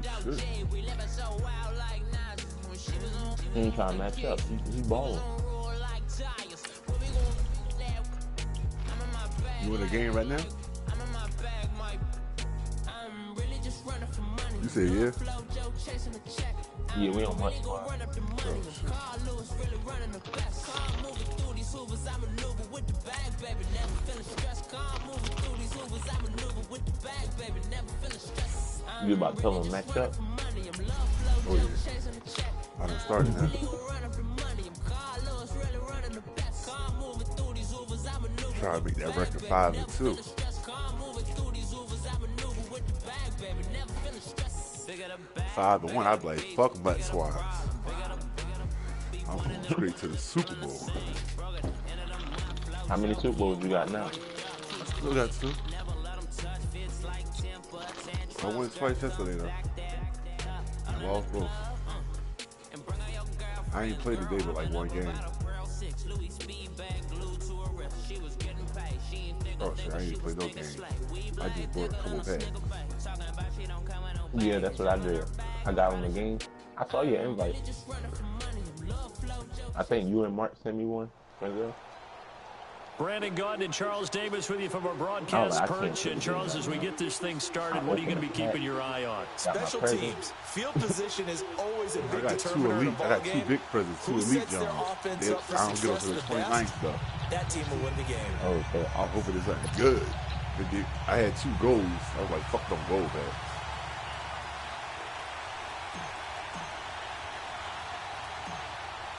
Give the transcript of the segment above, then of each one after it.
shit. He ain't trying to match up. He balling. You in the game right now? You say yeah? Yeah, we on much. You about to tell him match up? Oh yeah. I done started now. Try to make that record 5-2. 5-1, I'd be like, fuck butt squads. I'm going straight to the Super Bowl. How many Super Bowls you got now? I still got 2. I won twice yesterday though. I lost both. I ain't played today but like one game. Oh shit, I ain't played no game. I just bought a couple packs. Yeah, that's what I did. I got on the game. I saw your invite. I think you and Mark sent me one. Right there. Brandon Gaudin and Charles Davis with you from our broadcast perch. And Charles, as we get this thing started, what are you going to be keeping your eye on? Special teams. Field position is always a big I determinant of the ball got game. 2 big presents, 2 elite Jones. I don't get up to the 29th though. That team will win the game. Oh, okay. I'm hoping it's something good. I had 2 goals. I was like, fuck them goals, man.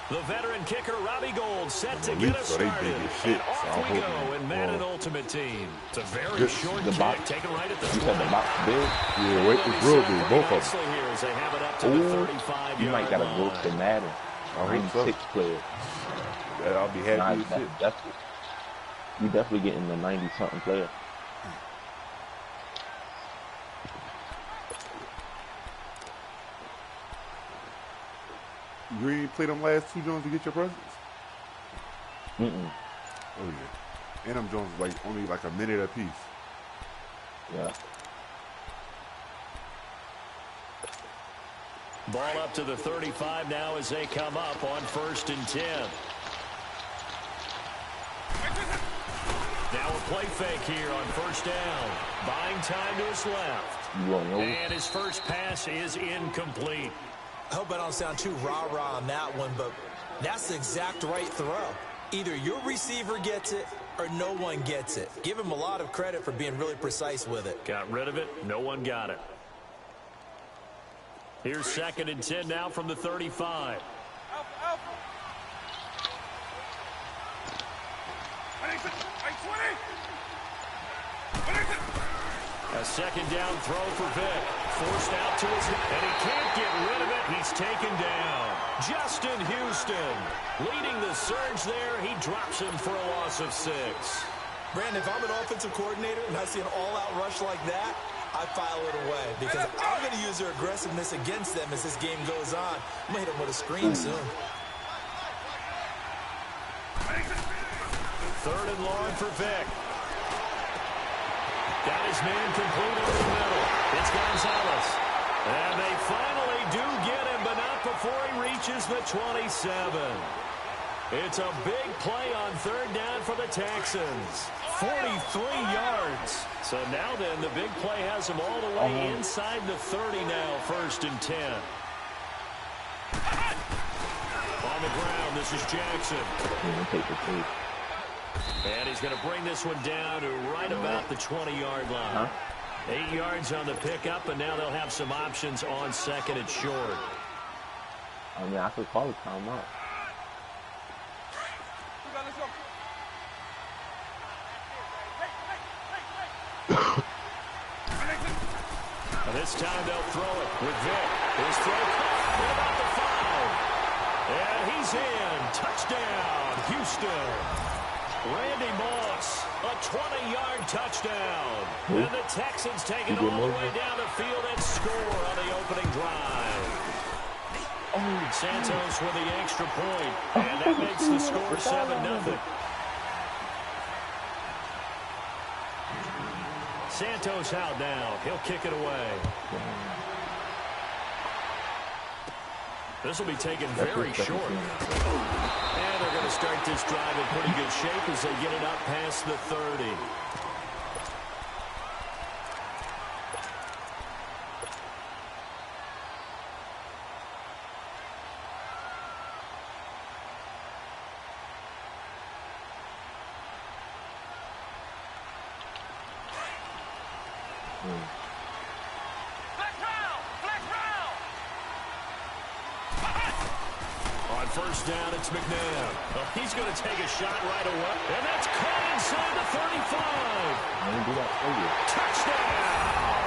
The veteran kicker, Robbie Gold, set to get us started. And off we go in Madden Ultimate Team. It's a very short kick, taken right at the You said the box big? Yeah, wait, it's real big, both of them. Here as they have it up to the 35-yard You might got to go to Madden. I hope so. 96 player. I'll be happy with shit. You definitely getting the 90-something player. You ain't play them last 2 Jones to get your presents? Mm-mm. Oh yeah. And them Jones like only like a minute a piece. Yeah. Ball up to the 35 now as they come up on 1st and 10. Now a play fake here on 1st down. Buying time to his left. And his first pass is incomplete. I hope I don't sound too rah-rah on that one, but that's the exact right throw. Either your receiver gets it or no one gets it. Give him a lot of credit for being really precise with it. Got rid of it. No one got it. Here's 2nd and 10 now from the 35. A 2nd down throw for Vick. Forced out to his, and he can't get rid of it. He's taken down. Justin Houston leading the surge there. He drops him for a loss of 6. Brandon, if I'm an offensive coordinator and I see an all-out rush like that, I file it away because I'm going to use their aggressiveness against them as this game goes on. I'm going to hit them with a screen soon. 3rd and long for Vick. Got his man complete in the middle. It's Gonzalez. And they finally do get him, but not before he reaches the 27. It's a big play on 3rd down for the Texans. 43 yards. So now then, the big play has him all the way inside the 30 now, 1st and 10. On the ground, this is Jackson. And he's going to bring this one down to right about the 20-yard line. 8 yards on the pickup, and now they'll have some options on 2nd and short. I mean, I could call it timeout. This time they'll throw it with Vick. His throw caught. What about the 5? And he's in. Touchdown, Houston. Randy Moss, a 20-yard touchdown. And the Texans take it all the way down the field and score on the opening drive. Santos with the extra point, and that makes the score 7-0. Santos out now. He'll kick it away. This will be taken very short. And they're going to start this drive in pretty good shape as they get it up past the 30. On first down, it's McNabb. Well, he's going to take a shot right away. And that's caught inside the 35. Touchdown!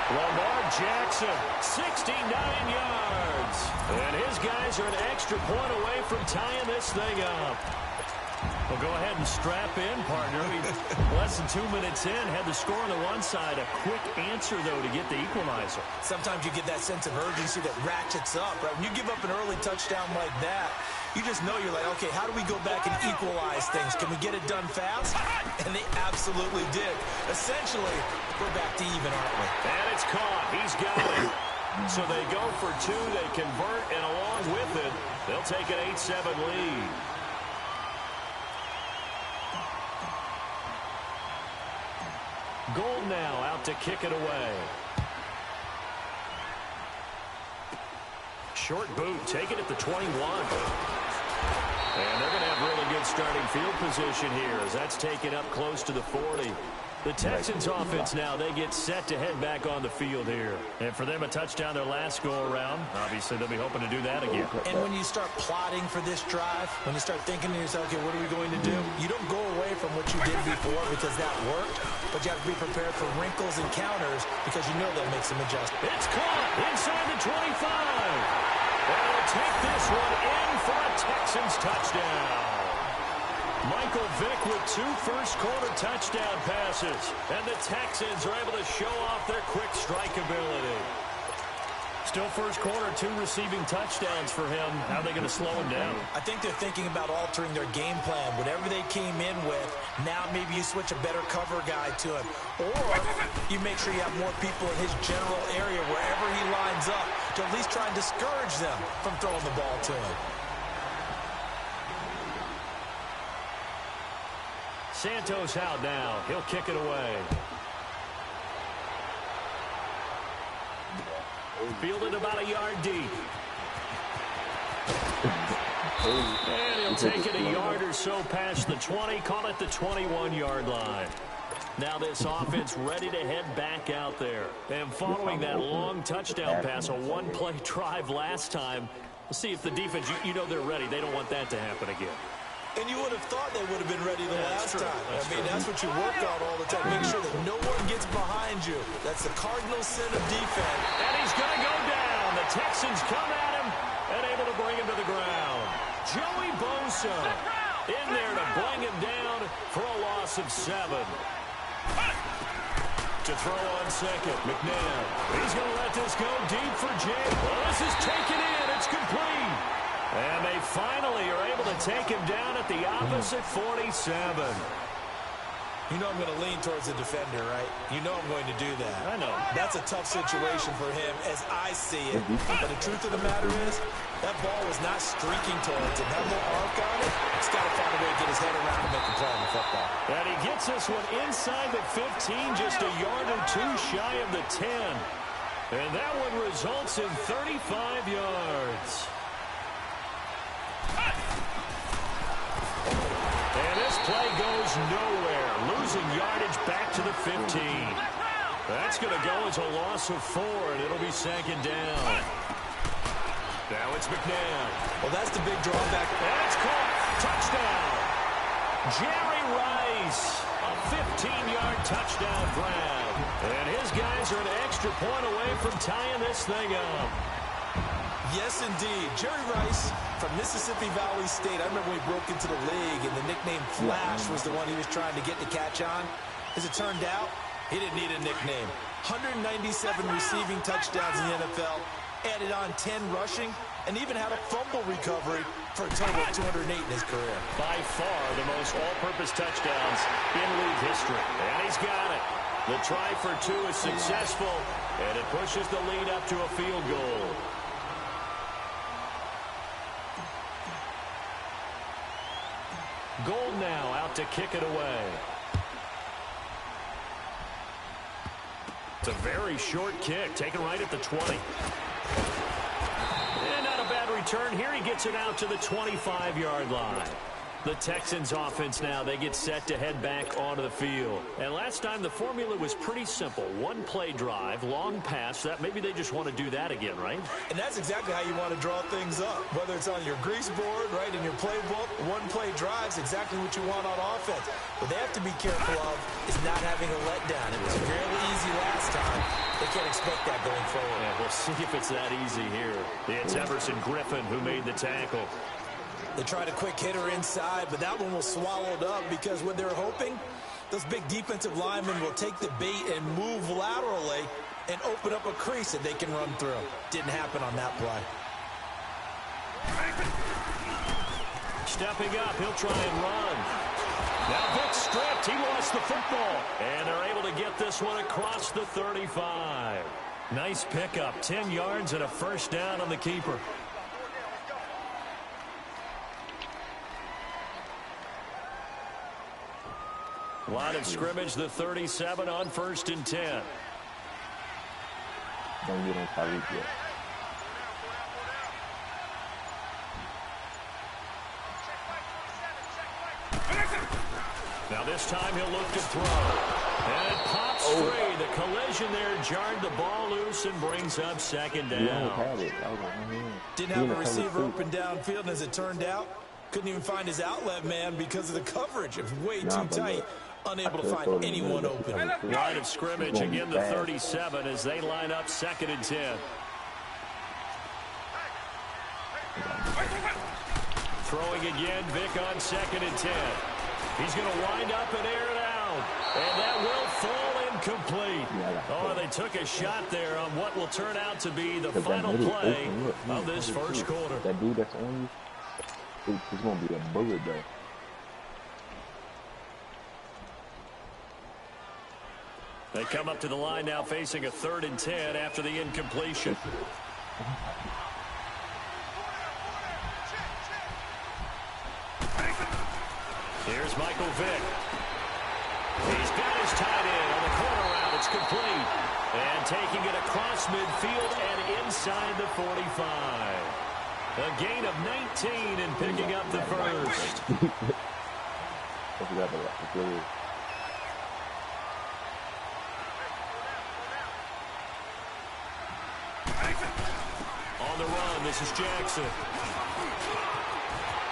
Lamar Jackson, 69 yards. And his guys are an extra point away from tying this thing up. Well, go ahead and strap in, partner. Less than 2 minutes in, had the score on the one side. A quick answer, though, to get the equalizer. Sometimes you get that sense of urgency that ratchets up, right? When you give up an early touchdown like that, you just know you're like, okay, how do we go back and equalize things? Can we get it done fast? And they absolutely did. Essentially, we're back to even, aren't we? And it's caught. He's got it. So they go for two. They convert, and along with it, they'll take an 8-7 lead. Gold now out to kick it away. Short boot, take it at the 21. And they're going to have really good starting field position here as that's taken up close to the 40. The Texans offense now, they get set to head back on the field here. And for them, a touchdown their last go-around. Obviously, they'll be hoping to do that again. And when you start plotting for this drive, when you start thinking to yourself, okay, what are we going to do? You don't go away from what you did before because that worked, but you have to be prepared for wrinkles and counters because you know they'll make some adjustments. It's caught inside the 25. And they'll take this one in for a Texans touchdown. Michael Vick with 2 first-quarter touchdown passes. And the Texans are able to show off their quick strike ability. Still first quarter, 2 receiving touchdowns for him. How are they going to slow him down? I think they're thinking about altering their game plan. Whatever they came in with, now maybe you switch a better cover guy to him. Or you make sure you have more people in his general area wherever he lines up to at least try and discourage them from throwing the ball to him. Santos out now. He'll kick it away. Fielded about a yard deep. And he'll take it a yard or so past the 20. Call it the 21-yard line. Now this offense ready to head back out there. And following that long touchdown pass, a one-play drive last time, we'll see if the defense, you know they're ready. They don't want that to happen again. And you would have thought they would have been ready the last time. That's what you work on all the time. Make sure that no one gets behind you. That's the cardinal sin of defense. And he's going to go down. The Texans come at him and able to bring him to the ground. Joey Bosa in there to bring him down for a loss of 7. To throw on second, McNabb. He's going to let this go deep for Jay. Well, this is taken in. It's complete. And they finally are able to take him down at the opposite 47. You know I'm going to lean towards the defender, right? You know I'm going to do that. I know. That's a tough situation for him as I see it. But the truth of the matter is, that ball was not streaking towards him. That little arc on it, he's got to find a way to get his head around and make a play on the football. And he gets this one inside the 15, just a yard or 2 shy of the 10. And that one results in 35 yards. And this play goes nowhere. Losing yardage back to the 15. That's going to go as a loss of 4, and it'll be second down. Now it's McNabb. Well, that's the big drawback. And it's caught. Touchdown. Jerry Rice. A 15-yard touchdown grab. And his guys are an extra point away from tying this thing up. Yes, indeed. Jerry Rice from Mississippi Valley State. I remember when he broke into the league, and the nickname Flash was the one he was trying to get to catch on. As it turned out, he didn't need a nickname. 197 receiving touchdowns in the NFL, added on 10 rushing, and even had a fumble recovery for a total of 208 in his career. By far the most all-purpose touchdowns in league history. And he's got it. The try for 2 is successful, and it pushes the lead up to a field goal. Gold now out to kick it away. It's a very short kick, taken right at the 20. And not a bad return here. He gets it out to the 25-yard line. The Texans offense now, they get set to head back onto the field. And last time the formula was pretty simple. One play drive, long pass. That maybe they just want to do that again, right? And that's exactly how you want to draw things up. Whether it's on your grease board, right, in your playbook, one play drive is exactly what you want on offense. What they have to be careful of is not having a letdown. It was fairly easy last time. They can't expect that going forward. Yeah, we'll see if it's that easy here. It's Everson Griffin who made the tackle. They tried a quick hitter inside, but that one was swallowed up because what they're hoping, those big defensive linemen will take the bait and move laterally and open up a crease that they can run through. Didn't happen on that play. Stepping up, he'll try and run. Now Vic stripped. He lost the football. And they're able to get this one across the 35. Nice pickup. 10 yards and a first down on the keeper. Line of scrimmage, the 37 on 1st and 10. Don't get on Tyreek yet. Now this time he'll look to throw. And it pops free. The collision there jarred the ball loose and brings up 2nd down. Didn't have a receiver open downfield, and as it turned out, couldn't even find his outlet man because of the coverage. It was way too tight. Unable to find anyone open. Line of scrimmage, again the 37 as they line up 2nd and 10. Throwing again, Vic on 2nd and 10. He's going to wind up and air it out. And that will fall incomplete. Oh, they took a shot there on what will turn out to be the final play of this first quarter. That dude that's on you, it's going to be a bullet though. They come up to the line now facing a 3rd and 10 after the incompletion. Here's Michael Vick. He's got his tight end on the corner route. It's complete. And taking it across midfield and inside the 45. A gain of 19 and picking up the first. On the run, this is Jackson.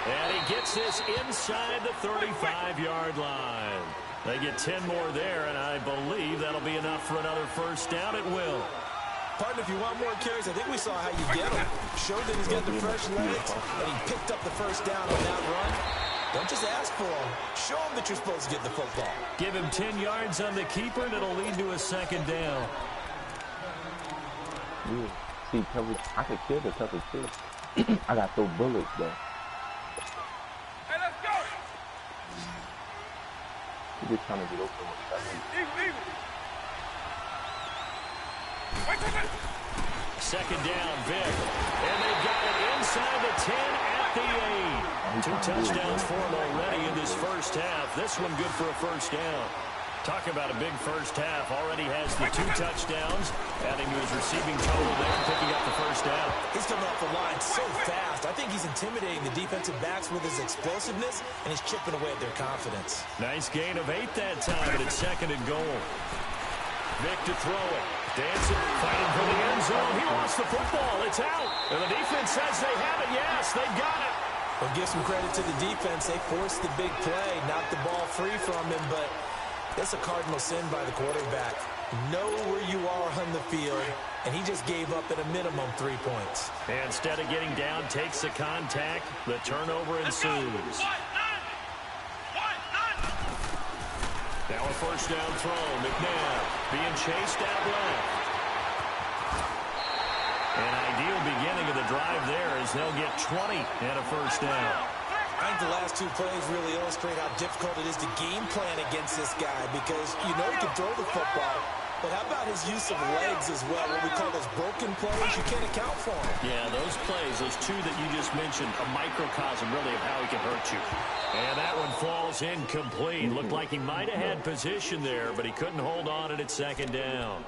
And he gets this inside the 35-yard line. They get 10 more there, and I believe that'll be enough for another first down. It will. Partner, if you want more carries, I think we saw how you get him. Showed that he's got the fresh legs, and he picked up the first down on that run. Don't just ask for him. Show him that you're supposed to get the football. Give him 10 yards on the keeper, and it'll lead to a 2nd down. Yeah. See, coverage, I could kill the coverage too. I got those bullets though. Hey, let's go! He's just trying to get open with that. 2nd down, Vic. And they've got it inside the 10 at the 8. 2 touchdowns for him already in this first half. This one good for a first down. Talk about a big first half. Already has the 2 touchdowns, adding to his receiving total there, picking up the first down. He's coming off the line so fast. I think he's intimidating the defensive backs with his explosiveness, and he's chipping away at their confidence. Nice gain of 8 that time, and it's 2nd and goal. Vic to throw it. Dancing, fighting for the end zone. He lost the football. It's out. And the defense says they have it. Yes, they've got it. Well, give some credit to the defense. They forced the big play, knocked the ball free from him, but that's a cardinal sin by the quarterback. Know where you are on the field, and he just gave up at a minimum 3 points. And instead of getting down, takes the contact. The turnover ensues. Now a first down throw. McNabb being chased out left. An ideal beginning of the drive there as they'll get 20 and a first down. I think the last 2 plays really illustrate how difficult it is to game plan against this guy because you know he can throw the football, But how about his use of legs as well? What we call those broken plays, you can't account for them. Yeah, those plays, those two that you just mentioned, a microcosm really of how he can hurt you. And that one falls incomplete. Looked like he might have had position there, but he couldn't hold on at second down.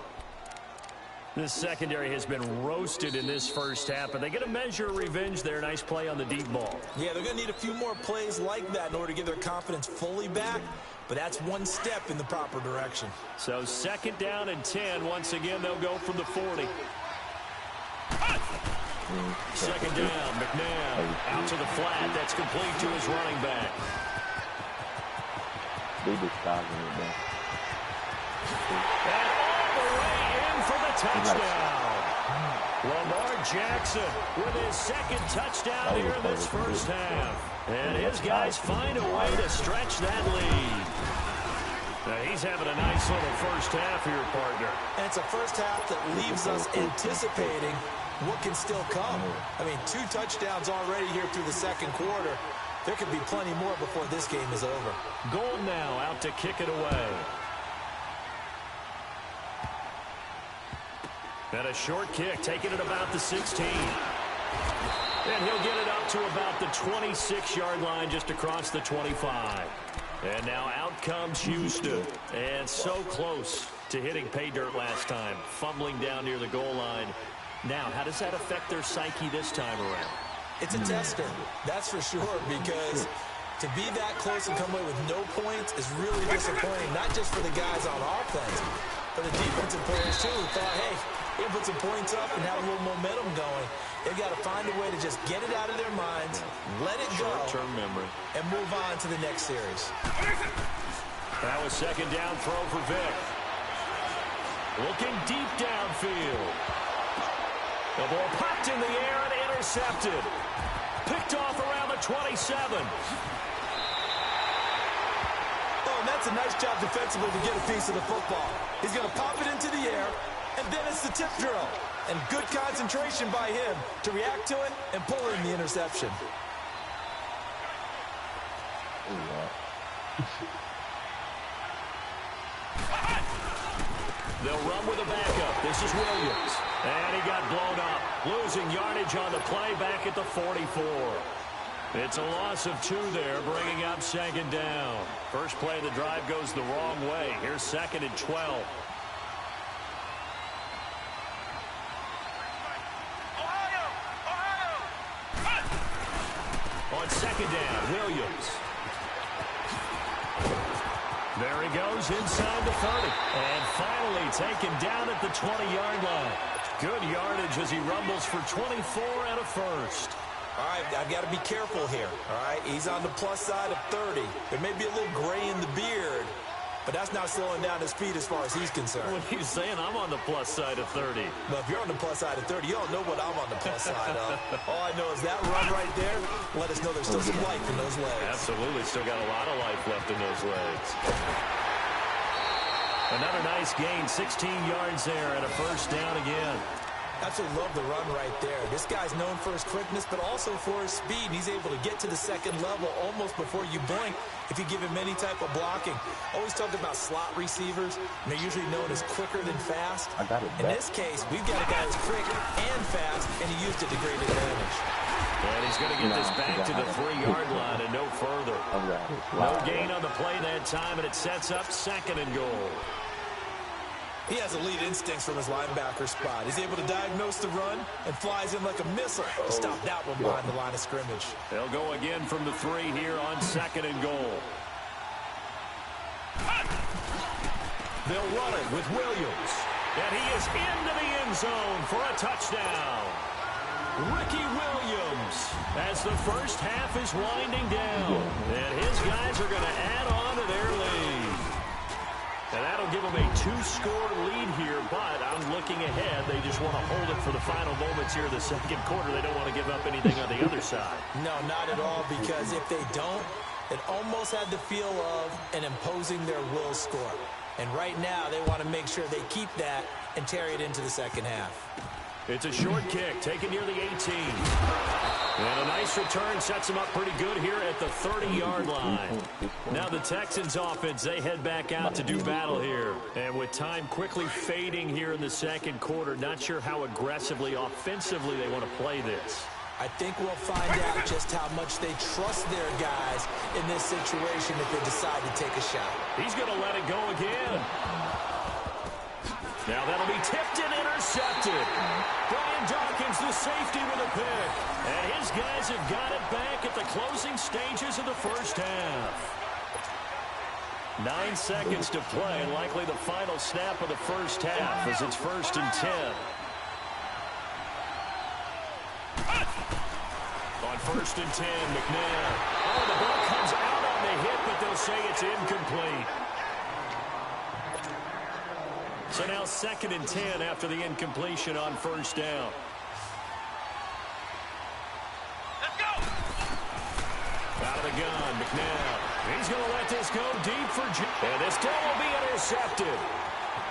This secondary has been roasted in this first half, but they get a measure of revenge there. Nice play on the deep ball. Yeah, they're going to need a few more plays like that in order to get their confidence fully back, but that's one step in the proper direction. So second down and 10. Once again, they'll go from the 40. Second down, McNabb out to the flat. That's complete to his running back. They disguising it there. And all the way in for the touchdown. Lamar Jackson with his second touchdown here in this first half. And his guys find a way to stretch that lead. Now he's having a nice little first half here, partner. And it's a first half that leaves us anticipating what can still come. I mean, 2 touchdowns already here through the second quarter. There could be plenty more before this game is over. Gold now out to kick it away. And a short kick, taking it about the 16. And he'll get it up to about the 26-yard line, just across the 25. And now out comes Houston. And so close to hitting pay dirt last time, fumbling down near the goal line. Now, how does that affect their psyche this time around? It's a tester, that's for sure, because to be that close and come away with no points is really disappointing, not just for the guys on offense, but the defensive players, too, who thought, hey, they put some points up and have a little momentum going. They've got to find a way to just get it out of their minds, let it go, short-term memory, and move on to the next series. That was second down throw for Vic. Looking deep downfield. The ball popped in the air and intercepted. Picked off around the 27. Oh, and that's a nice job defensively to get a piece of the football. He's going to pop it into the air, and then it's the tip drill. And good concentration by him to react to it and pull in the interception. They'll run with a backup. This is Williams. And he got blown up. Losing yardage on the play back at the 44. It's a loss of 2 there, bringing up second down. First play of the drive goes the wrong way. Here's second and 12. On second down, Williams. There he goes inside the 30. And finally taken down at the 20-yard line. Good yardage as he rumbles for 24 and a first. All right, I've got to be careful here, all right? He's on the plus side of 30. There may be a little gray in the beard, but that's not slowing down his speed as far as he's concerned. What are you saying? I'm on the plus side of 30. But if you're on the plus side of 30, you don't know what I'm on the plus side of. All I know is that run right there let us know there's still some life in those legs. Absolutely. Still got a lot of life left in those legs. Another nice gain, 16 yards there and a first down again. Absolutely love the run right there. This guy's known for his quickness, but also for his speed. He's able to get to the second level almost before you blink if you give him any type of blocking. Always talked about slot receivers, and they're usually known as quicker than fast. In this case, we've got a guy who's quick and fast, and he used it to great advantage. And he's going to get this back to the 3-yard line and no further. No gain on the play that time, and it sets up second and goal. He has elite instincts from his linebacker spot. He's able to diagnose the run and flies in like a missile to stop that one behind the line of scrimmage. They'll go again from the 3 here on second and goal. They'll run it with Williams. And he is into the end zone for a touchdown. Ricky Williams as the first half is winding down. And his guys are going to add on to their lead. And that'll give them a 2-score lead here, but I'm looking ahead. They just want to hold it for the final moments here in the second quarter. They don't want to give up anything on the other side. No, not at all, because if they don't, it almost had the feel of an imposing their will score. And right now, they want to make sure they keep that and carry it into the second half. It's a short kick taken near the 18. And a nice return sets them up pretty good here at the 30-yard line. Now the Texans offense, they head back out to do battle here. And with time quickly fading here in the second quarter, not sure how aggressively, offensively they want to play this. I think we'll find out just how much they trust their guys in this situation if they decide to take a shot. He's going to let it go again. Now that'll be tipped and intercepted. Brian Dawkins, the safety, with a pick. And his guys have got it back at the closing stages of the first half. 9 seconds to play, and likely the final snap of the first half as it's 1st and 10. On 1st and 10, McNabb. Oh, the ball comes out on the hit, but they'll say it's incomplete. So now 2nd and 10 after the incompletion on 1st down. Let's go! Out of the gun, McNabb. He's going to let this go deep for and this ball will be intercepted.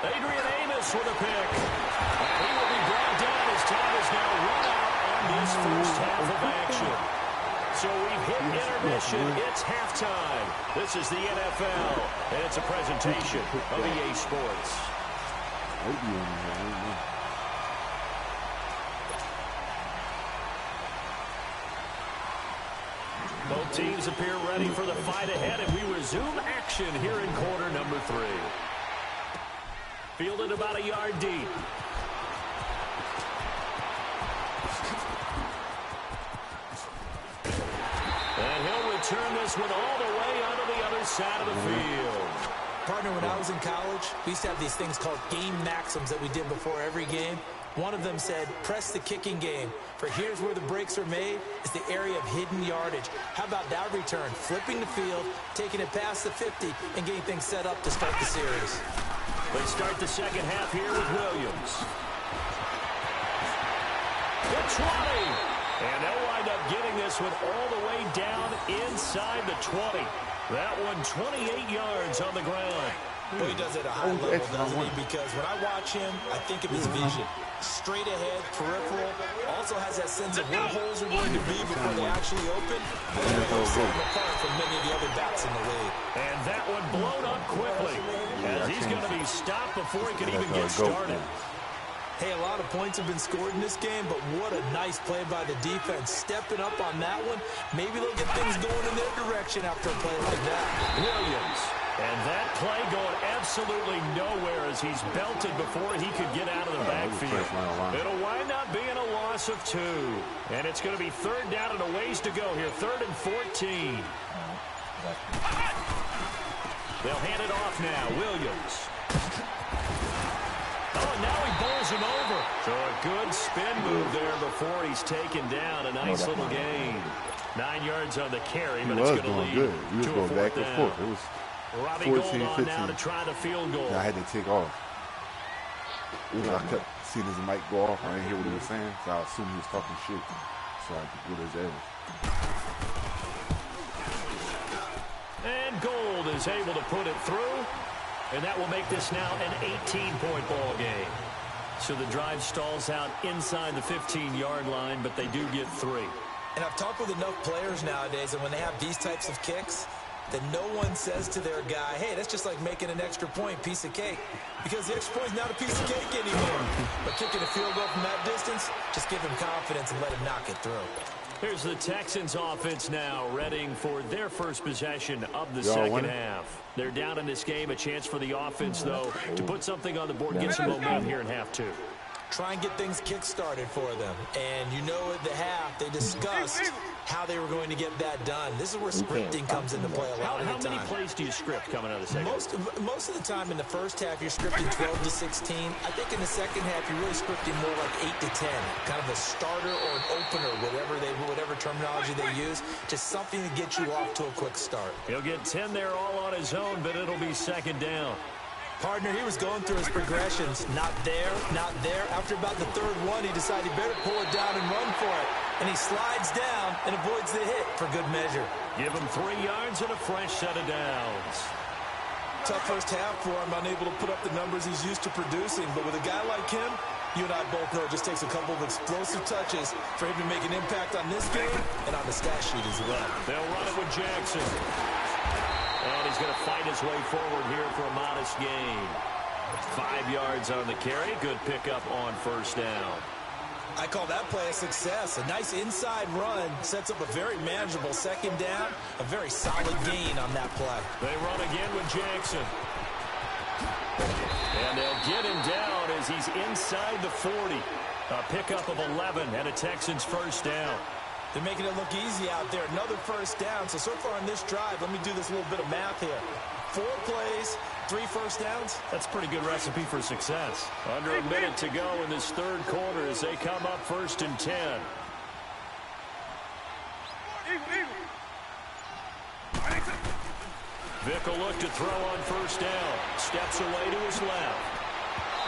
Adrian Amos with a pick. And he will be brought down as time is now run out on this first half of action. So we've hit intermission. It's halftime. This is the NFL, and it's a presentation of EA Sports. Both teams appear ready for the fight ahead, and we resume action here in quarter number 3. Fielded about a yard deep. And he'll return this one all the way onto the other side of the field. Partner, when I was in college, we used to have these things called game maxims that we did before every game. One of them said, press the kicking game. For here's where the breaks are made, is the area of hidden yardage. How about that return? Flipping the field, taking it past the 50, and getting things set up to start the series. They start the second half here with Williams. The 20. And they'll wind up getting this one all the way down inside the 20. That one 28 yards on the ground. Well, he does it at a high level, doesn't he? Because when I watch him, I think of his vision. Straight ahead, peripheral. Also has that sense of where holes are going to be before they actually open. And they'll set him apart from many of the other backs in the league. And that one blown up quickly. As he's going to be stopped before he can even get started. Hey, a lot of points have been scored in this game, but what a nice play by the defense. Stepping up on that one. Maybe they'll get things going in their direction after a play like that. Williams. And that play going absolutely nowhere as he's belted before he could get out of the backfield. It'll wind up being a loss of 2. And it's going to be 3rd down and a ways to go here. 3rd and 14. They'll hand it off now. Williams. Oh, and now he bowls him over. So a good spin move there before he's taken down. A nice little gain. 9 yards on the carry, but it's going to lead good. He was to going a back 4th and down. forth. It was Robbie 14, Gould on 15. now to try the field goal. I had to take off. I kept seeing his mic go off. I didn't hear what he was saying, so I assumed he was talking shit. So I could get his ass. And Gould is able to put it through. And that will make this now an 18-point ball game. So the drive stalls out inside the 15-yard line, but they do get 3. And I've talked with enough players nowadays, and when they have these types of kicks, that no one says to their guy, hey, that's just like making an extra point, piece of cake. Because the extra point is not a piece of cake anymore. But kicking a field goal from that distance, just give him confidence and let him knock it through. Here's the Texans offense now, readying for their first possession of the second half. They're down in this game. A chance for the offense, though, to put something on the board, get some momentum here in half 2. Try and get things kick-started for them. And you know at the half, they discussed how they were going to get that done. This is where scripting comes into play a lot of the time. How many plays do you script coming out of the second? Most of the time in the first half, you're scripting 12 to 16. I think in the second half, you're really scripting more like 8 to 10. Kind of a starter or an opener, whatever terminology they use. Just something to get you off to a quick start. He'll get 10 there all on his own, but it'll be second down. Partner, he was going through his progressions. Not there, not there. After about the 3rd one, he decided he better pull it down and run for it. And he slides down and avoids the hit for good measure. Give him 3 yards and a fresh set of downs. Tough first half for him, unable to put up the numbers he's used to producing. But with a guy like him, You and I both know it just takes a couple of explosive touches for him to make an impact on this game and on the stat sheet as well. They'll run it with Jackson. And he's going to fight his way forward here for a modest gain. 5 yards on the carry. Good pickup on first down. I call that play a success. A nice inside run sets up a very manageable second down. A very solid gain on that play. They run again with Jackson. And they'll get him down as he's inside the 40. A pickup of 11 and a Texans first down. They're making it look easy out there. Another first down. So far on this drive, let me do this little bit of math here. 4 plays, 3 first downs. That's a pretty good recipe for success. Under a minute to go in this third quarter as they come up 1st and 10. Vick will look to throw on first down. Steps away to his left.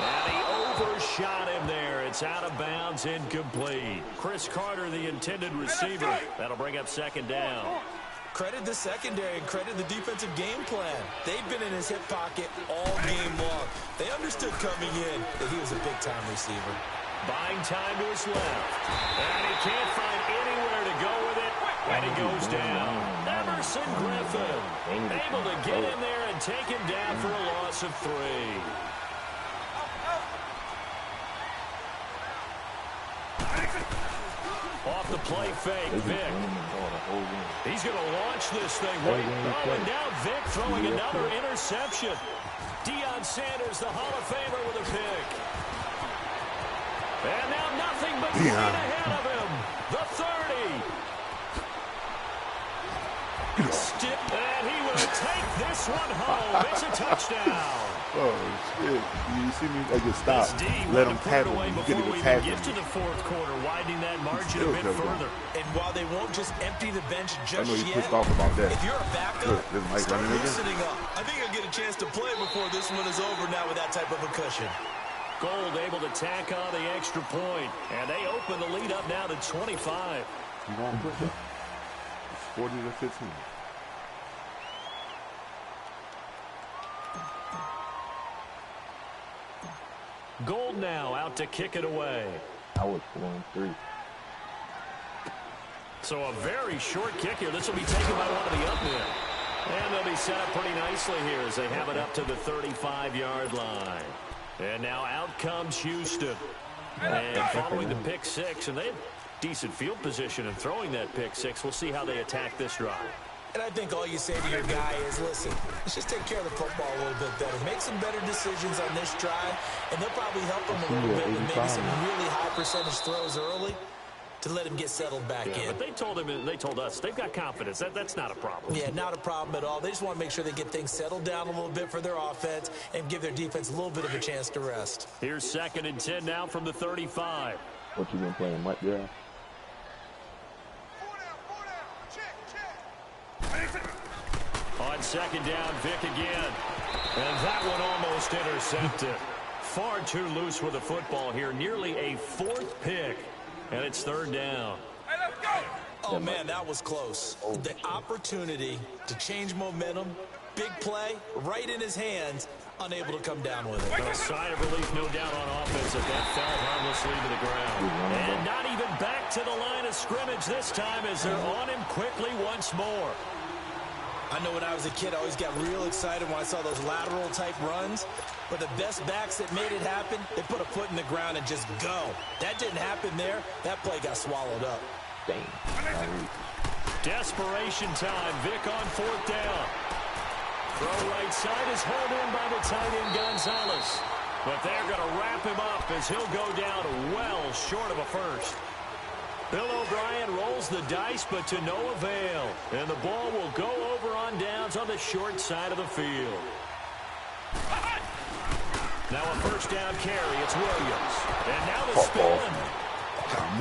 And he overshot him there. It's out of bounds, incomplete. Chris Carter, the intended receiver. That'll bring up second down. Credit the secondary and credit the defensive game plan. They've been in his hip pocket all game long. They understood coming in that he was a big-time receiver. Buying time to his left. And he can't find anywhere to go with it. And he goes down. Emerson Griffin able to get in there and take him down for a loss of 3. Off the play fake, Vick. He's going to launch this thing. Oh, and now Vick throwing another interception. Deion Sanders, the Hall of Famer, with a pick. And now nothing but green ahead of him. The 30. And he will take this one home. It's a touchdown. Oh, shit. You see me? I just stop. Let him tackle me. You before we get to the fourth quarter, widening that margin a bit further. And while they won't just empty the bench just I know you yet, pissed off about that. if you're a backup, start running again. loosening up. I think he'll get a chance to play before this one is over now with that type of a cushion. Gold able to tack on the extra point. And they open the lead up now to 25. You won't put that. It's 40 to 15. Gold now out to kick it away. I was 4-3. So a very short kick here. This will be taken by one of the up men. And they'll be set up pretty nicely here as they have it up to the 35-yard line. And now out comes Houston. And following the pick 6, and they have decent field position in throwing that pick 6. We'll see how they attack this drive. And I think all you say to your guy is, listen, let's just take care of the football a little bit better. Make some better decisions on this drive, and they'll probably help him a little bit with maybe some really high percentage throws early to let him get settled back in. But they told him, and they told us, they've got confidence. That's not a problem. Yeah, not a problem at all. They just want to make sure they get things settled down a little bit for their offense and give their defense a little bit of a chance to rest. Here's 2nd and 10 now from the 35. What you been playing, Mike? Yeah. On 2nd down, Vick again. And that one almost intercepted. Far too loose with the football here. Nearly a 4th pick. And it's 3rd down. Hey, let's go! Oh, man, that was close. The opportunity to change momentum, big play, right in his hands, unable to come down with it. A sign of relief, no doubt, on offense as that fell harmlessly to the ground. And not even back to the line of scrimmage this time as they're on him quickly once more. I know when I was a kid, I always got real excited when I saw those lateral-type runs. But the best backs that made it happen, they put a foot in the ground and just go. That didn't happen there. That play got swallowed up. Dang. Desperation time. Vick on 4th down. Throw right side is held in by the tight end Gonzalez. But they're going to wrap him up as he'll go down well short of a first. Bill O'Brien rolls the dice, but to no avail. And the ball will go over on downs on the short side of the field. Now a first down carry. It's Williams. And now the spin.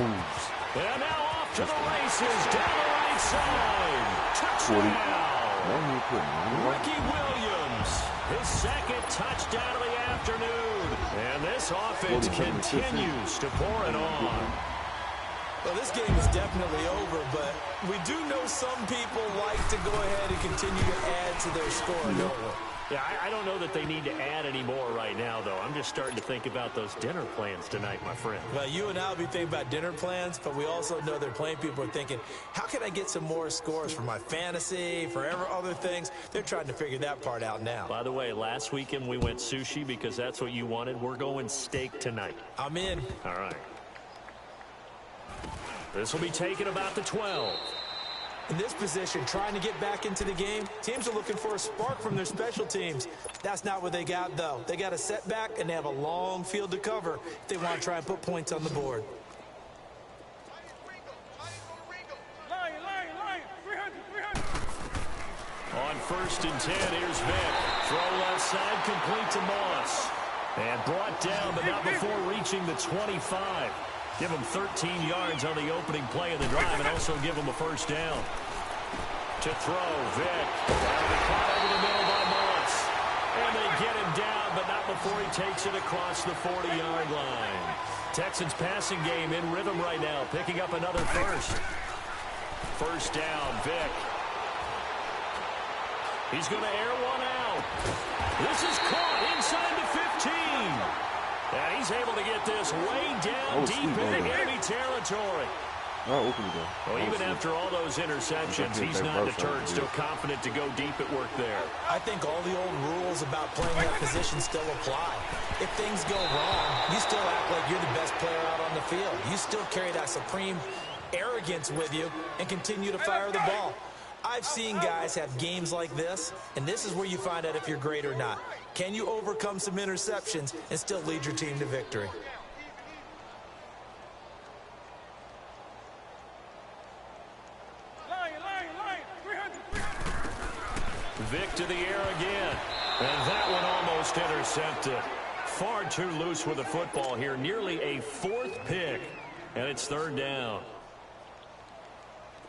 Moves. And now off to the races down the right side. Touchdown. Ricky Williams. His 2nd touchdown of the afternoon. And this offense continues to pour it on. Well, this game is definitely over, but we do know some people like to go ahead and continue to add to their score, don't we? Yeah, I don't know that they need to add any more right now, though. I'm just starting to think about those dinner plans tonight, my friend. Well, you and I will be thinking about dinner plans, but we also know they're playing people are thinking, how can I get some more scores for my fantasy, for other things? They're trying to figure that part out now. By the way, last weekend we went sushi because that's what you wanted. We're going steak tonight. I'm in. All right. This will be taken about the 12. In this position, trying to get back into the game, teams are looking for a spark from their special teams. That's not what they got, though. They got a setback, and they have a long field to cover if they want to try and put points on the board. On 1st and 10, here's Vick. Throw left side, complete to Moss. And brought down, but not before reaching the 25. Give him 13 yards on the opening play of the drive and also give him a first down. To throw, Vick. That'll be caught over the middle by Moss. And they get him down, but not before he takes it across the 40-yard line. Texans passing game in rhythm right now, picking up another first. First down, Vick. He's going to air one out. This is caught inside the 15. And he's able to get this way down deep into enemy territory. Well, even after all those interceptions, he's not deterred, still confident to go deep at work there. I think all the old rules about playing that position still apply. If things go wrong, you still act like you're the best player out on the field. You still carry that supreme arrogance with you and continue to fire the ball. I've seen guys have games like this, and this is where you find out if you're great or not. Can you overcome some interceptions and still lead your team to victory? Vick to the air again. And that one almost intercepted. Far too loose with the football here. Nearly a 4th pick. And it's 3rd down.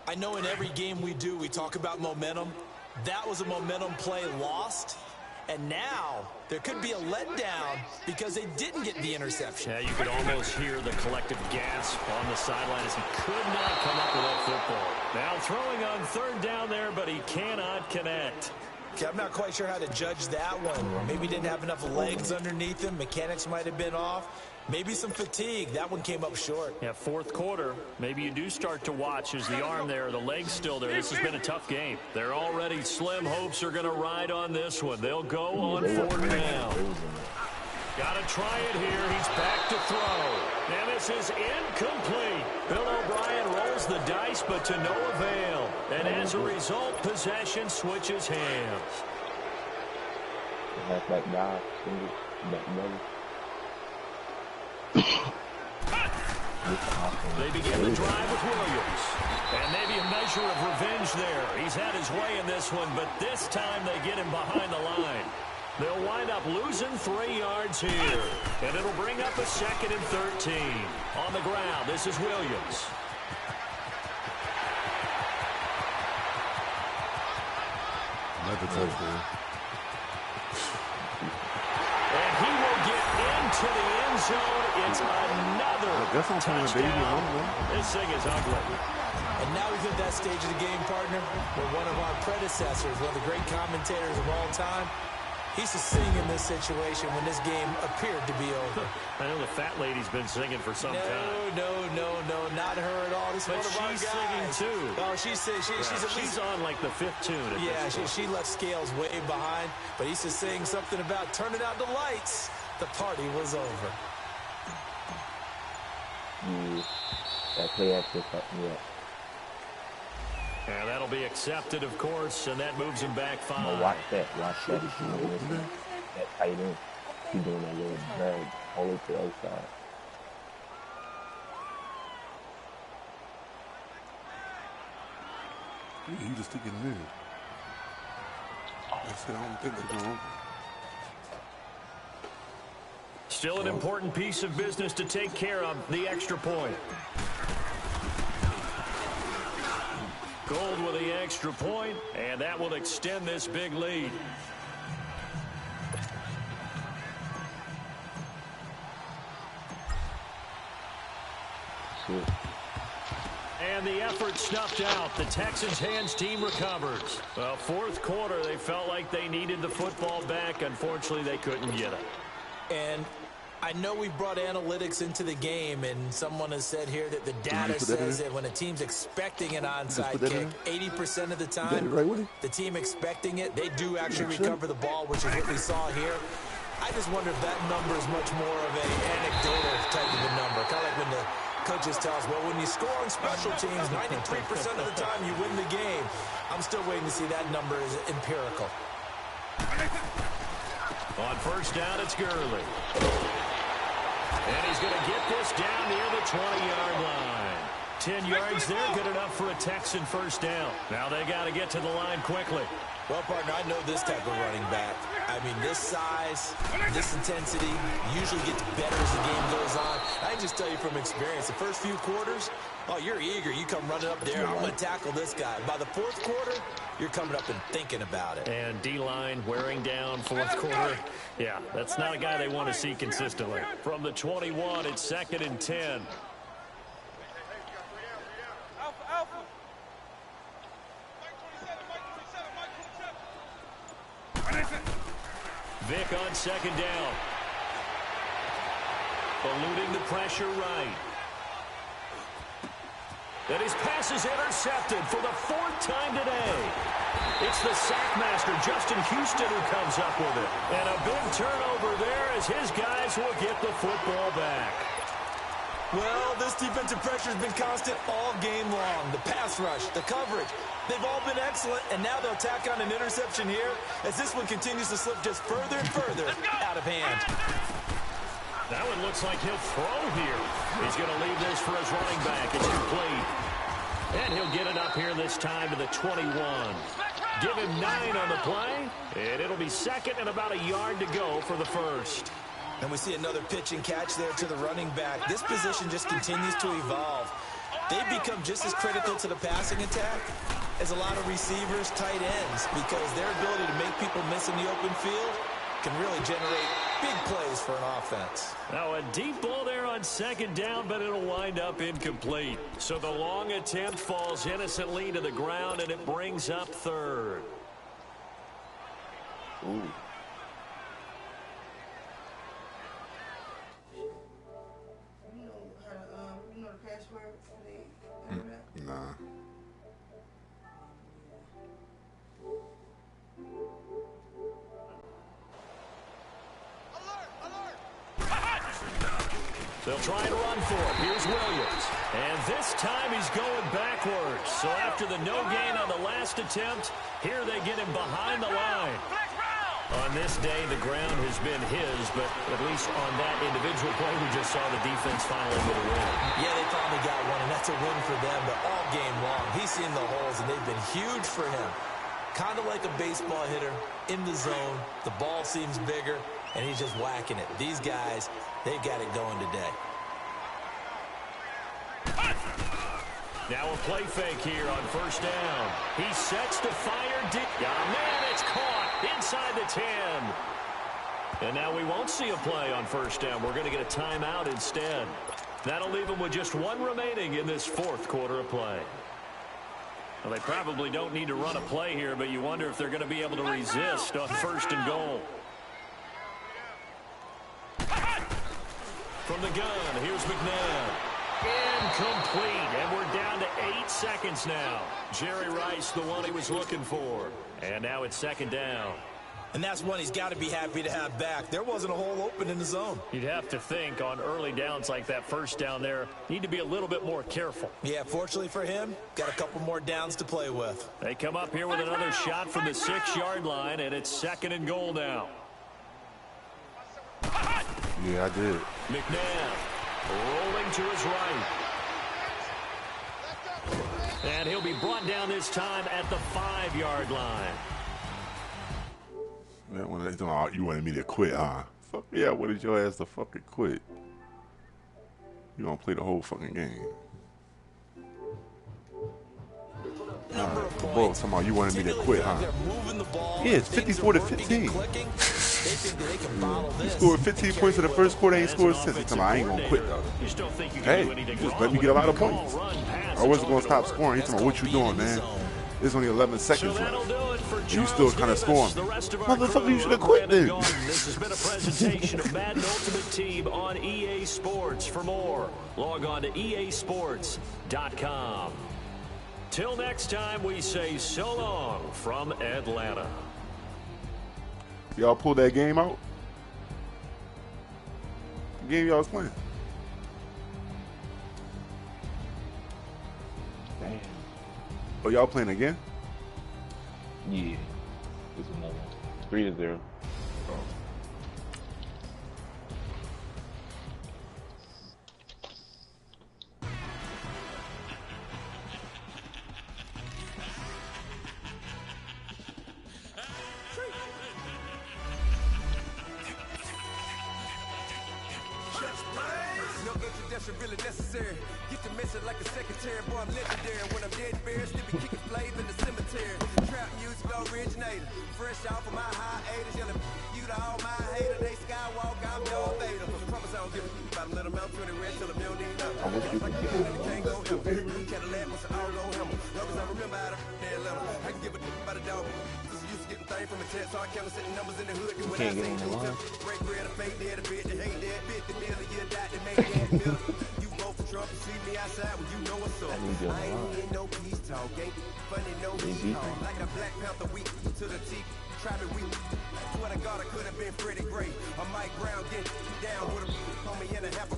I know in every game we do, we talk about momentum. That was a momentum play lost. And now there could be a letdown because they didn't get the interception. Yeah, you could almost hear the collective gasp on the sideline as he could not come up with that football. Now throwing on 3rd down there, but he cannot connect. Okay, I'm not quite sure how to judge that one. Maybe he didn't have enough legs underneath him. Mechanics might have been off. Maybe some fatigue. That one came up short. Yeah, 4th quarter. Maybe you do start to watch as the arm there, the leg's still there. This has been a tough game. They're already slim hopes are going to ride on this one. They'll go on 4th down. Got to try it here. He's back to throw. And this is incomplete. Bill O'Brien rolls the dice, but to no avail. And as a result, possession switches hands. They begin the drive with Williams. And maybe a measure of revenge there. He's had his way in this one, but this time they get him behind the line. They'll wind up losing 3 yards here. And it'll bring up a 2nd and 13. On the ground, this is Williams. Another touchdown. And he will get into the end zone. It's another touchdown. This thing is ugly. And now we've hit that stage of the game, partner, where one of our predecessors, one of the great commentators of all time, he used to sing in this situation when this game appeared to be over. I know the fat lady's been singing for some time. No, not her at all. This is but one of our she's guys. singing too. Oh, she's on like the 5th tune. Yeah, she left Scales way behind, but he used to sing something about turning out the lights. The party was over. That play actually fucked me up. And that'll be accepted, of course, and that moves him back 5. No, watch that. That tight end. He's doing that little drag all the way to the other side. Yeah, he just took it in. I said, I don't think they're going over. Still an important piece of business to take care of, the extra point. Gold with the extra point, and that will extend this big lead. And the effort snuffed out. The Texans hands team recovers. Well, fourth quarter, they felt like they needed the football back. Unfortunately, they couldn't get it. And I know we brought analytics into the game, and someone has said here that the data says that when a team's expecting an onside kick, 80% of the time, the team expecting it, they do actually recover the ball, which is what we saw here. I just wonder if that number is much more of an anecdotal type of a number. Kind of like when the coaches tell us, well, when you score on special teams, 93% of the time you win the game. I'm still waiting to see that number is empirical. On first down, it's Gurley. And he's going to get this down near the 20-yard line. 10 yards there, good enough for a Texan first down. Now they got to get to the line quickly. Well, partner, I know this type of running back. I mean, this size, this intensity usually gets better as the game goes on. I can just tell you from experience, the first few quarters, oh, you're eager. You come running up there, I'm going to tackle this guy. By the fourth quarter, you're coming up and thinking about it. And D-line wearing down fourth quarter. Yeah, that's not a guy they want to see consistently. From the 21, it's 2nd and 10. Vic on second down. Eluding the pressure right. And his pass is intercepted for the 4th time today. It's the sackmaster, Justin Houston, who comes up with it. And a big turnover there as his guys will get the football back. Well, this defensive pressure has been constant all game long. The pass rush, the coverage, they've all been excellent, and now they'll tack on an interception here as this one continues to slip just further and further out of hand. That one looks like he'll throw here. He's going to leave this for his running back. It's complete. And he'll get it up here this time to the 21. Give him 9 on the play, and it'll be 2nd and about a yard to go for the first. And we see another pitch and catch there to the running back. This position just continues to evolve. They've become just as critical to the passing attack as a lot of receivers, tight ends, because their ability to make people miss in the open field can really generate big plays for an offense. Now a deep ball there on second down, but it'll wind up incomplete. So the long attempt falls innocently to the ground, and it brings up 3rd. Ooh. Nah. They'll try and run for it. Here's Williams. And this time he's going backwards. So after the no gain on the last attempt, here they get him behind the line. On this day, the ground has been his, but at least on that individual play, we just saw the defense finally get a win. Yeah, they finally got one, and that's a win for them. But all game long, he's seen the holes, and they've been huge for him. Kind of like a baseball hitter in the zone. The ball seems bigger, and he's just whacking it. These guys, they've got it going today. Now a play fake here on first down. He sets to fire deep. Oh, man, it's caught inside the 10. And now we won't see a play on first down. We're going to get a timeout instead. That'll leave them with just 1 remaining in this 4th quarter of play. Well, they probably don't need to run a play here, but you wonder if they're going to be able to resist on 1st and goal. From the gun, here's McNabb. Incomplete, and we're down to 8 seconds now. Jerry Rice, the one he was looking for. And now it's 2nd down. And that's one he's got to be happy to have back. There wasn't a hole open in the zone. You'd have to think on early downs like that first down there, need to be a little bit more careful. Yeah, fortunately for him, got a couple more downs to play with. They come up here with another shot from the 6-yard line, and it's 2nd and goal now. Yeah, I did. McNabb rolling to his right. And he'll be brought down this time at the 5-yard line. Man, when they talking about, you wanted me to quit, huh? Fuck yeah, I wanted your ass to fucking quit. You gonna play the whole fucking game. Number of the ball. Talking about you wanted me to quit, huh? Yeah, it's 54 to 15. He scored 15 points in the first quarter. Ain't scored since. He's talking about I ain't gonna quit though. Hey, just let me get a lot of points. I wasn't gonna stop scoring. He's talking about what you doing, man. There's only 11 seconds left. And you still kind of scoring. Motherfucker, you should have quit then. This has been a presentation of Madden Ultimate Team on EA Sports. For more, log on to EASports.com. Till next time, we say so long from Atlanta. Y'all pulled that game out? The game y'all was playing. Damn. Oh, y'all playing again? Yeah. This is another one. 3-0. Oh. Really necessary. Get the message like a secretary, boy, I'm legendary. When I'm dead bear, still be kicking flames in the cemetery. Trap music originator, fresh off of my hiatus, yelling you to all my haters. They skywalk, I'm Darth Vader. Promise I don't give a about a little amount, 20 red till a million need nothing. I wish you could get it. Can't go ever. Cadillac was all go hammer. Long as I remember how to dead level. I can give a about a dog. Just used to getting things from a test, so I count setting numbers in the hood. Do what I say. Break bread, a fake dead, a bitch, they hate that. 50 million, you die to make that million. Trump, you see me outside when you know what's up. I ain't in no peace talk, ain't funny, no peace talk. Like a Black Panther week to the teeth, try to weep. Swear to God, I could have been Freddie Gray. Or Mike Brown get down with a homie and a half a.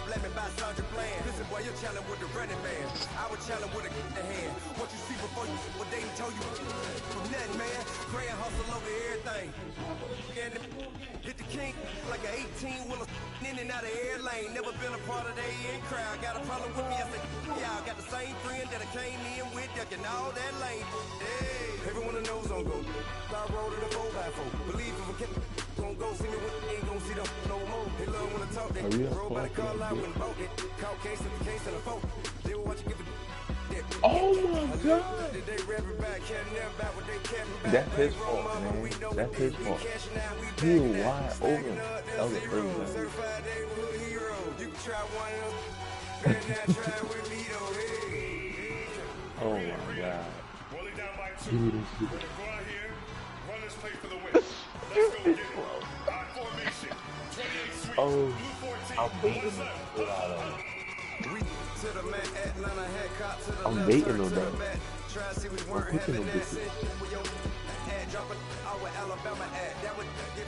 Let me buy Sandra Bland. Listen, boy, you're challenging with the running man. I was challenging with a hand. What you see before you, what they told you from nothing, man. Gray and hustle over everything. And hit the king like an 18-wheeler in and out of air lane. Never been a part of the in crowd. Got a problem with me, I said, y'all got the same friend that I came in with, ducking all that lane. Hey, everyone knows on go. I rolled in a 4x4. Believe if a kid gon' go see me when ain't gon' see them no more. They love when I talk, they roll by the car lot when boat it. Caught case of the case and a phone. They will watch you give it. Oh my God! That's his fault, man. That's his fault. He was wide open. That was a crazy. Oh my God. Oh, I'm baiting him. I'm baiting him though. I'm picking him bitches.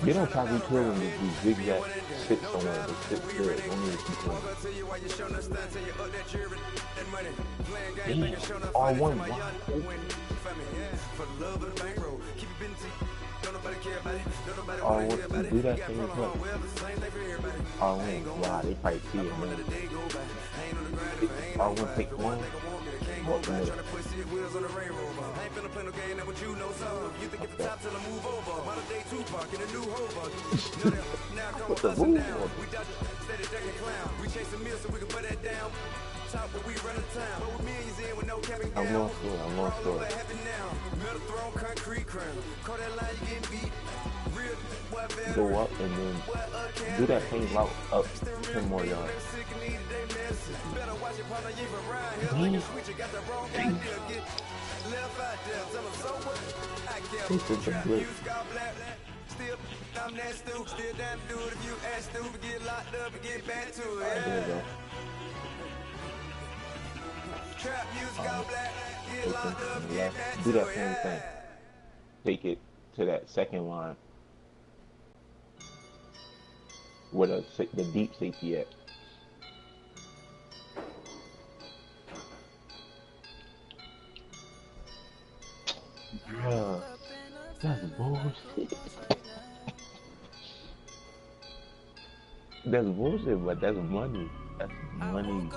Get on top of each other and just do zigzag shit somewhere. Just sit still. Don't need to keep going. Damn. R1. R1. Do that same play. R1. Wow, they probably see it, man. R1 take one. Walk the middle. What the move on? I'm lost for it. I'm lost for it. Go up and then do that same route up 10 more yards. This is the blitz. There you go. Do that same thing. Take it to that second line where the deep safety at. Yeah, that's bullshit. That's bullshit, but that's money. That's money.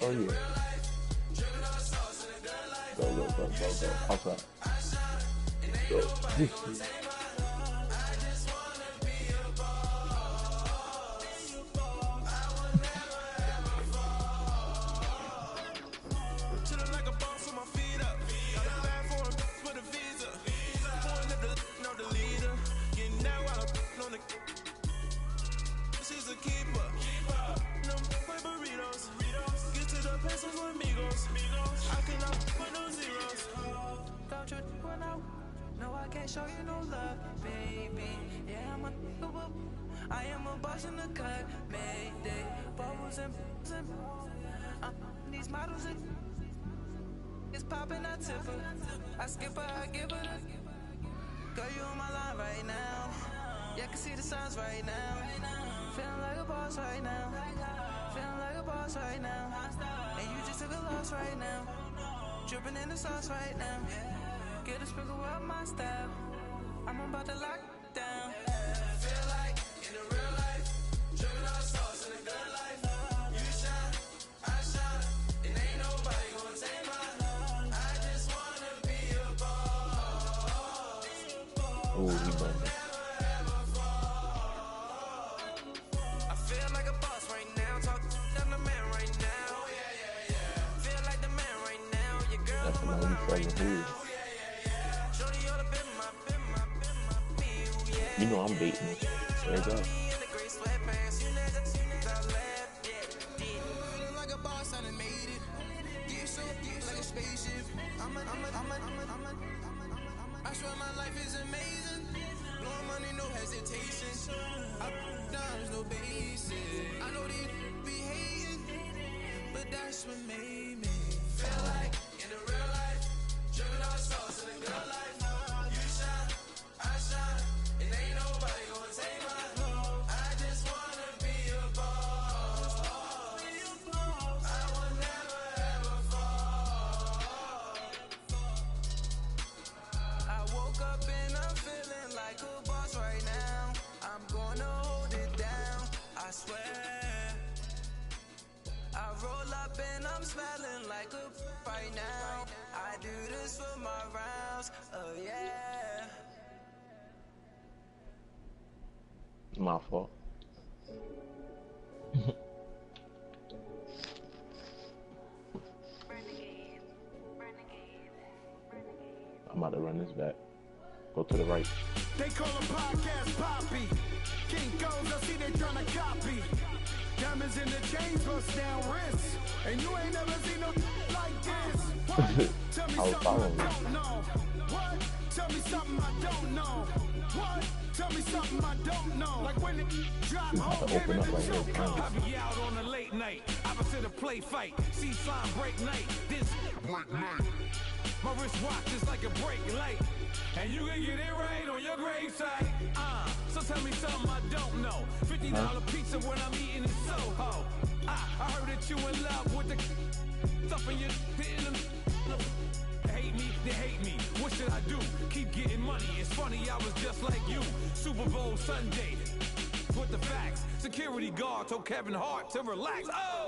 Oh yeah. Go, go. Outside. No, I can't show you no love, baby. Yeah, I am a boss in the cut, mayday. Bubbles and these models it's popping, I tip her. I skip her, I give her the. Girl, you on my line right now. Yeah, I can see the signs right now. Feeling like a boss right now. Feeling like a boss right now. And you just took a loss right now. Dripping in the sauce right now. Get a sprinkle of my style. I'm about to lock down. Feel like in the real life, dripping all sauce in the good life. You shine, I shine, and ain't nobody gonna take mine. I just wanna be a boss. Oh, he bumped. I feel like a boss right now. Talk to the man right now. Feel like the man right now. Your girl That's on my a line right 97 now. who. You know I'm baiting it. There you go. I swear my life is amazing. Blowing money, no hesitation. There's no basic. I know these be hating, but that's what made me feel like in the real life, dripping all sauce in the good life. You shine, I shine, and ain't nobody gonna take mine. I just wanna be a boss. I will never ever fall. I woke up and I'm feeling like a boss right now. I'm gonna hold it down, I swear. I roll up and I'm smelling like a right now. I do this for my rounds, oh yeah. My fault. I'm about to run this back. Go to the right. They call him podcast Poppy. King goes, I see they tryna copy. Diamonds in the chains, bust down wrists. And you ain't never seen no like this. What? Tell me something I don't know. What? Tell me something I don't know. What? Tell me something I don't know. Like when it drop home, gave it the choke. I be out on a late night, opposite a play fight. See sign break night. This break night. My wristwatch is like a brake light. And you can get it right on your gravesite. So tell me something I don't know. $50 pizza when I'm eating in Soho. I heard that you in love with the stuff in your hate me, they hate me. What should I do? Keep getting money. It's funny, I was just like you. Super Bowl Sunday. With the facts. Security guard told Kevin Hart to relax. Oh!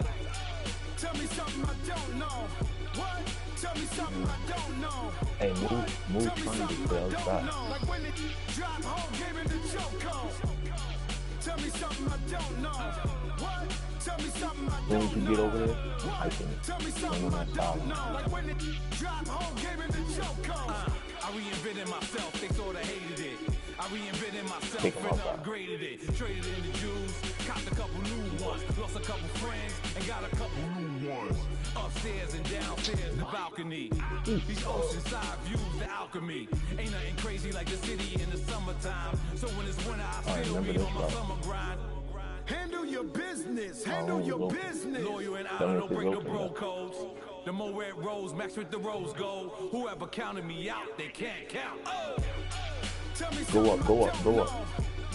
Tell me something I don't know. What? Tell me something I don't know. Hey, move trying to get the other side. Like when it drop home, gave it the choke. Tell me something I don't know. What? Tell me something I don't know. When you get over there, I can Tell me something I don't know. Like when it drop home, gave it the choke. I reinvented myself, they sorta hated it. I reinvented myself and upgraded it. Traded in the Jews, copped a couple new ones. Lost a couple friends and got a couple new ones. Upstairs and downstairs, the balcony. These oceanside views, the alchemy. Ain't nothing crazy like the city in the summertime. So when it's winter, I still be on my summer grind. Handle your business, handle your business. Loyal and honor, don't break no bro codes. The more red rose, max with the rose gold. Whoever counted me out, they can't count. Oh! Tell me go up.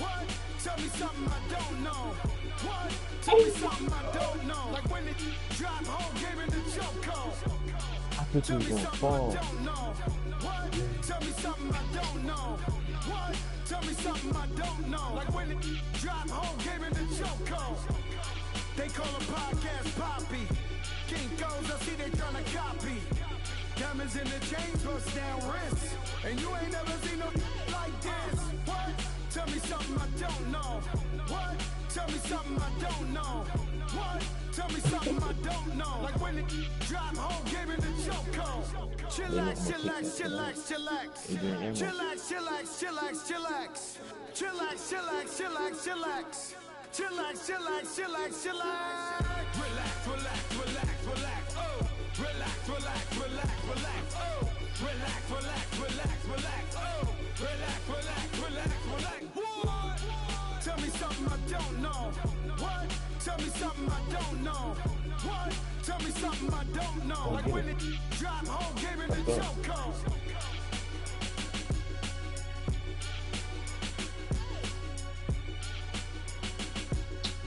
What? Tell me something I don't know. What? Tell me something I don't know. Like when it drop home, gave it the choke. I think he's gonna fall. What? Tell me something I don't know. What? Tell me something I don't know. Like when it drop home, gave it the choke. They call him podcast Poppy. King goes, I see they tryna copy. Diamonds in the chains, bust down wrists. And you ain't never seen no like this. What? Tell me something I don't know. What? Tell me something I don't know. What? Tell me something I don't know. Like when it drop home, gave it the chokehold. Chillax, chillax, chillax, chillax. Chillax, chillax, chillax, chillax. Chillax, chillax, chillax, chillax. Chillax, chillax, chillax, chillax. Relax, relax, relax, relax. Oh, relax, relax, relax, relax. Oh, relax, relax, relax, relax. Oh, relax, relax, relax, relax. What? Tell me something I don't know. What? Tell me something I don't know. What? Tell me something I don't know. Like when it drop home, gave it the chokehold.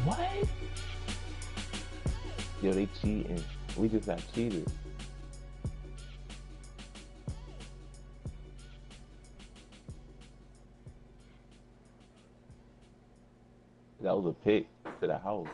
What? Yo, they cheating. We just got cheated. That was a pick to the house.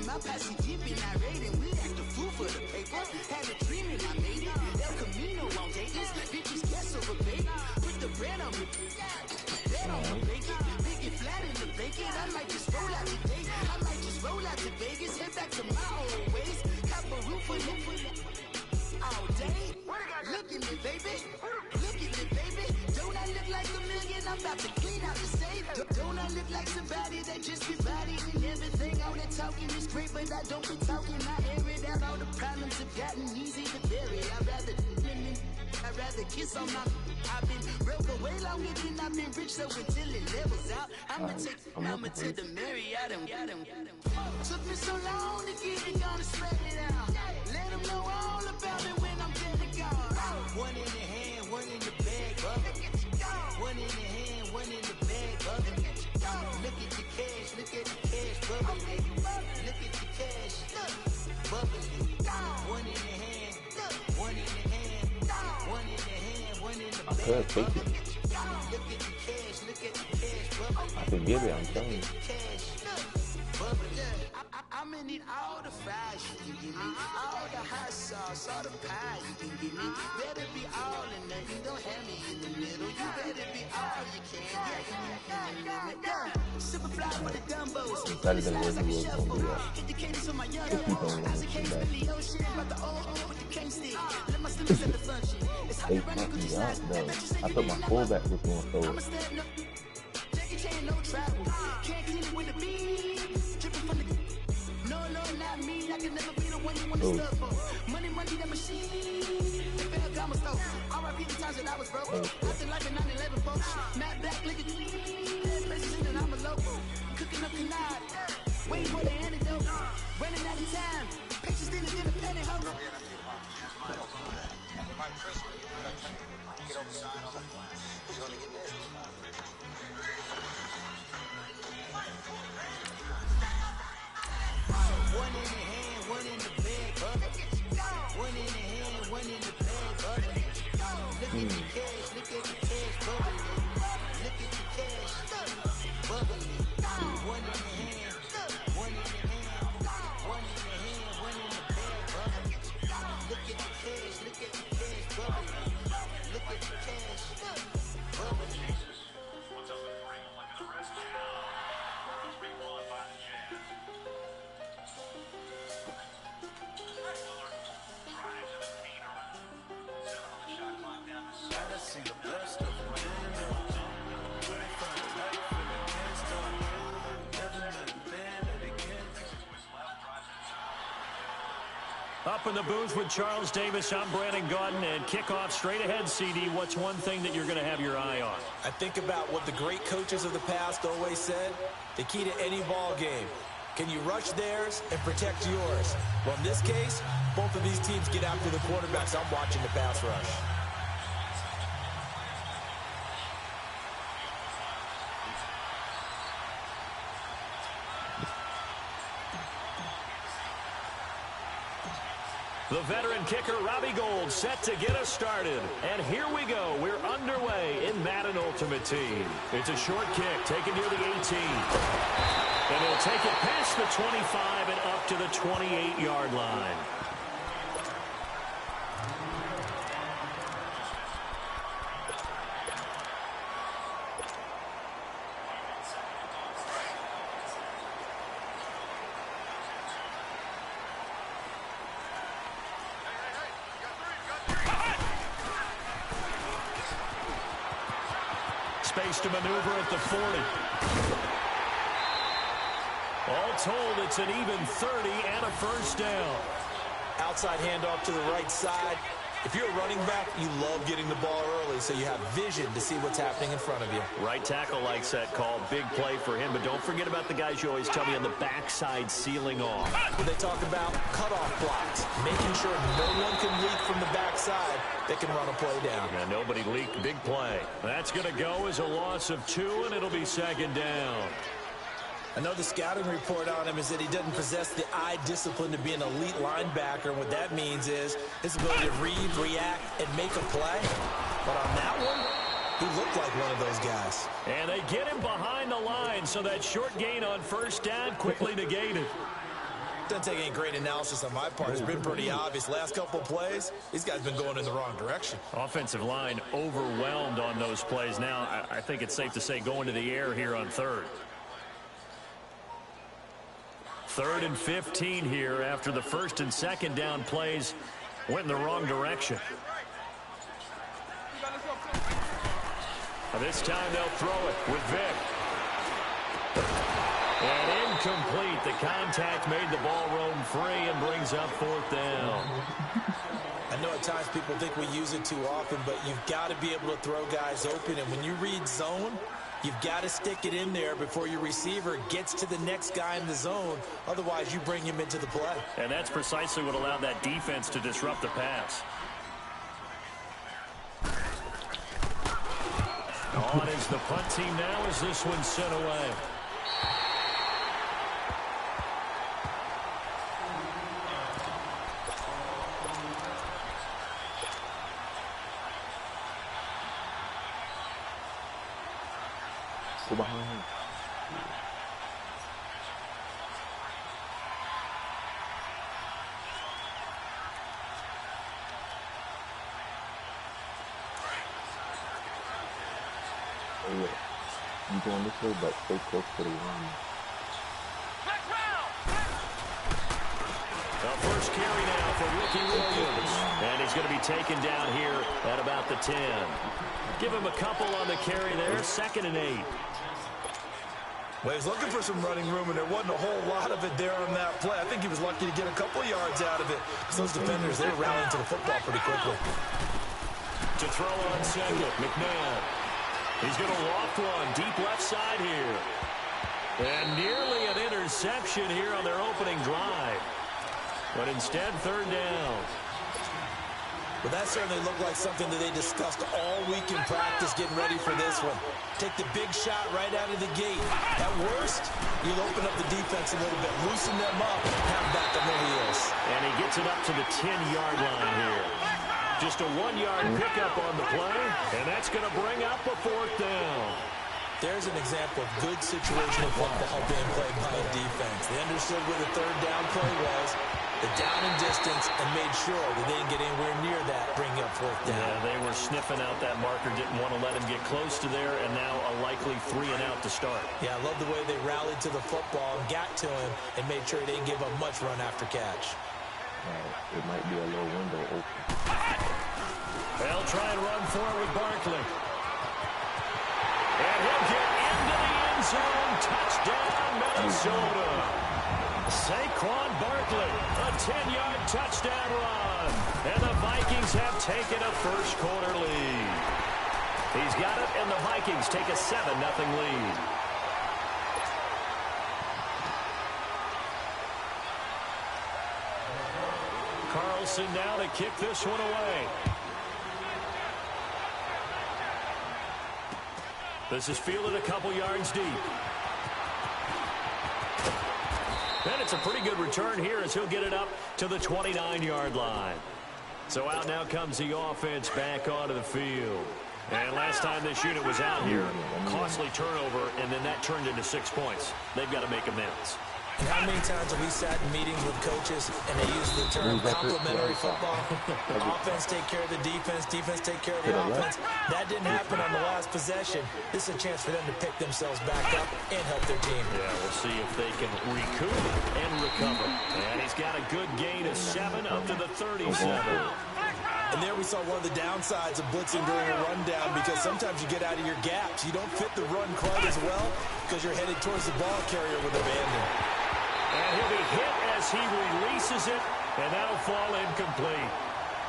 My passing deep in that rating. We act a fool for the paper. Had a dream and I made it. El Camino on Vegas. Bitches guess over baby. Put the bread on me. Bread on my bacon. Big it flat in the bacon. I might just roll out today. I might just roll out to Vegas. Head back to my old ways. Cop a roof for you all day. Look at me, baby. Look at me, baby. Don't I look like a million? I'm about to clean out the safe. Don't I look like somebody that just be bodying everything? All that talking is great, but I don't be talking. I air it out. All the problems have gotten easy to bury. I'd rather kiss on my. I've been broke away longer than I've been rich, so until it levels out, I'ma take mama to the Marriott and got him. Took me so long to get it, gonna spread it out. Let them know all about it when I'm dead and gone. One in the hand, one in the bag, bubba. One in the hand, one in the bag, bubba. Look at the cash, look at the cash, bubba. Look at the cash, bubba. One in the hand, one in the hand, one in the hand, one in the bag, bubba. Look at the cash, look at the cash, bubba. I can get it, I'm telling you. I'm gonna need all the fries you can give me, all the hot sauce, all the pie you can give me. Better be all in there, you don't have me in the middle. You better be all you can, yeah. Super fly for the dumbos. Better than what he was gonna do. Hit the cadence on my young Isaac Hayes, Billy Ocean, about the old with the cane stick. Let my stomach set the function. It's hard They to run it, fucked cause me you up, slice. though. I thought my fullback was gonna throw I'm a it. stand up. Jackie Chan, no travel. Can't clean it with the beat. Dripping from the. No, not me. I can never be the one you want to stuff for. Money, that machine. They fell gamma stove. R.I.P. the times that I was broke. After life in 9/11, folks. Matt back, look at me. Places in and I'm a local. Cooking up canard. Waiting for the antidote. Running out of time. Pictures didn't get a penny hoe. One in the hand, one in the bag, bubba. One in the hand, one in the bag, bubba. Look at the cash, look at the cash, bubba. Look at the cash, bubba. One in the hand, one in the hand, one in the hand, one in the bag, bubba. Look at the cash, look at the cash, bubba. Look at the cash, bubba. What's up with Ring like an arrest jam? It's being won by the Jazz. Drive to the paint around. 7 on the shot clock down to 6. Up in the booth with Charles Davis, I'm Brandon Gaudin, and kickoff straight ahead, CD. What's one thing that you're going to have your eye on? I think about what the great coaches of the past always said. The key to any ball game. Can you rush theirs and protect yours? Well, in this case, both of these teams get after the quarterbacks. I'm watching the pass rush. The veteran kicker, Robbie Gould, set to get us started. And here we go. We're underway in Madden Ultimate Team. It's a short kick taken near the 18. And he'll take it past the 25 and up to the 28-yard line. Space to maneuver at the 40. All told, it's an even 30 and a first down. Outside handoff to the right side. If you're a running back, you love getting the ball early so you have vision to see what's happening in front of you. Right tackle likes that call. Big play for him, but don't forget about the guys you always tell me on the backside sealing off. When they talk about cutoff blocks, making sure no one can leak from the backside, they can run a play down. Yeah, nobody leaked. Big play. That's going to go as a loss of 2, and it'll be second down. I know the scouting report on him is that he doesn't possess the eye discipline to be an elite linebacker. And what that means is his ability to read, react, and make a play. But on that one, he looked like one of those guys. And they get him behind the line, so that short gain on first down quickly negated. Doesn't take any great analysis on my part. It's been pretty obvious. Last couple of plays, these guys been going in the wrong direction. Offensive line overwhelmed on those plays. Now, I think it's safe to say going to the air here on third. 3rd and 15 here after the first and second down plays went in the wrong direction. This time they'll throw it with Vick. And incomplete. The contact made the ball roam free and brings up 4th down. I know at times people think we use it too often, but you've got to be able to throw guys open. And when you read zone, you've got to stick it in there before your receiver gets to the next guy in the zone. Otherwise, you bring him into the play. And that's precisely what allowed that defense to disrupt the pass. On is the punt team now as this one's sent away. Go behind him. Oh, yeah. I'm going this way, but stay close to the line. The first carry now for Ricky Williams. And he's going to be taken down here at about the 10. Give him a couple on the carry there. 2nd and 8. Well, he's looking for some running room, and there wasn't a whole lot of it there on that play. I think he was lucky to get a couple of yards out of it. Because those defenders, they're rallying to the football pretty quickly. To throw on second, McNabb. He's going to loft one deep left side here. And nearly an interception here on their opening drive. But instead, 3rd down. Well, that certainly looked like something that they discussed all week in practice getting ready for this one. Take the big shot right out of the gate. At worst, you'll open up the defense a little bit, loosen them up, have back on the wheels. And he gets it up to the 10-yard line here. Just a 1-yard pickup on the play, and that's going to bring up a 4th down. There's an example of good situational football being played by a defense. They understood where the 3rd down play was, the down and distance, and made sure that they didn't get anywhere near that, bringing up 4th down. Yeah, they were sniffing out that marker, didn't want to let him get close to there, and now a likely 3 and out to start. Yeah, I love the way they rallied to the football and got to him and made sure they didn't give up much run after catch. It might be a little window open. They'll try and run for it with Barkley. And he'll get into the end zone. Touchdown, Minnesota. Saquon Barkley, a 10-yard touchdown run. And the Vikings have taken a first-quarter lead. He's got it, and the Vikings take a 7-0 lead. Carlson now to kick this one away. This is fielded a couple yards deep. And it's a pretty good return here as he'll get it up to the 29-yard line. So out now comes the offense back onto the field. And last time this unit was out here, costly turnover, and then that turned into 6 points. They've got to make amends. And how many times have we sat in meetings with coaches and they use the term complementary football? Offense take care of the defense, defense take care of the offense. That didn't happen on the last possession. This is a chance for them to pick themselves back up and help their team. Yeah, we'll see if they can recoup and recover. And he's got a good gain of 7 up to the 37. And there we saw one of the downsides of blitzing during a rundown, because sometimes you get out of your gaps. You don't fit the run quite as well because you're headed towards the ball carrier with abandon. And he'll be hit as he releases it, and that'll fall incomplete.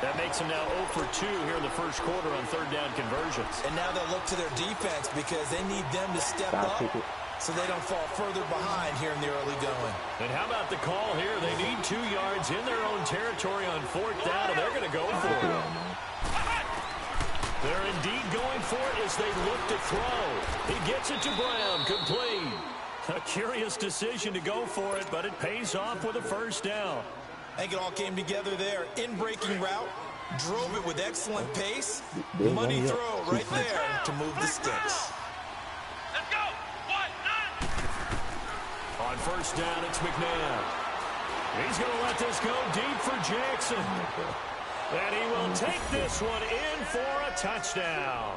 That makes him now 0 for 2 here in the first quarter on third down conversions. And now they'll look to their defense because they need them to step up so they don't fall further behind here in the early going. And how about the call here? They need 2 yards in their own territory on fourth down, and they're going to go for it. They're indeed going for it as they look to throw. He gets it to Brown, complete. A curious decision to go for it, but it pays off with a first down. I think it all came together there. In-breaking route, drove it with excellent pace. Money throw right there to move the sticks. Let's go. 1-9. On first down, it's McNabb. He's going to let this go deep for Jackson. And he will take this one in for a touchdown.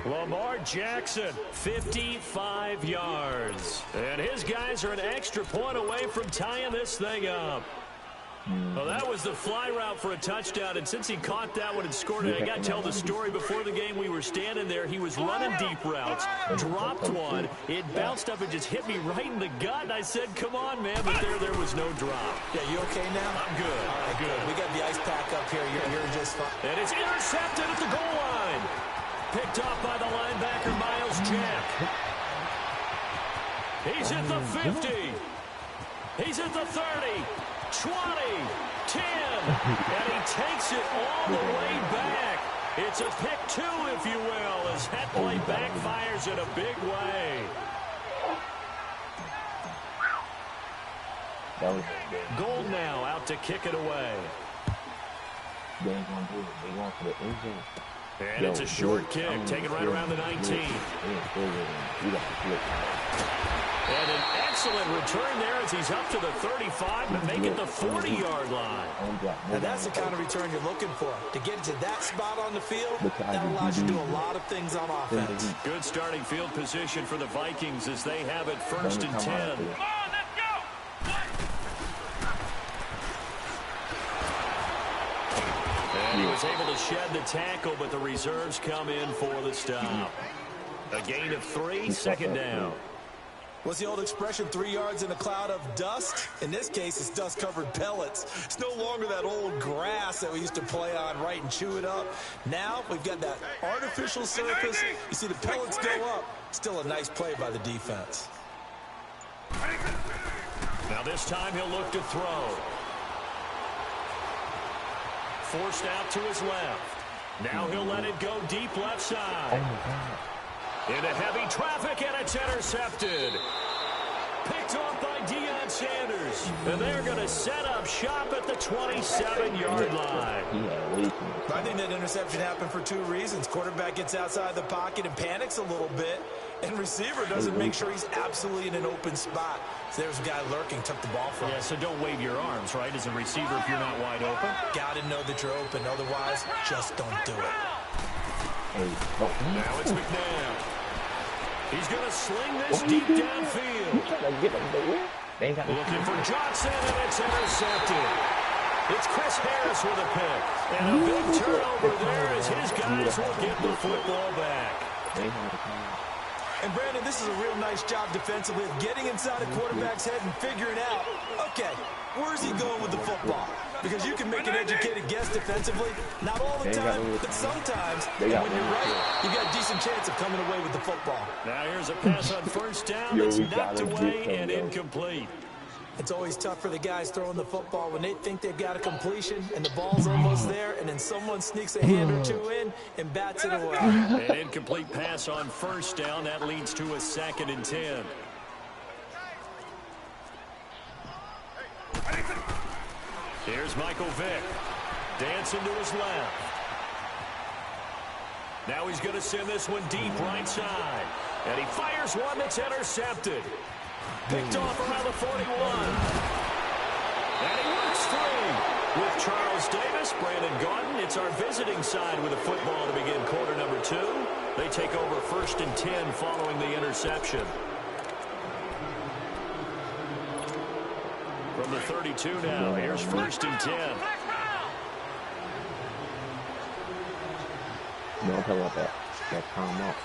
Lamar Jackson, 55 yards. And his guys are an extra point away from tying this thing up. Well, that was the fly route for a touchdown, and since he caught that one and scored it, I got to tell the story. Before the game, we were standing there. He was running deep routes, dropped one. It bounced up and just hit me right in the gut, and I said, come on, man, but there was no drop. Yeah, you okay now? I'm good. All right, good. We got the ice pack up here. You're just fine. And it's intercepted at the goal line. Picked off by the linebacker, Miles Jack. He's at the 50. He's at the 30. 20, 10, and he takes it all the way back. It's a pick 2, if you will, as that play backfires in a big way. Gold now out to kick it away. And it's a short kick, taken right around the 19. And an excellent return there as he's up to the 35, but make it the 40-yard line. And that's the kind of return you're looking for. To get to that spot on the field, that allows you to do a lot of things on offense. Good starting field position for the Vikings as they have it 1st and 10. Come on, let's go. And he was able to shed the tackle, but the reserves come in for the stop. A gain of 3, second down. What's the old expression, 3 yards in a cloud of dust? In this case, it's dust-covered pellets. It's no longer that old grass that we used to play on, right, and chew it up. Now we've got that artificial surface. You see the pellets go up. Still a nice play by the defense. Now this time he'll look to throw. Forced out to his left. Now he'll let it go deep left side. Into heavy traffic, and it's intercepted. Picked off by Deion Sanders. And they're going to set up shop at the 27-yard line. I think that interception happened for 2 reasons. Quarterback gets outside the pocket and panics a little bit. And receiver doesn't make sure he's absolutely in an open spot. So there's a guy lurking, took the ball from him. Yeah, so don't wave your arms, right, as a receiver if you're not wide open. Got to know that you're open. Otherwise, just don't do it. Now it's McNabb. He's going to sling this deep downfield. Looking for Johnson, and it's intercepted. It's Chris Harris with a pick. And a big turnover there as his guys will get the football back. And, Brandon, this is a real nice job defensively of getting inside a quarterback's head and figuring out, okay, where's he going with the football? Because you can make an educated guess defensively, not all the time, but sometimes. And when you're right, you've got a decent chance of coming away with the football. Now here's a pass on first down that's knocked away and incomplete. It's always tough for the guys throwing the football when they think they've got a completion and the ball's almost there, and then someone sneaks a hand or two in and bats it away. An incomplete pass on first down. That leads to a 2nd and 10. Here's Michael Vick. Dancing to his left. Now he's going to send this one deep right side. And he fires one that's intercepted. Picked off around the 41. And he works free. With Charles Davis, Brandon Gaudin, it's our visiting side with a football to begin quarter number 2. They take over 1st and 10 following the interception. From the 32 now, here's 1st and 10. No, I'm talking about that time off.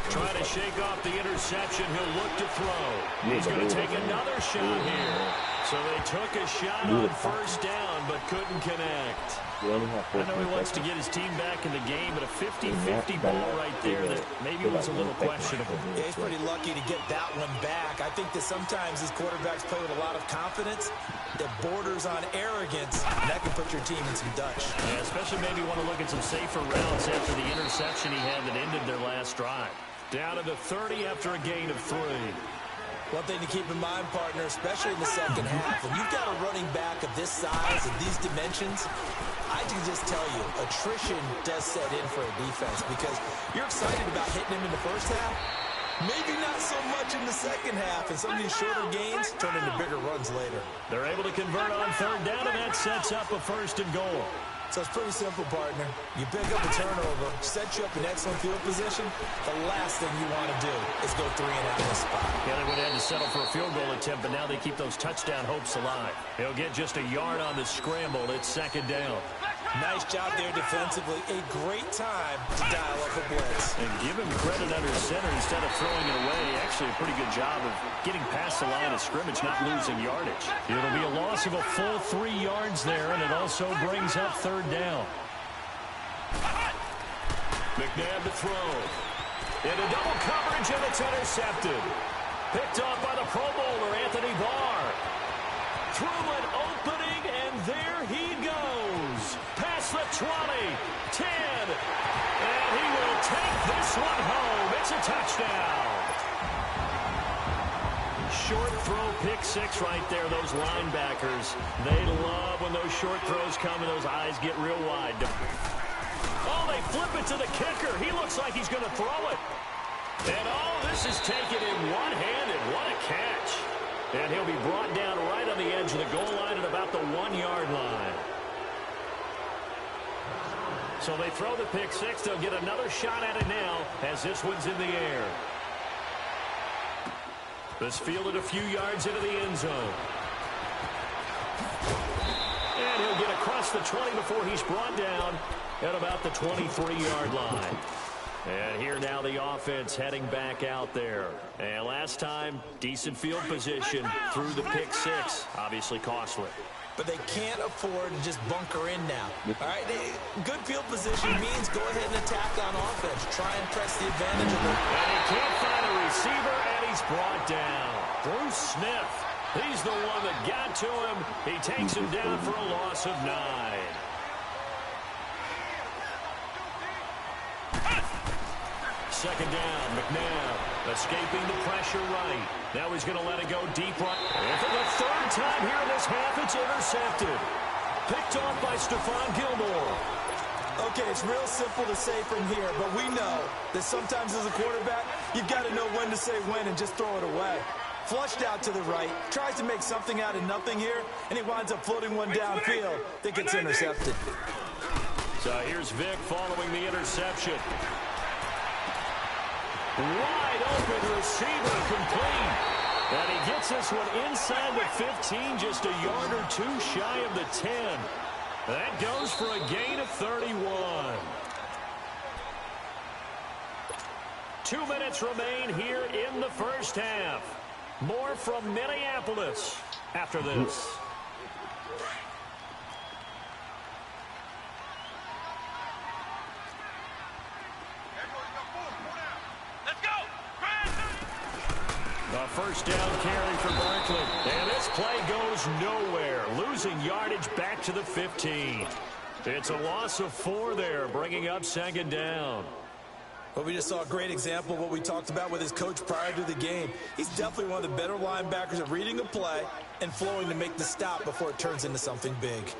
Trying to shake off the interception. He'll look to throw. He's going to take another shot here. So they took a shot on first down, but couldn't connect. I know he wants to get his team back in the game, but a 50-50 ball right there that maybe was a little questionable. Yeah, he's pretty lucky to get that one back. I think that sometimes these quarterbacks play with a lot of confidence that borders on arrogance, and that can put your team in some Dutch. Yeah, especially maybe want to look at some safer routes after the interception he had that ended their last drive. Down to the 30 after a gain of 3. One thing to keep in mind, partner, especially in the second half, when you've got a running back of this size and these dimensions, I can just tell you, attrition does set in for a defense because you're excited about hitting him in the first half. Maybe not so much in the second half, and some of these shorter gains turn into bigger runs later. They're able to convert on 3rd down, and that sets up a 1st and goal. So it's pretty simple, partner. You pick up a turnover, set you up in excellent field position. The last thing you want to do is go 3 and out of this spot. Yeah, they would have had to settle for a field goal attempt, but now they keep those touchdown hopes alive. He'll get just a yard on the scramble. It's 2nd down. Nice job there defensively. A great time to dial up a blitz. And give him credit under center instead of throwing it away. Actually, a pretty good job of getting past the line of scrimmage, not losing yardage. It'll be a loss of a full 3 yards there, and it also brings up 3rd down. McNabb to throw. Into double coverage, and it's intercepted. Picked off by the Pro Bowler, Anthony Barr. Through an opening, and there he goes. Past the 20, 10, and he will take this one home. It's a touchdown. Short throw, pick 6 right there. Those linebackers, they love when those short throws come and those eyes get real wide. Oh, they flip it to the kicker. He looks like he's going to throw it. And all this is taken in one-handed. What a catch. And he'll be brought down right on the edge of the goal line at about the 1-yard line. So they throw the pick 6. They'll get another shot at it now as this one's in the air. This fielded a few yards into the end zone. And he'll get across the 20 before he's brought down at about the 23-yard line. And here now the offense heading back out there. And last time, decent field position through the pick 6. Obviously costly. But they can't afford to just bunker in now. All right, good field position means go ahead and attack on offense. Try and press the advantage of it. And he can't find a receiver, and he's brought down. Bruce Smith, he's the one that got to him. He takes him down for a loss of 9. Second down, McNabb escaping the pressure right. Now he's going to let it go deep right. And for the 3rd time here in this half, it's intercepted. Picked off by Stephon Gilmore. Okay, it's real simple to say from here, but we know that sometimes as a quarterback, you've got to know when to say when and just throw it away. Flushed out to the right, tries to make something out of nothing here, and he winds up floating one downfield that gets intercepted. So here's Vick following the interception. Wide open receiver complete. And he gets this one inside the 15, just a yard or 2 shy of the 10. That goes for a gain of 31. 2 minutes remain here in the first half. More from Minneapolis after this. A first down carry for Barkley. And this play goes nowhere. Losing yardage back to the 15. It's a loss of 4 there, bringing up second down. Well, we just saw a great example of what we talked about with his coach prior to the game. He's definitely one of the better linebackers at reading a play and flowing to make the stop before it turns into something big.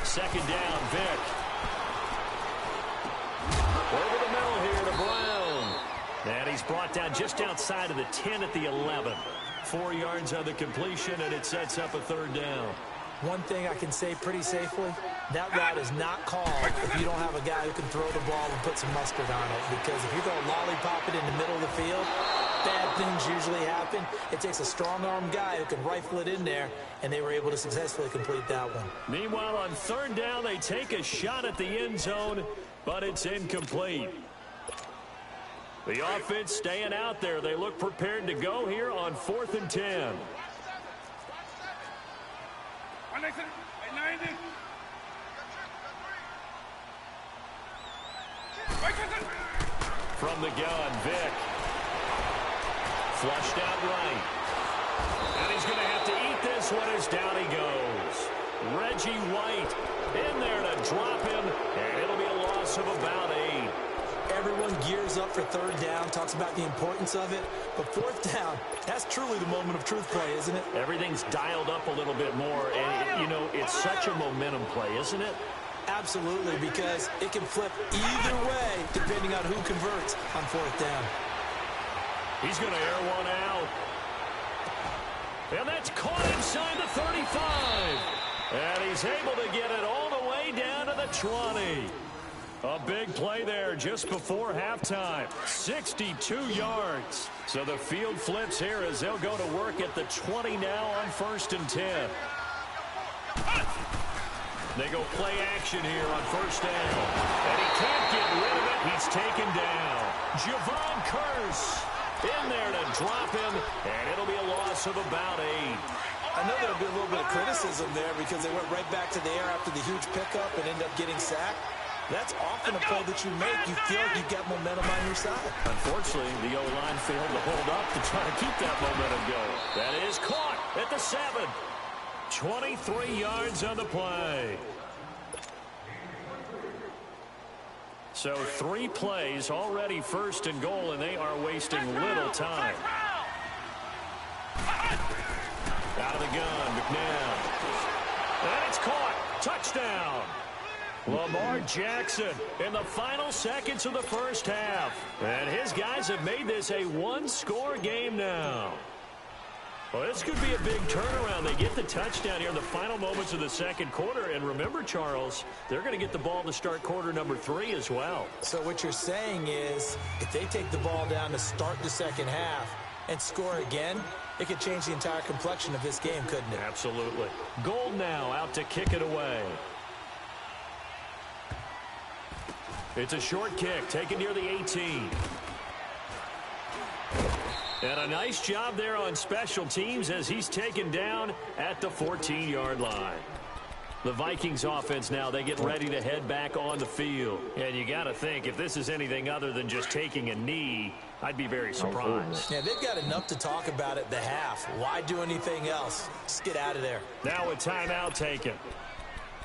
Second down, Vick. Over the middle here to Brown. And he's brought down just outside of the 10 at the 11. 4 yards on the completion, and it sets up a third down. One thing I can say pretty safely, that route is not called if you don't have a guy who can throw the ball and put some mustard on it. Because if you go lollipop it in the middle of the field, bad things usually happen. It takes a strong-arm guy who can rifle it in there, and they were able to successfully complete that one. Meanwhile, on third down, they take a shot at the end zone, but it's incomplete. The offense staying out there. They look prepared to go here on 4th and 10. From the gun, Vick. Flushed out right. And he's going to have to eat this one as down he goes. Reggie White in there to drop him, and it'll be a loss of about 8. Everyone gears up for third down, talks about the importance of it. But fourth down, that's truly the moment of truth play, isn't it? Everything's dialed up a little bit more. And, you know, it's such a momentum play, isn't it? Absolutely, because it can flip either way depending on who converts on fourth down. He's going to air one out. And that's caught inside the 35. And he's able to get it all the way down to the 20. A big play there just before halftime. 62 yards. So the field flips here as they'll go to work at the 20 now on 1st and 10. They go play action here on first down. And he can't get rid of it. He's taken down. Javon Curse in there to drop him. And it'll be a loss of about 8. I know there'll be a little bit of criticism there because they went right back to the air after the huge pickup and ended up getting sacked. That's often a play that you make. You feel like you've got momentum on your side. Unfortunately, the O-line failed to hold up to try to keep that momentum going. That is caught at the 7. 23 yards on the play. So 3 plays already 1st and goal, and they are wasting little time. Out of the gun, McNabb. And it's caught. Touchdown. Lamar Jackson in the final seconds of the first half. And his guys have made this a 1-score game now. Well, this could be a big turnaround. They get the touchdown here in the final moments of the second quarter. And remember, Charles, they're going to get the ball to start quarter number 3 as well. So what you're saying is if they take the ball down to start the second half and score again, it could change the entire complexion of this game, couldn't it? Absolutely. Gold now out to kick it away. It's a short kick taken near the 18. And a nice job there on special teams as he's taken down at the 14-yard line. The Vikings offense now, they get ready to head back on the field. And you got to think, if this is anything other than just taking a knee, I'd be very surprised. Yeah, they've got enough to talk about at the half. Why do anything else? Just get out of there. Now a timeout taken.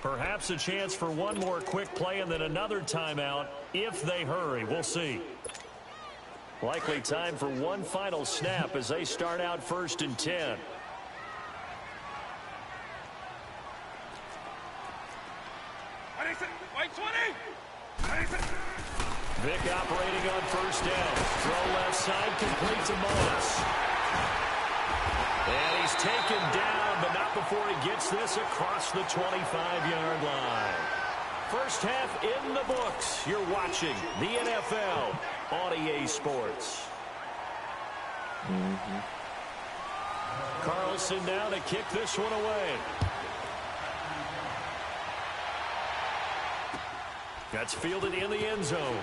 Perhaps a chance for one more quick play and then another timeout if they hurry. We'll see. Likely time for one final snap as they start out 1st and 10. Vick operating on first down. Throw left side, complete to Moss. And he's taken down, but not before he gets this across the 25-yard line. First half in the books. You're watching the NFL on EA Sports. Carlson now to kick this one away. That's fielded in the end zone.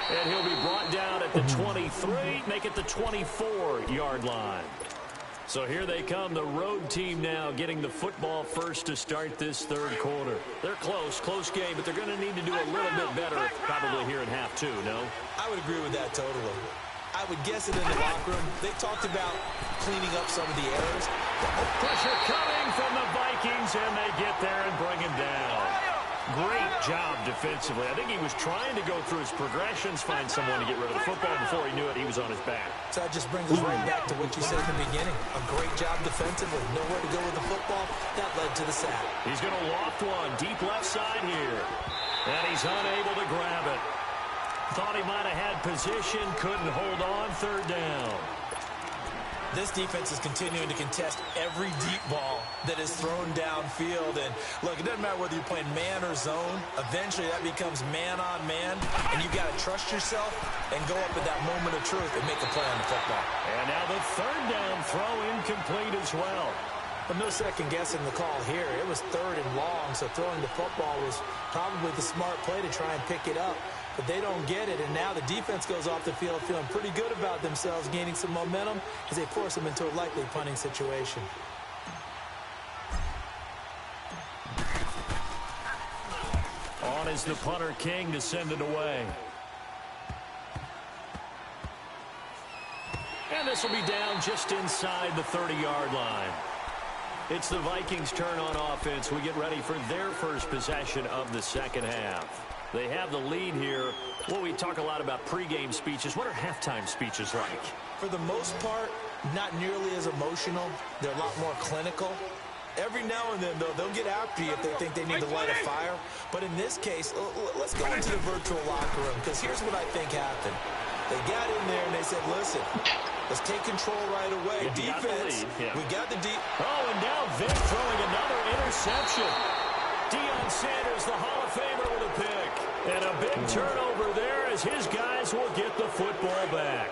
And he'll be brought down at the 23, make it the 24-yard line. So here they come, the road team now getting the football first to start this third quarter. They're close game, but they're going to need to do a little bit better probably here in half two, no? I would agree with that totally. I would guess it in the locker room. They talked about cleaning up some of the errors. Pressure coming from the Vikings, and they get there and bring him down. Great job defensively. I think he was trying to go through his progressions, find someone to get rid of the football. Before he knew it, he was on his back. So that just brings us right back to what you said in the beginning. A great job defensively. Nowhere to go with the football. That led to the sack. He's going to loft one deep left side here. And he's unable to grab it. Thought he might have had position, couldn't hold on, third down. This defense is continuing to contest every deep ball that is thrown downfield. And, look, it doesn't matter whether you're playing man or zone. Eventually, that becomes man-on-man, and you've got to trust yourself and go up at that moment of truth and make a play on the football. And now the third down throw incomplete as well. But no second guessing the call here. It was third and long, so throwing the football was probably the smart play to try and pick it up. But they don't get it, and now the defense goes off the field feeling pretty good about themselves, gaining some momentum as they force them into a likely punting situation. On is the punter King to send it away. And this will be down just inside the 30-yard line. It's the Vikings' turn on offense. We get ready for their first possession of the second half. They have the lead here. Well, we talk a lot about pregame speeches. What are halftime speeches like? For the most part, not nearly as emotional. They're a lot more clinical. Every now and then, though, they'll get after you if they think they need to light a fire. But in this case, let's go into the virtual locker room, because here's what I think happened. They got in there and they said, listen, let's take control right away. Defense, we got the deep. Oh, and now Vic throwing another interception. Deion Sanders, the Hall of Famer, with a pick. And a big turnover there as his guys will get the football back.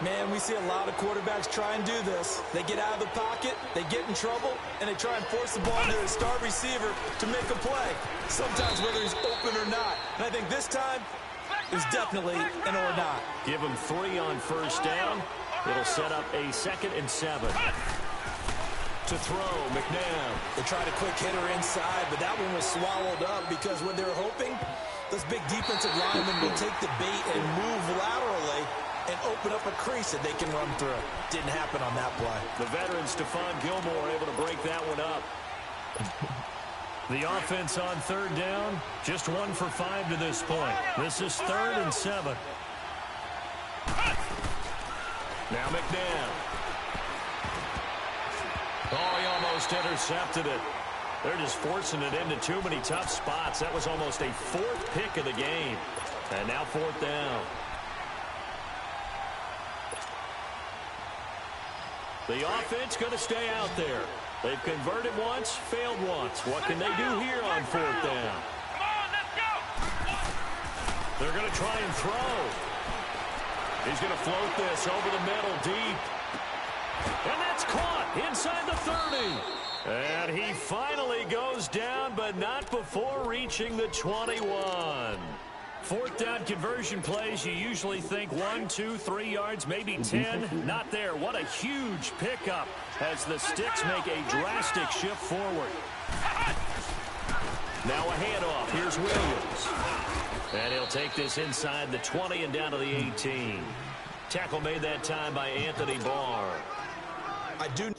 Man, we see a lot of quarterbacks try and do this. They get out of the pocket, they get in trouble, and they try and force the ball to their star receiver to make a play. Sometimes whether he's open or not. And I think this time is definitely an or not. Give him 3 on first down. It'll set up a 2nd and 7. To throw, McNabb. They tried a quick hitter inside, but that one was swallowed up because what they're hoping, those big defensive linemen will take the bait and move laterally and open up a crease that they can run through. Didn't happen on that play. The veteran Stephon Gilmore able to break that one up. The offense on third down, just 1 for 5 to this point. This is 3rd and 7. Now McNabb. Oh, he almost intercepted it. They're just forcing it into too many tough spots. That was almost a 4th pick of the game. And now 4th down. The offense going to stay out there. They've converted once, failed once. What can they do here on 4th down? Come on, let's go! They're going to try and throw. He's going to float this over the middle deep. And that's caught inside the 30. And he finally goes down, but not before reaching the 21. 4th down conversion plays, you usually think 1, 2, 3 yards, maybe 10. Not there. What a huge pickup as the Sticks make a drastic shift forward. Now a handoff. Here's Williams. And he'll take this inside the 20 and down to the 18. Tackle made that time by Anthony Barr. I do.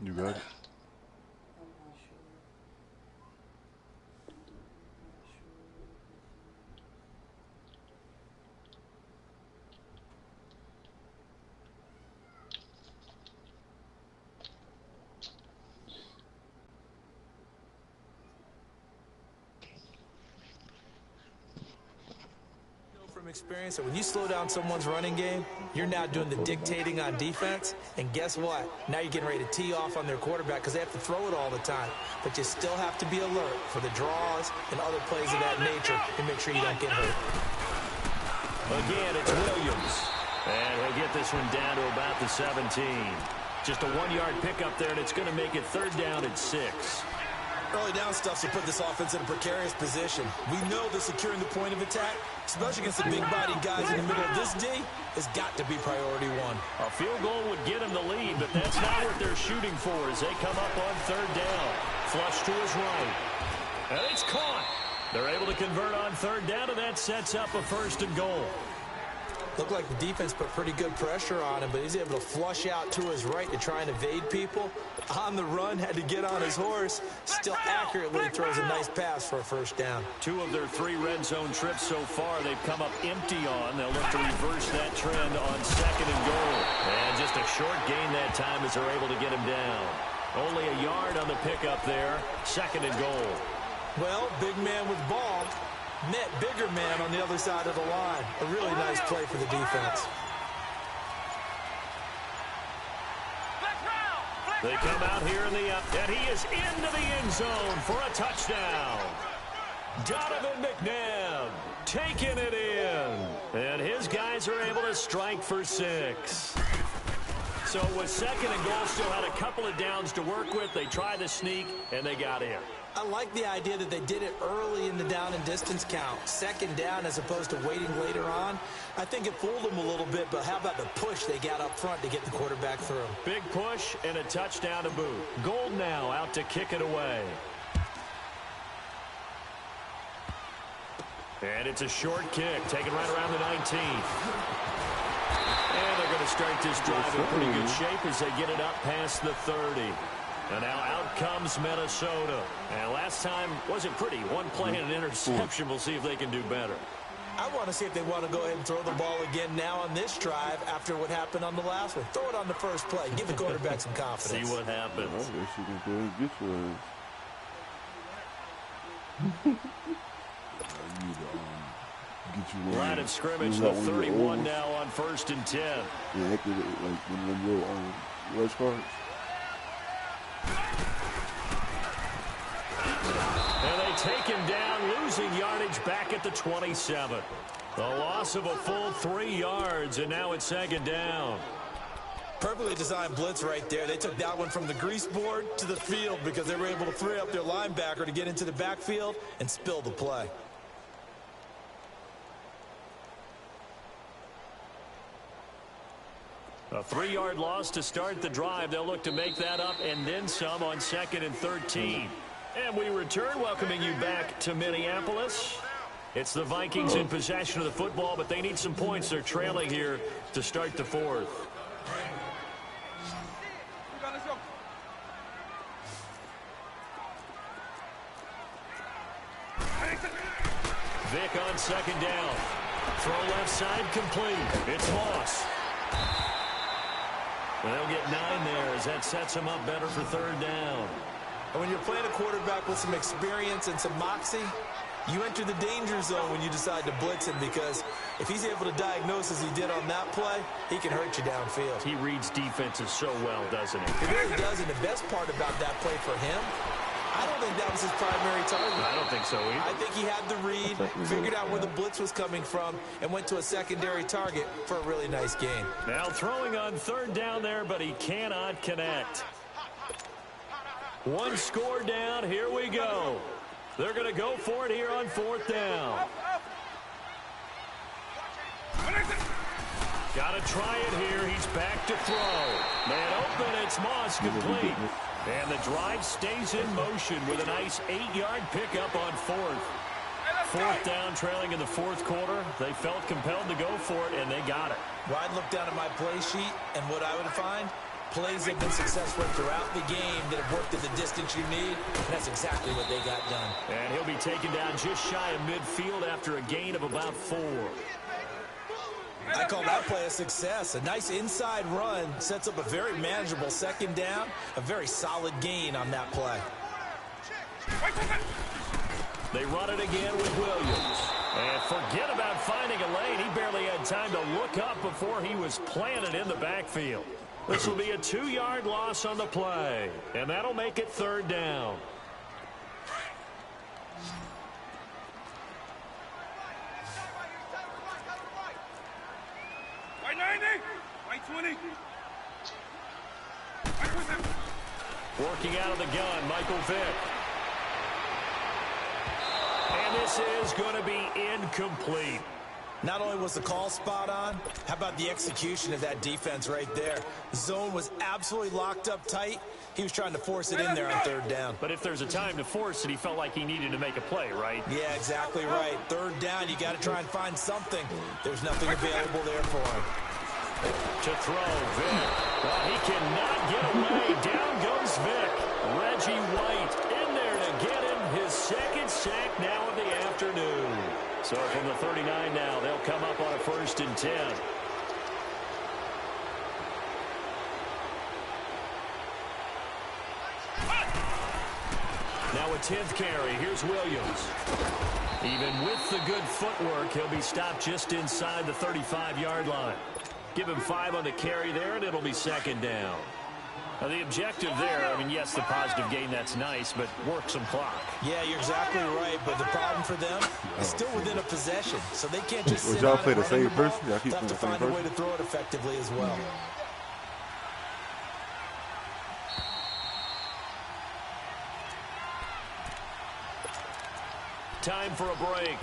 You good? experience that when you slow down someone's running game, you're now doing the dictating on defense, and guess what? Now you're getting ready to tee off on their quarterback because they have to throw it all the time. But you still have to be alert for the draws and other plays of that nature to make sure you don't get hurt. Again, it's Williams. And he'll get this one down to about the 17. Just a 1-yard pickup there, and it's going to make it 3rd down and 6. Early down stuff to put this offense in a precarious position. We know that securing the point of attack, especially against the big-bodied guys in the middle of this D, has got to be priority 1. A field goal would get them the lead, but that's not what they're shooting for as they come up on 3rd down. Flush to his right. And it's caught. They're able to convert on 3rd down, and that sets up a 1st and goal. Looked like the defense put pretty good pressure on him, but he's able to flush out to his right to try and evade people. On the run, had to get on his horse. Still accurately throws a nice pass for a 1st down. 2 of their 3 red zone trips so far, they've come up empty on. They'll look to reverse that trend on 2nd and goal. And just a short gain that time as they're able to get him down. Only a yard on the pickup there. 2nd and goal. Well, big man with ball. Met bigger man on the other side of the line. A really nice play for the defense. They come out here in the and he is into the end zone for a touchdown. Donovan McNabb taking it in. And his guys are able to strike for 6. So with 2nd and goal, still had a couple of downs to work with. They tried the sneak, and they got in. I like the idea that they did it early in the down and distance count. 2nd down as opposed to waiting later on. I think it fooled them a little bit, but how about the push they got up front to get the quarterback through? Big push and a touchdown to boot. Gold now out to kick it away. And it's a short kick, taken right around the 19. And they're going to start this drive in pretty good shape as they get it up past the 30. And now out comes Minnesota. And last time wasn't pretty. 1 play and an interception. We'll see if they can do better. I want to see if they want to go ahead and throw the ball again now on this drive after what happened on the last one. Throw it on the first play. Give the quarterback some confidence. See what happens. Line of scrimmage, the 31 now on 1st and 10. Yeah, like when you're rush cards. And they take him down, losing yardage back at the 27. The loss of a full 3 yards, and now it's 2nd down. Perfectly designed blitz right there. They took that one from the grease board to the field because they were able to free up their linebacker to get into the backfield and spill the play. A 3-yard loss to start the drive. They'll look to make that up and then some on 2nd and 13. And we return, welcoming you back to Minneapolis. It's the Vikings in possession of the football, but they need some points. They're trailing here to start the 4th. Vick on 2nd down. Throw left side complete. It's Moss. And they'll get 9 there as that sets him up better for 3rd down. And when you're playing a quarterback with some experience and some moxie, you enter the danger zone when you decide to blitz him, because if he's able to diagnose as he did on that play, he can hurt you downfield. He reads defenses so well, doesn't he? He really does, and the best part about that play for him, I don't think that was his primary target. I don't think so either. I think he had the read, figured out where the blitz was coming from, and went to a secondary target for a really nice gain. Now throwing on 3rd down there, but he cannot connect. 1 score down. Here we go. They're going to go for it here on 4th down. Got to try it here. He's back to throw. Man open. It's Moss complete. And the drive stays in motion with a nice 8-yard pickup on 4th. 4th down, trailing in the 4th quarter. They felt compelled to go for it, and they got it. Well, I'd look down at my play sheet, and what I would find, plays have been successful throughout the game that have worked at the distance you need, and that's exactly what they got done. And he'll be taken down just shy of midfield after a gain of about 4. I call that play a success. A nice inside run sets up a very manageable 2nd down, a very solid gain on that play. They run it again with Williams. And forget about finding a lane. time to look up before he was planted in the backfield. This will be a 2-yard loss on the play, and that'll make it 3rd down. White 90, white 20. Working out of the gun, Michael Vick. And this is going to be incomplete. Not only was the call spot on, how about the execution of that defense right there? The zone was absolutely locked up tight. He was trying to force it in there on 3rd down. But if there's a time to force it, he felt like he needed to make a play, right? Yeah, exactly right. 3rd down, you got to try and find something. There's nothing available there for him. To throw, Vick. Well, he cannot get away. Down goes Vick. Reggie White in there to get him his 2nd sack now of the afternoon. So from the 39 now, they'll come up on a 1st and 10. Now a 10th carry. Here's Williams. Even with the good footwork, he'll be stopped just inside the 35-yard line. Give him 5 on the carry there, and it'll be 2nd down. Now, the objective there, I mean, yes, the positive gain, that's nice, but work some clock. Yeah, you're exactly right, but the problem for them is still within a possession, so they can't just sit y'all on play it, the same person? They have to find a way to throw it effectively as well. Time for a break.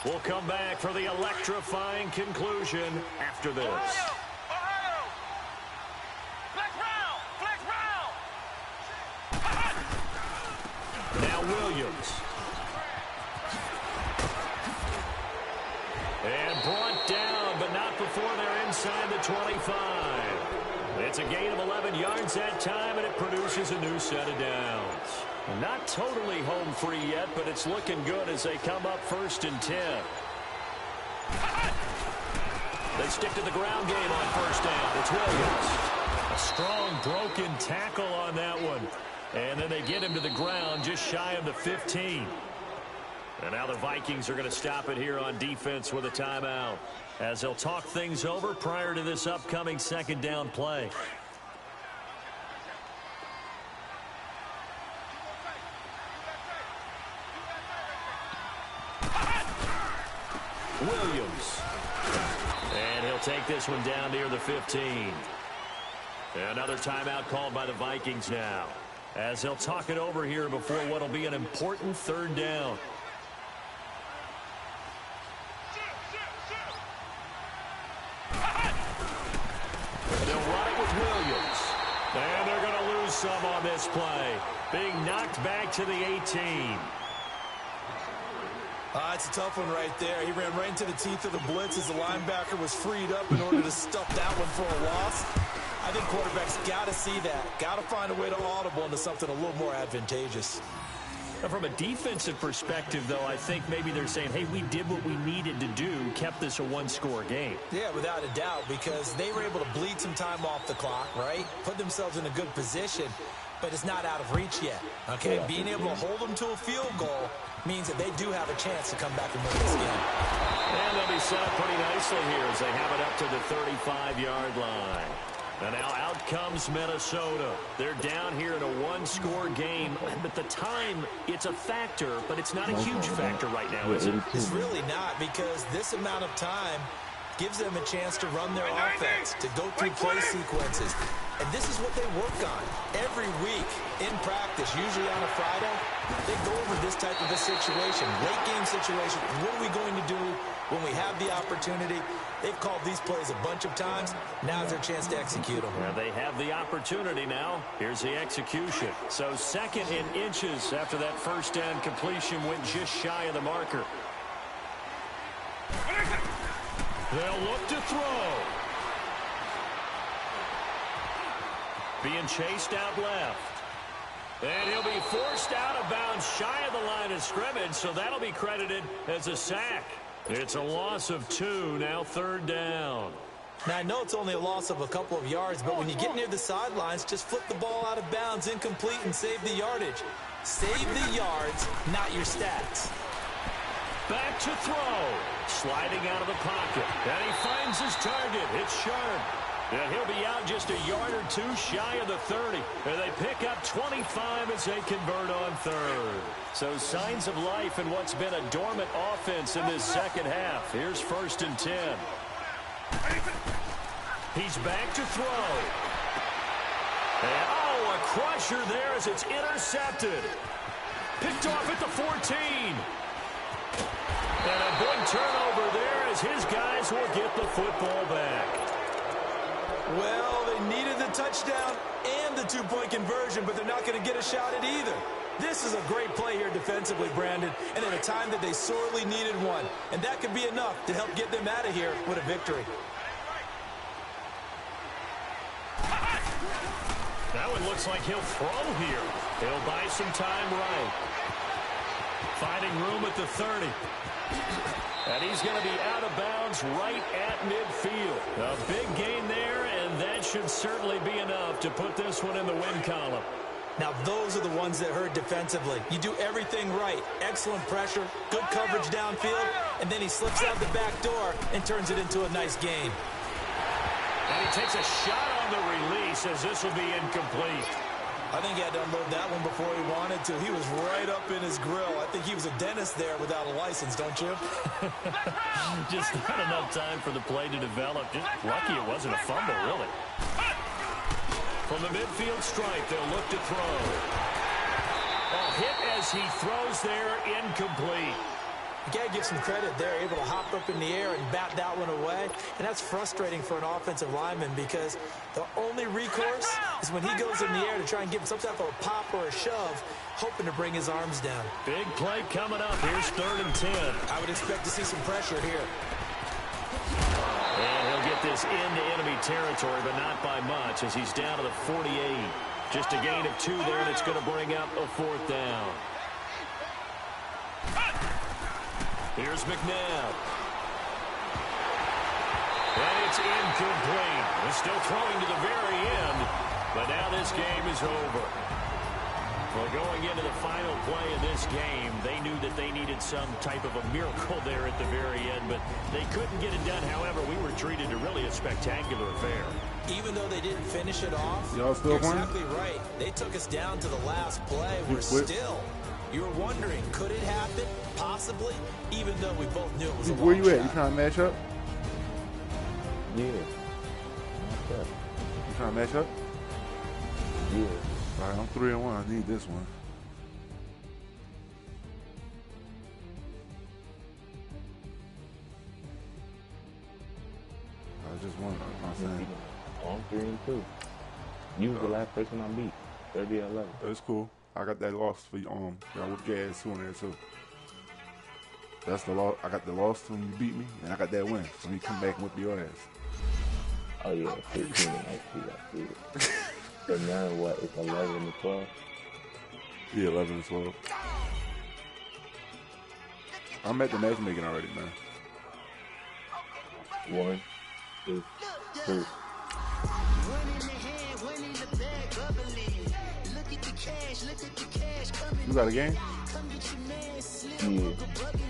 We'll come back for the electrifying conclusion after this. Now Williams. And brought down, but not before they're inside the 25. It's a gain of 11 yards that time, and it produces a new set of downs. Not totally home free yet, but it's looking good as they come up 1st and 10. They stick to the ground game on 1st down. It's Williams. A strong broken tackle on that one. And then they get him to the ground just shy of the 15. And now the Vikings are going to stop it here on defense with a timeout, as they'll talk things over prior to this upcoming 2nd down play. Williams. And he'll take this one down near the 15. Another timeout called by the Vikings now, as they'll talk it over here before what will be an important 3rd down. They'll run it with Williams. And they're going to lose some on this play, being knocked back to the 18. It's a tough one right there. He ran right into the teeth of the blitz as the linebacker was freed up in order to stuff that one for a loss. I think quarterbacks got to see that. Got to find a way to audible into something a little more advantageous. Now, from a defensive perspective, though, I think maybe they're saying, hey, we did what we needed to do, kept this a 1-score game. Yeah, without a doubt, because they were able to bleed some time off the clock, right? Put themselves in a good position, but it's not out of reach yet, okay? Yeah. Being able to hold them to a field goal means that they do have a chance to come back and win this game. And they'll be set up pretty nicely here as they have it up to the 35-yard line. And now out comes Minnesota. They're down here in a 1-score game. But the time, it's a factor, but it's not a huge factor right now, is it? It's really not, because this amount of time gives them a chance to run their offense, to go through play sequences. And this is what they work on every week in practice, usually on a Friday. They go over this type of a situation, late game situation. What are we going to do when we have the opportunity? They've called these plays a bunch of times. Now's their chance to execute them. Well, they have the opportunity now. Here's the execution. So 2nd and inches after that 1st down completion went just shy of the marker. They'll look to throw. Being chased out left. And he'll be forced out of bounds shy of the line of scrimmage, so that'll be credited as a sack. It's a loss of 2, now 3rd down. Now, I know it's only a loss of a couple of yards, but when you get near the sidelines, just flip the ball out of bounds, incomplete, and save the yardage. Save the yards, not your stats. Back to throw. Sliding out of the pocket. And he finds his target. It's Sharp. And he'll be out just a yard or two shy of the 30. And they pick up 25 as they convert on third. So signs of life in what's been a dormant offense in this second half. Here's 1st and 10. He's back to throw. And, oh, a crusher there as it's intercepted. Picked off at the 14. And a big turnover there as his guys will get the football back. Well, they needed the touchdown and the 2-point conversion, but they're not going to get a shot at either. This is a great play here defensively, Brandon, and at a time that they sorely needed one. And that could be enough to help get them out of here with a victory. That one looks like he'll throw here. He'll buy some time right. Finding room at the 30. And he's going to be out of bounds right at midfield. A big gain there, and that should certainly be enough to put this one in the win column. Now, those are the ones that hurt defensively. You do everything right. Excellent pressure, good coverage downfield, and then he slips out the back door and turns it into a nice gain. And he takes a shot on the release as this will be incomplete. I think he had to unload that one before he wanted to. He was right up in his grill. I think he was a dentist there without a license, don't you? Just not enough time for the play to develop. Just lucky it wasn't a fumble, really. From the midfield stripe, they'll look to throw. A hit as he throws there, incomplete. You got to give some credit there, able to hop up in the air and bat that one away. And that's frustrating for an offensive lineman because the only recourse is when he goes in the air to try and give some type of a pop or a shove, hoping to bring his arms down. Big play coming up. Here's 3rd and 10. I would expect to see some pressure here. And he'll get this into enemy territory, but not by much as he's down to the 48. Just a gain of 2 there, and it's going to bring up a 4th down. Here's McNabb. And it's incomplete. They're still throwing to the very end, but now this game is over. Well, going into the final play of this game, they knew that they needed some type of a miracle there at the very end, but they couldn't get it done. However, we were treated to really a spectacular affair. Even though they didn't finish it off, y'all still you're exactly right. They took us down to the last play. We're still. You're wondering, could it happen? Possibly, even though we both knew it was a long shot. Where you at? You trying to match up? Yeah. You trying to match up? Yeah. All right, I'm 3-1. I need this one. I just won. You know what I'm saying? I'm 3-2. You was the last person I beat. 30-11. That's cool. I got that loss for you. I whipped your ass too on there too. That's the loss. I got the loss when you beat me, and I got that win. So you come back and whip your ass. Oh yeah, 15 and I see it. So now what? It's 11 and 12. Yeah, 11 and 12. I'm at the matchmaking already, man. 1, 2, 3. You got a game? Yeah.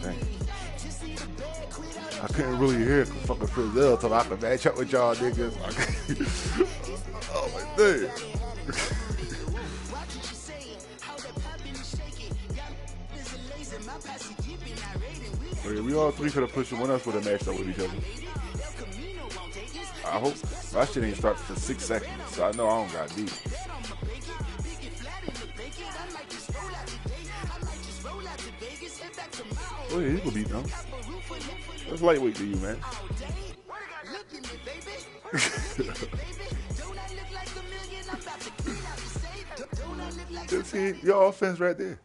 Dang. I couldn't really hear fucking Frizzell till I could match up with y'all niggas. Oh my damn. Okay, we all three could have pushed one else would have matched up with each other. I hope my shit ain't start for 6 seconds, so I know I don't got beat. Oh yeah, you can beat them. That's lightweight to you, man. See, your offense right there.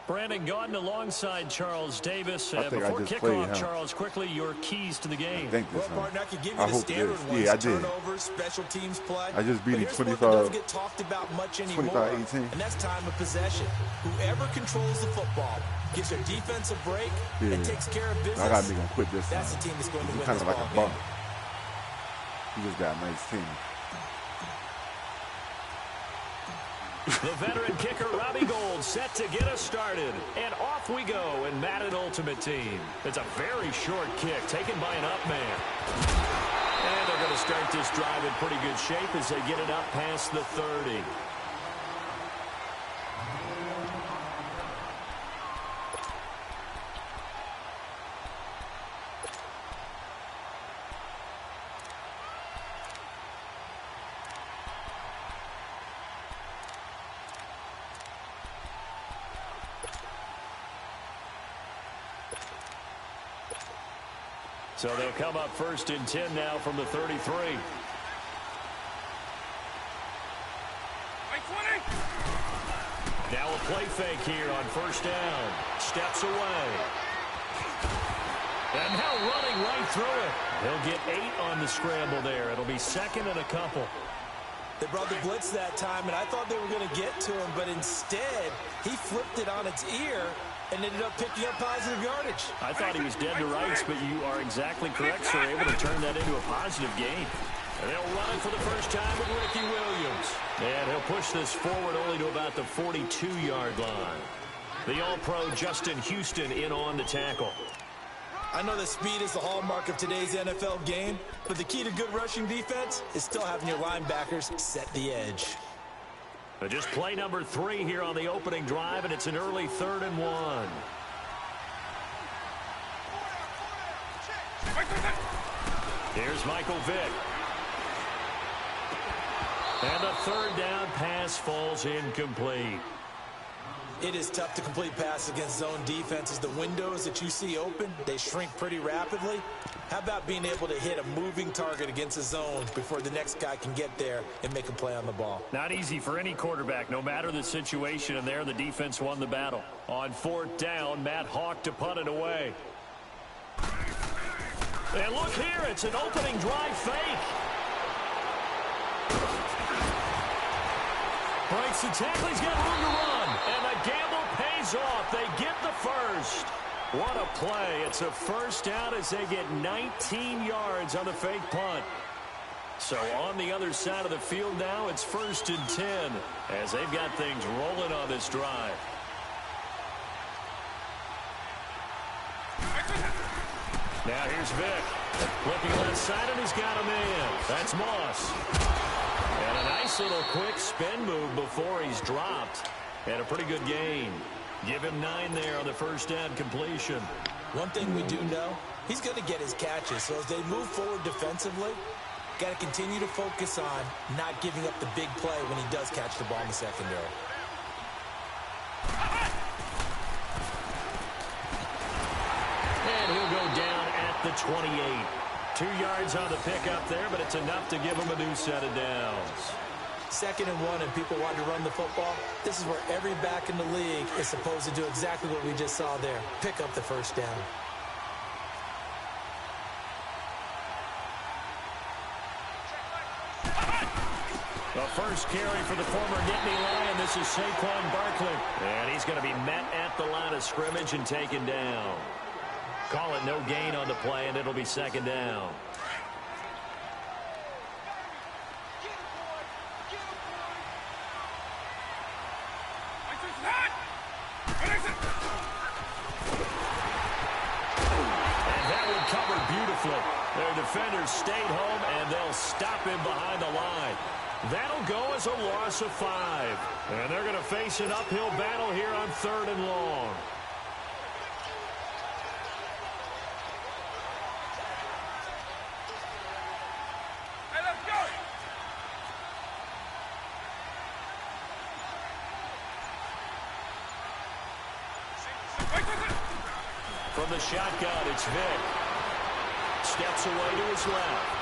Brandon Gaudin alongside Charles Davis. I think Before I just kickoff, Charles, quickly, your keys to the game. I think this Well, partner, I could give you I the hope standard this. ones. Yeah, I did. Turnovers, special teams play. I just beat him 25. Doesn't 25. get talked about much anymore. 25-18. And that's time of possession. Whoever controls the football gives their defense a break and takes care of business. I gotta make him quit this time. That's the team that's going to win kind this of like ball a game. bum. He just got a nice team. The veteran kicker, Robbie Gould, set to get us started. And off we go in Madden Ultimate Team. It's a very short kick taken by an up man. And they're going to start this drive in pretty good shape as they get it up past the 30. So they'll come up 1st and 10 now from the 33. Now a play fake here on 1st down. Steps away. And now running right through it. He'll get 8 on the scramble there. It'll be 2nd and a couple. They brought the blitz that time, and I thought they were going to get to him, but instead he flipped it on its ear and ended up picking up positive yardage. I thought he was dead to rights, but you are exactly correct, sir. Able to turn that into a positive gain. And they'll run it for the first time with Ricky Williams. And he'll push this forward only to about the 42-yard line. The All-Pro Justin Houston in on the tackle. I know that speed is the hallmark of today's NFL game, but the key to good rushing defense is still having your linebackers set the edge. Just play number 3 here on the opening drive, and it's an early 3rd and 1. Here's Michael Vick. And a 3rd down pass falls incomplete. It is tough to complete passes against zone defenses. The windows that you see open, they shrink pretty rapidly. How about being able to hit a moving target against a zone before the next guy can get there and make a play on the ball? Not easy for any quarterback, no matter the situation, and there the defense won the battle. On 4th down, Matt Hawk to punt it away. And look here, it's an opening drive fake. Breaks the tackle, he's got room to run. And the gamble pays off. They get the first. What a play. It's a 1st down as they get 19 yards on the fake punt. So on the other side of the field now, it's 1st and 10 as they've got things rolling on this drive. Now here's Vick. Looking left side, and he's got a man. That's Moss. And a nice little quick spin move before he's dropped. And a pretty good gain. Give him 9 there on the 1st down completion. One thing we do know, he's going to get his catches. So as they move forward defensively, got to continue to focus on not giving up the big play when he does catch the ball in the secondary. And he'll go down at the 28. 2 yards on the pickup there, but it's enough to give him a new set of downs. 2nd and 1, and people want to run the football. This is where every back in the league is supposed to do exactly what we just saw there. Pick up the 1st down. The first carry for the former Nittany Lion. This is Saquon Barkley. And he's going to be met at the line of scrimmage and taken down. Call it no gain on the play, and it'll be 2nd down. And that one covered beautifully. Their defenders stayed home, and they'll stop him behind the line. That'll go as a loss of 5. And they're going to face an uphill battle here on 3rd and long. From the shotgun, it's Vick. Steps away to his left.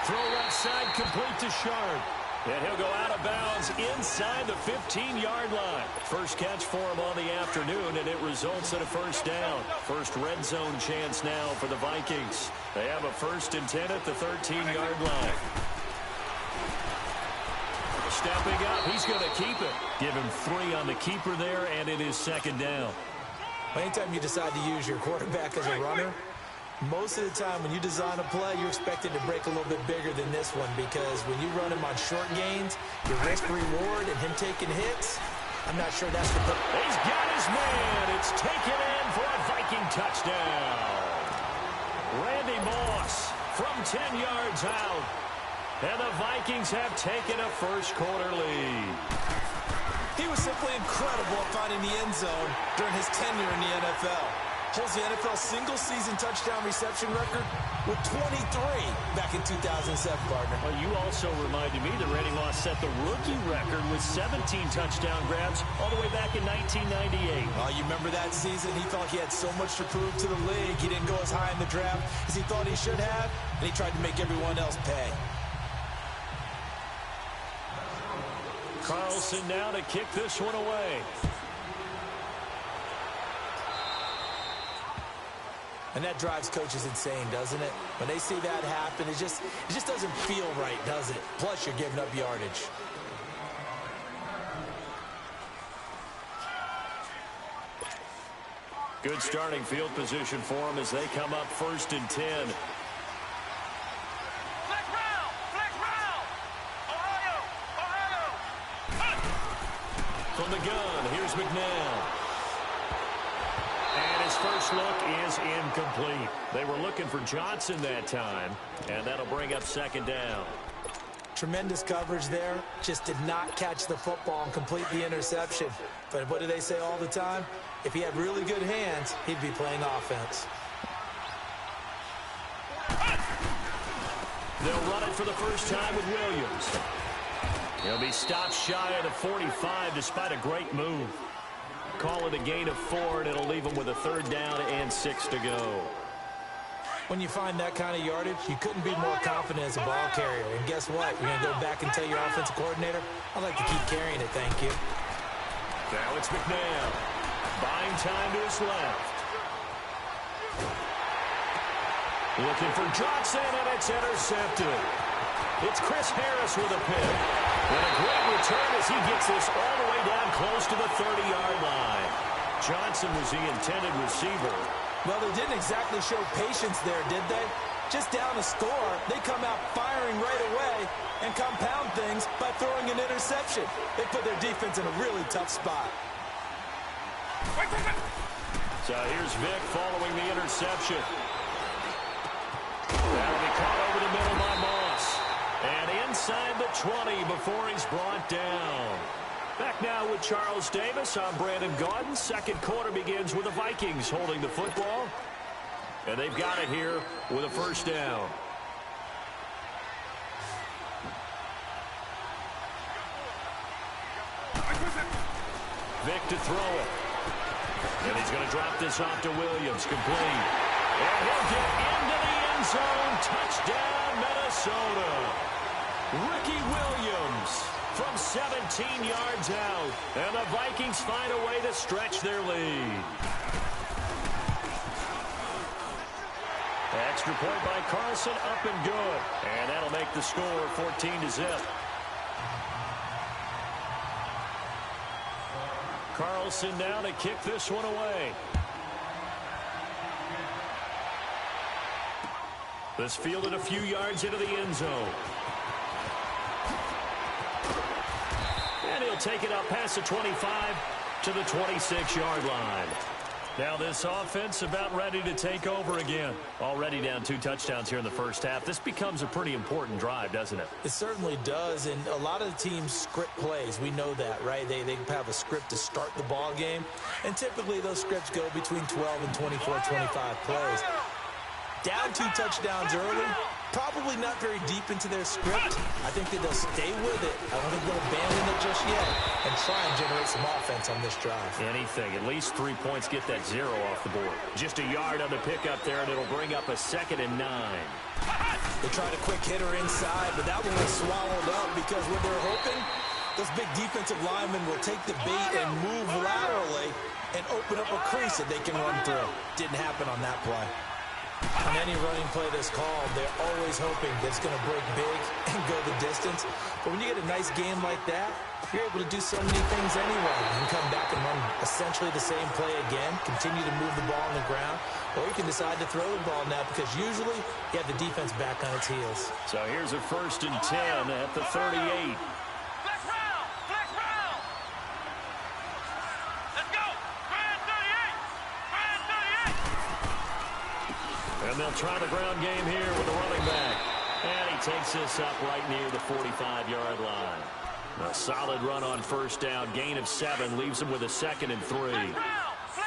Throw right side, complete to Sharp. And he'll go out of bounds inside the 15-yard line. First catch for him on the afternoon, and it results in a 1st down. First red zone chance now for the Vikings. They have a 1st and 10 at the 13-yard line. Stepping up, he's going to keep it. Give him 3 on the keeper there, and it is 2nd down. Anytime you decide to use your quarterback as a runner, Most of the time when you design a play, you're expected to break a little bit bigger than this one because when you run him on short gains, your risk-reward and him taking hits, I'm not sure that's the play. He's got his man. It's taken in for a Viking touchdown. Randy Moss from 10 yards out. And the Vikings have taken a first-quarter lead. He was simply incredible at finding the end zone during his tenure in the NFL. Holds the NFL single-season touchdown reception record with 23 back in 2007, partner. Well, you also reminded me that Randy Moss set the rookie record with 17 touchdown grabs all the way back in 1998. Oh, you remember that season? He thought he had so much to prove to the league. He didn't go as high in the draft as he thought he should have, and he tried to make everyone else pay. Carlson now to kick this one away. And that drives coaches insane, doesn't it? When they see that happen, it just doesn't feel right, does it? Plus, you're giving up yardage. Good starting field position for them as they come up 1st and 10. From the gun, here's McNabb. And his first look is incomplete. They were looking for Johnson that time, and that'll bring up 2nd down. Tremendous coverage there. Just did not catch the football and complete the interception. But what do they say all the time? If he had really good hands, he'd be playing offense. They'll run it for the first time with Williams. He'll be stopped shy of the 45 despite a great move. Call it a gain of 4, and it'll leave him with a 3rd down and 6 to go. When you find that kind of yardage, you couldn't be more confident as a ball carrier. And guess what? You're going to go back and tell your offensive coordinator, I'd like to keep carrying it, thank you. Now it's McNabb. Buying time to his left. Looking for Johnson, and it's intercepted. It's Chris Harris with a pick. And a great return as he gets this all the way down close to the 30-yard line. Johnson was the intended receiver. Well, they didn't exactly show patience there, did they? Just down a score, they come out firing right away and compound things by throwing an interception. They put their defense in a really tough spot. So here's Vic following the interception. That'll be caught over the middle by Moss. And inside the 20 before he's brought down. Back now with Charles Davis. I'm Brandon Gaudin. 2nd quarter begins with the Vikings holding the football. And they've got it here with a 1st down. Vic to throw it. And he's going to drop this off to Williams. Complete. And he'll get into the end zone. Touchdown, Minnesota. Ricky Williams from 17 yards out. And the Vikings find a way to stretch their lead. Extra point by Carlson, up and good. And that'll make the score 14-0. Carlson now to kick this one away. This fielded a few yards into the end zone. And he'll take it up past the 25 to the 26-yard line. Now this offense about ready to take over again. Already down 2 touchdowns here in the first half. This becomes a pretty important drive, doesn't it? It certainly does, and a lot of the teams script plays. We know that, right? They have a script to start the ball game, and typically those scripts go between 12 and 24, 25 plays. Down 2 touchdowns early, probably not very deep into their script. I think that they'll stay with it. I don't think they'll abandon it just yet and try and generate some offense on this drive. Anything. At least 3 points, get that 0 off the board. Just a yard on the pickup there, and it'll bring up a 2nd and 9. They tried a quick hitter inside, but that one was swallowed up because what they're hoping, those big defensive linemen will take the bait and move laterally and open up a crease that they can run through. Didn't happen on that play. On any running play that's called, they're always hoping that it's going to break big and go the distance. But when you get a nice game like that, you're able to do so many things anyway. You can come back and run essentially the same play again, continue to move the ball on the ground, or you can decide to throw the ball now because usually you have the defense back on its heels. So here's a 1st and 10 at the 38. And they'll try the ground game here with the running back. And he takes this up right near the 45-yard line. A solid run on 1st down. Gain of 7 leaves him with a 2nd and 3.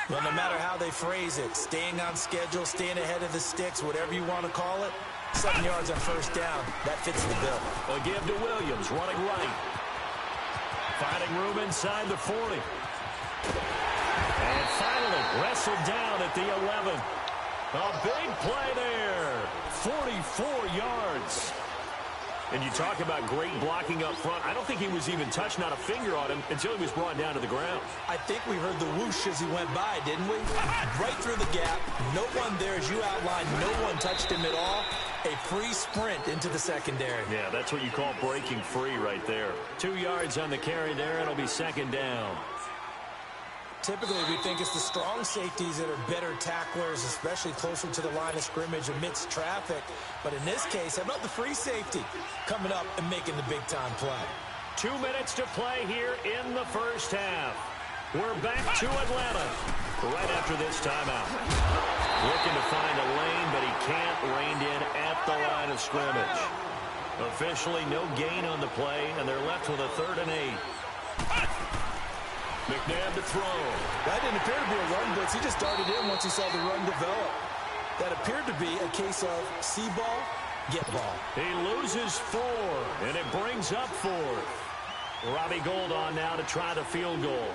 Well, no matter how they phrase it, staying on schedule, staying ahead of the sticks, whatever you want to call it, 7 yards on 1st down, that fits the bill. A give to Williams, running right. Finding room inside the 40. And finally wrestled down at the 11. A big play there. 44 yards. And you talk about great blocking up front. I don't think he was even touched, not a finger on him, until he was brought down to the ground. I think we heard the whoosh as he went by, didn't we? Right through the gap. No one there, as you outlined. No one touched him at all. A free sprint into the secondary. Yeah, that's what you call breaking free right there. 2 yards on the carry there, and it'll be 2nd down. Typically, we think it's the strong safeties that are better tacklers, especially closer to the line of scrimmage amidst traffic. But in this case, how about the free safety coming up and making the big-time play? 2 minutes to play here in the 1st half. We're back to Atlanta right after this timeout. Looking to find a lane, but he can't. Reined in at the line of scrimmage. Officially, no gain on the play, and they're left with a 3rd and 8. McNabb to throw. That didn't appear to be a run blitz. He just darted in once he saw the run develop. That appeared to be a case of see ball, get ball. He loses 4, and it brings up 4th. Robbie Gould on now to try the field goal.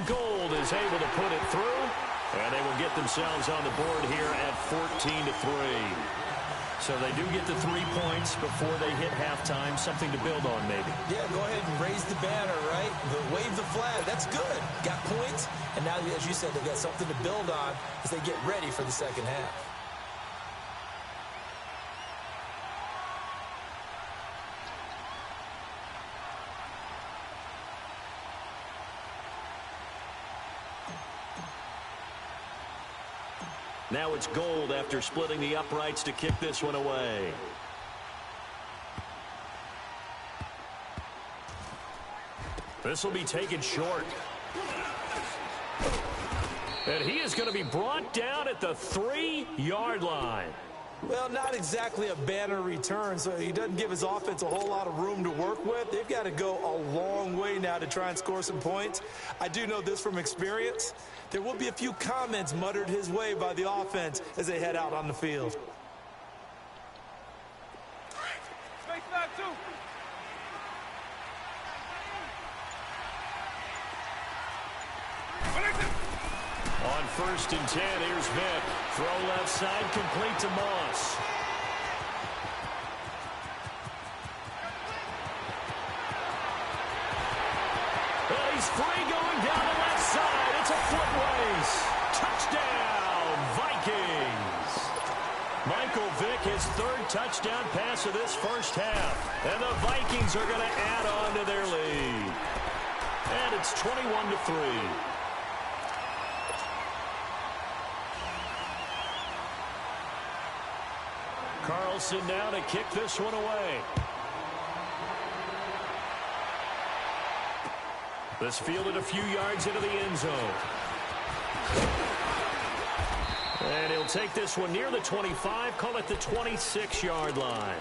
Gould is able to put it through, and they will get themselves on the board here at 14-3. So they do get the 3 points before they hit halftime, something to build on maybe. Yeah, go ahead and raise the banner, right? Wave the flag. That's good. Got points, and now, as you said, they've got something to build on as they get ready for the 2nd half. Now it's Gould after splitting the uprights to kick this one away. This will be taken short. And he is going to be brought down at the 3-yard line. Well, not exactly a banner return, so he doesn't give his offense a whole lot of room to work with. They've got to go a long way now to try and score some points. I do know this from experience. There will be a few comments muttered his way by the offense as they head out on the field. Space back, 2. On 1st and 10, here's Vick. Throw left side, complete to Moss. And he's free going down the left side. It's a foot race. Touchdown, Vikings. Michael Vick, his 3rd touchdown pass of this 1st half. And the Vikings are going to add on to their lead. And it's 21-3. Carlson now to kick this one away. This fielded a few yards into the end zone. And he'll take this one near the 25, call it the 26-yard line.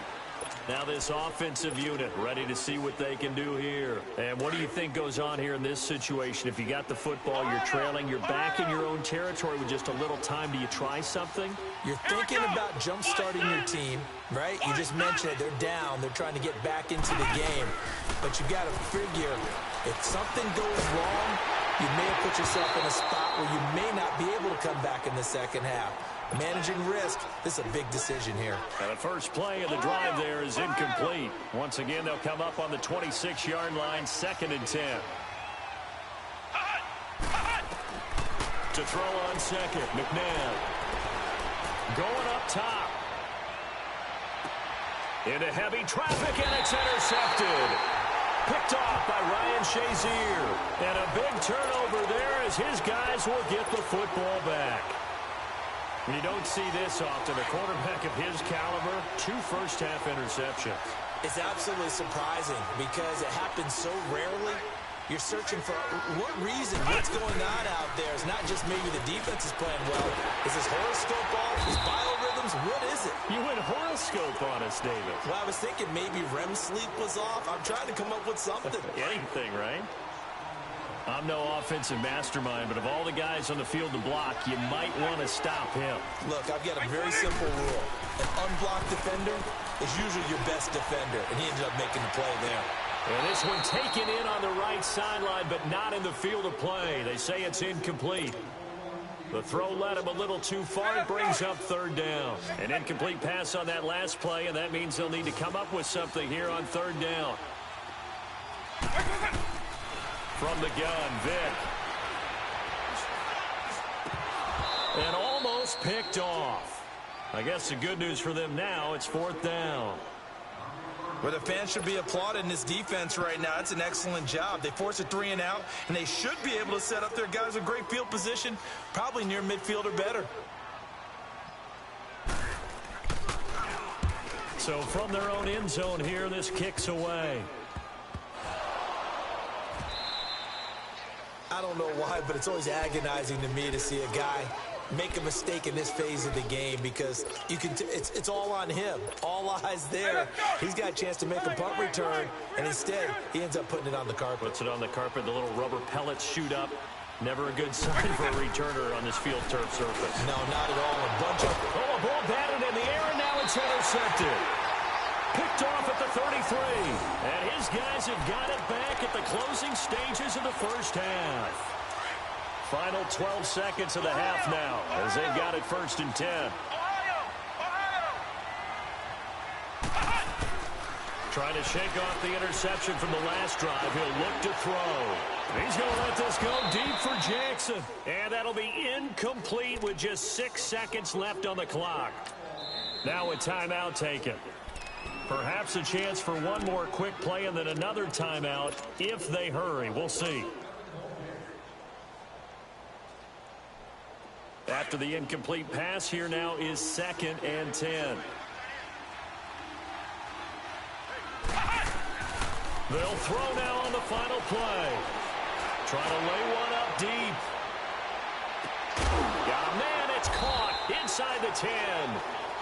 Now this offensive unit ready to see what they can do here. And what do you think goes on here in this situation? If you got the football, you're trailing, you're back in your own territory with just a little time. Do you try something? You're thinking about jump-starting your team, right? You just mentioned it. They're down. They're trying to get back into the game. But you've got to figure if something goes wrong, you may have put yourself in a spot where you may not be able to come back in the second half. Managing risk, this is a big decision here. And the first play of the drive there is incomplete. Once again, they'll come up on the 26-yard line, 2nd and 10. To throw on second, McNabb. Going up top. Into heavy traffic, and it's intercepted. Picked off by Ryan Shazier. And a big turnover there as his guys will get the football back. You don't see this often. A quarterback of his caliber, 2 first-half interceptions. It's absolutely surprising because it happens so rarely. You're searching for what reason, what's going on out there. It's not just maybe the defense is playing well. Is this horoscope off? Is biorhythms? What is it? You went horoscope on us, David. Well, I was thinking maybe REM sleep was off. I'm trying to come up with something. Anything, right? I'm no offensive mastermind, but of all the guys on the field to block, you might want to stop him. Look, I've got a very simple rule. An unblocked defender is usually your best defender, and he ended up making the play there. And this one taken in on the right sideline, but not in the field of play. They say it's incomplete. The throw led him a little too far. It brings up 3rd down. An incomplete pass on that last play, and that means they'll need to come up with something here on 3rd down. From the gun, Vick. And almost picked off. I guess the good news for them now, it's 4th down. Well, the fans should be applauding this defense right now. It's an excellent job. They force a 3 and out, and they should be able to set up their guys in great field position, probably near midfield or better. So from their own end zone here, this kicks away. I don't know why, but it's always agonizing to me to see a guy make a mistake in this phase of the game because you can. It's all on him. All eyes there. He's got a chance to make a punt return, and instead he ends up putting it on the carpet. Puts it on the carpet. The little rubber pellets shoot up. Never a good sign for a returner on this field turf surface. No, not at all. A bunch of... Oh, a ball batted in the air, and now it's intercepted. Picked off at the 33. And his guys have got it back at the closing stages of the first half. Final 12 seconds of the half now as they've got it 1st and 10. Trying to shake off the interception from the last drive. He'll look to throw. He's going to let this go deep for Jackson. And that'll be incomplete with just 6 seconds left on the clock. Now a timeout taken. Perhaps a chance for one more quick play and then another timeout if they hurry. We'll see. After the incomplete pass, here now is 2nd and 10. They'll throw now on the final play. Trying to lay one up deep. Got a man, it's caught inside the 10.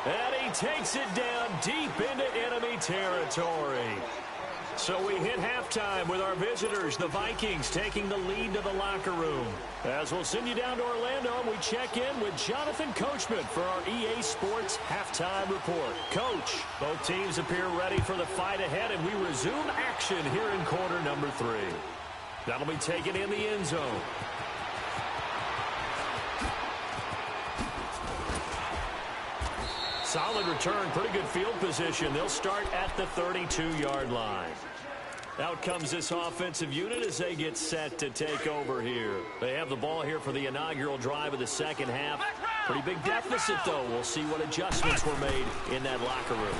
And he takes it down deep into enemy territory. So we hit halftime with our visitors, the Vikings, taking the lead to the locker room. As we'll send you down to Orlando, we check in with Jonathan Coachman for our EA Sports Halftime Report. Coach, both teams appear ready for the fight ahead, and we resume action here in quarter number 3. That'll be taken in the end zone. Solid return, pretty good field position. They'll start at the 32-yard line. Out comes this offensive unit as they get set to take over here. They have the ball here for the inaugural drive of the second half. Pretty big deficit, though. We'll see what adjustments were made in that locker room.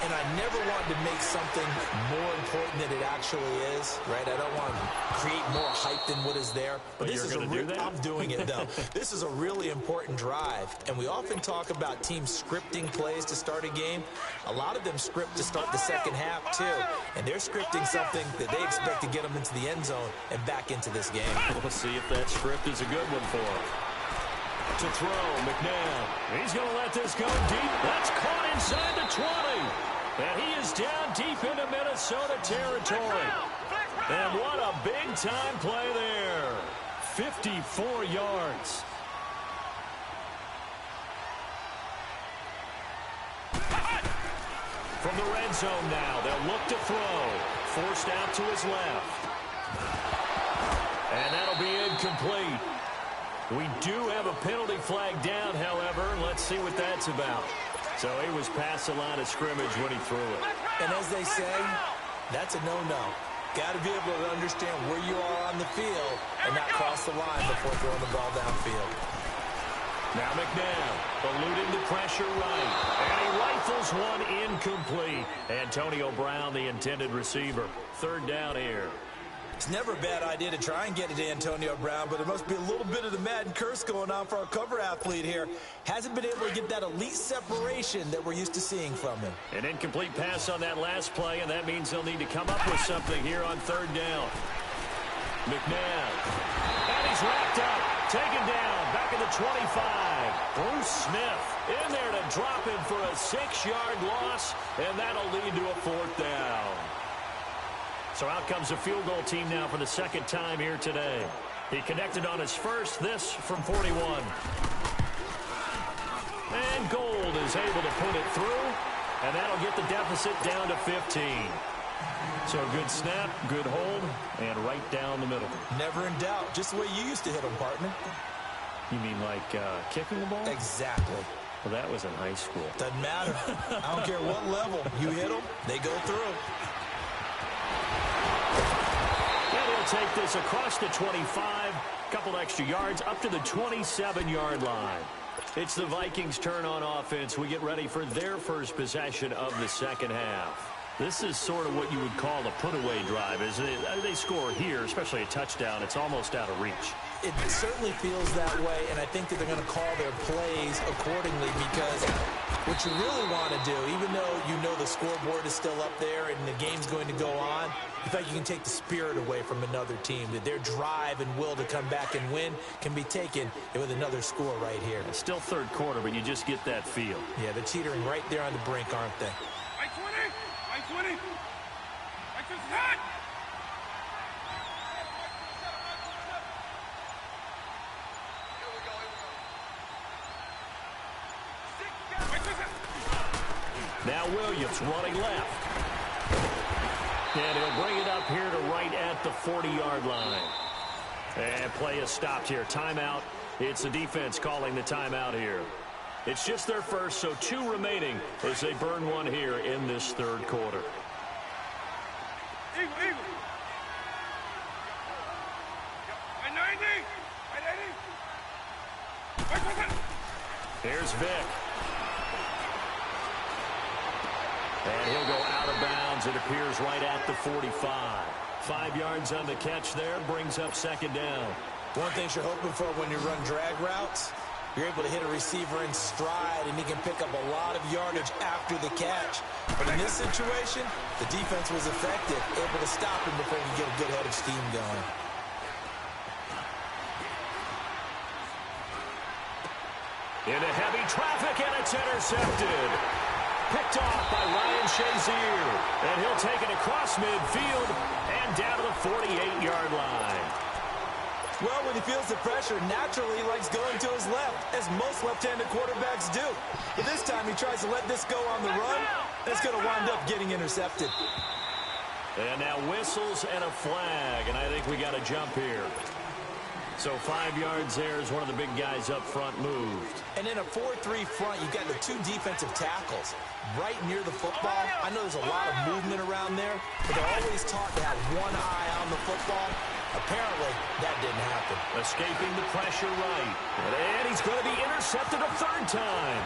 And I never wanted to make something more important than it actually is, right? I don't want to create more hype than what is there. But this is I'm doing it, though. This is a really important drive. And we often talk about teams scripting plays to start a game. A lot of them script to start the second half, too. And they're scripting something that they expect to get them into the end zone and back into this game. We'll see if that script is a good one for them. To throw, McNabb. He's going to let this go deep. That's caught inside the 20. And he is down deep into Minnesota territory. And what a big-time play there. 54 yards. From the red zone now, they'll look to throw. Forced out to his left. And that'll be incomplete. We do have a penalty flag down, however. Let's see what that's about. So he was past the line of scrimmage when he threw it. And as they say, that's a no-no. Got to be able to understand where you are on the field and not cross the line before throwing the ball downfield. Now McNabb eluding the pressure right. And he rifles one incomplete. Antonio Brown, the intended receiver. Third down here. It's never a bad idea to try and get it to Antonio Brown, but there must be a little bit of the Madden curse going on for our cover athlete here. Hasn't been able to get that elite separation that we're used to seeing from him. An incomplete pass on that last play, and that means they'll need to come up with something here on third down. McNabb. And he's wrapped up. Taken down. Back at the 25. Bruce Smith in there to drop him for a 6-yard loss, and that'll lead to a fourth down. So out comes the field goal team now for the second time here today. He connected on his first, this from 41. And Gold is able to put it through, and that'll get the deficit down to 15. So a good snap, good hold, and right down the middle. Never in doubt. Just the way you used to hit them, partner. You mean like kicking the ball? Exactly. Well, that was in high school. Doesn't matter. I don't care what level. You hit them, they go through. And he'll take this across the 25, couple extra yards, up to the 27-yard line. It's the Vikings' turn on offense. We get ready for their first possession of the second half. This is sort of what you would call a put-away drive, isn't it? They score here, especially a touchdown. It's almost out of reach. It certainly feels that way, and I think that they're going to call their plays accordingly, because what you really want to do, even though you know the scoreboard is still up there and the game's going to go on, in fact, you can take the spirit away from another team, that their drive and will to come back and win can be taken with another score right here. It's still third quarter, but you just get that feel. Yeah, they're teetering right there on the brink, aren't they? I 20! I 20! I just hot! Now Williams running left. And he'll bring it up here to right at the 40-yard line. And play is stopped here. Timeout. It's the defense calling the timeout here. It's just their first, so 2 remaining as they burn one here in this third quarter. Eagle! I 90! I 80! Here's Vic. And he'll go out of bounds, it appears, right at the 45. 5 yards on the catch there, brings up second down. One thing you're hoping for when you run drag routes, you're able to hit a receiver in stride, and he can pick up a lot of yardage after the catch. But in this situation, the defense was effective, able to stop him before he could get a good head of steam going. Into heavy traffic, and it's intercepted. Picked off by Ryan Shazier. And he'll take it across midfield and down to the 48-yard line. Well, when he feels the pressure, naturally he likes going to his left, as most left-handed quarterbacks do. But this time he tries to let this go on the run, and it's going to wind up getting intercepted. And now whistles and a flag, and I think we got a jump here. So 5 yards there as one of the big guys up front moved. And in a 4-3 front, you've got the 2 defensive tackles right near the football. I know there's a lot of movement around there, but they're always taught to have one eye on the football. Apparently, that didn't happen. Escaping the pressure right. And he's going to be intercepted a third time.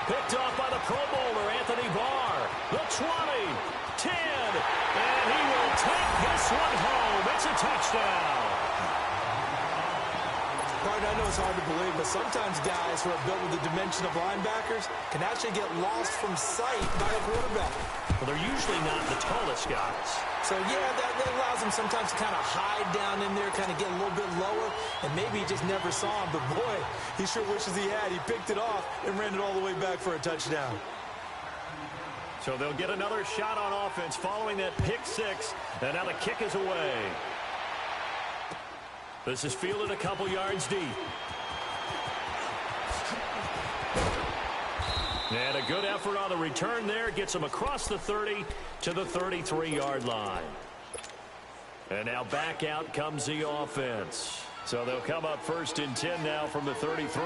Picked off by the Pro Bowler, Anthony Barr. The 20, 10, and he will take this one home. It's a touchdown. Partner, I know it's hard to believe, but sometimes guys who are built with the dimension of linebackers can actually get lost from sight by a quarterback. Well, they're usually not the tallest guys. So, yeah, that allows them sometimes to kind of hide down in there, kind of get a little bit lower, and maybe he just never saw him. But, boy, he sure wishes he had. He picked it off and ran it all the way back for a touchdown. So they'll get another shot on offense following that pick six, and now the kick is away. This is fielded a couple yards deep. And a good effort on the return there. Gets him across the 30 to the 33-yard line. And now back out comes the offense. So they'll come up 1st and 10 now from the 33.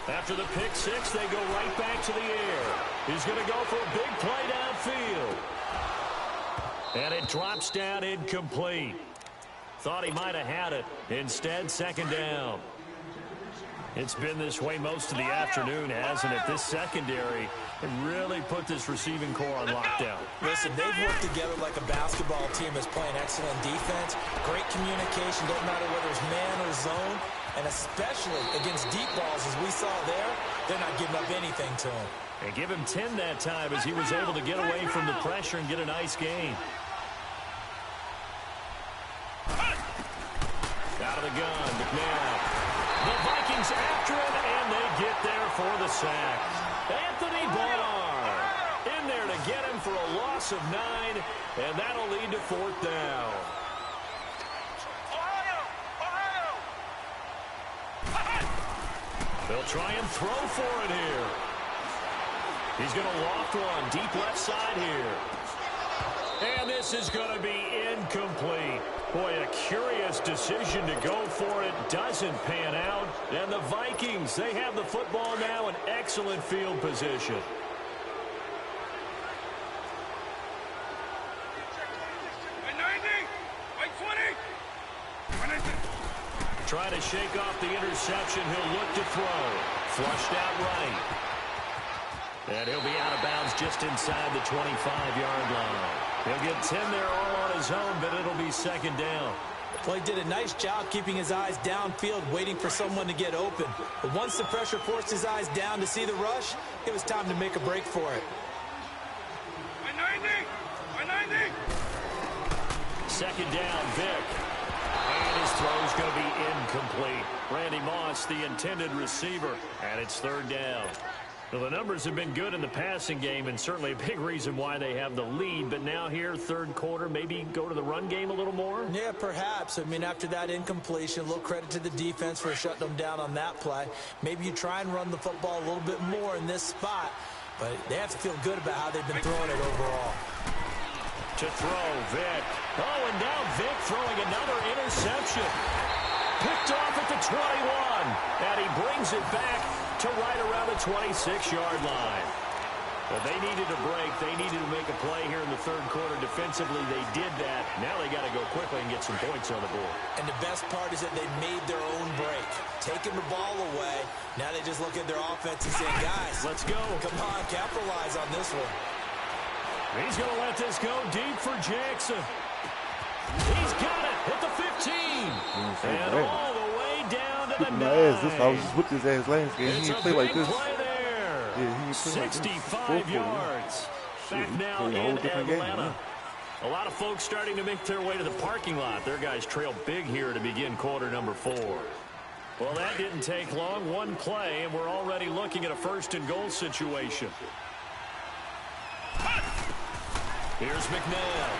After the pick six, they go right back to the air. He's going to go for a big play downfield. And it drops down incomplete. Thought he might have had it. Instead, 2nd down. It's been this way most of the afternoon, hasn't it? This secondary really put this receiving core on lockdown. Listen, they've worked together like a basketball team that's playing excellent defense. Great communication, doesn't matter whether it's man or zone. And especially against deep balls, as we saw there, they're not giving up anything to him. And give him 10 that time as he was able to get away from the pressure and get a nice gain. Out of the gun, McNabb. The Vikings after him, and they get there for the sack. Anthony Barr in there to get him for a loss of 9, and that'll lead to 4th down. They'll try and throw for it here. He's going to loft one deep left side here. And this is going to be incomplete. Boy, a curious decision to go for it. Doesn't pan out. And the Vikings, they have the football now in excellent field position. Trying to shake off the interception. He'll look to throw. Flushed out right. And he'll be out of bounds just inside the 25-yard line. He'll get 10 there all on his own, but it'll be 2nd down. Well, he did a nice job keeping his eyes downfield, waiting for someone to get open. But once the pressure forced his eyes down to see the rush, it was time to make a break for it. 2nd down, Vick. And his throw's going to be incomplete. Randy Moss, the intended receiver, and it's 3rd down. Well, the numbers have been good in the passing game, and certainly a big reason why they have the lead. But now here, 3rd quarter, maybe go to the run game a little more? Yeah, perhaps. I mean, after that incompletion, a little credit to the defense for shutting them down on that play. Maybe you try and run the football a little bit more in this spot, but they have to feel good about how they've been throwing it overall. To throw, Vick. Oh, and now Vick throwing another interception. Picked off at the 21, and he brings it back to right around the 26-yard line. But they needed a break. They needed to make a play here in the 3rd quarter. Defensively, they did that. Now they got to go quickly and get some points on the board. And the best part is that they made their own break. Taking the ball away. Now they just look at their offense and say, guys, let's go. Come on, capitalize on this one. He's going to let this go deep for Jackson. He's got it at the 15. And all the way down to the 9. I was just with his ass last game. He didn't play like this. Play there. Yeah, he 65 yards. Back now in Atlanta. A lot of folks starting to make their way to the parking lot. Their guys trail big here to begin quarter number 4. Well, that didn't take long. One play, and we're already looking at a 1st and goal situation. Here's McNabb.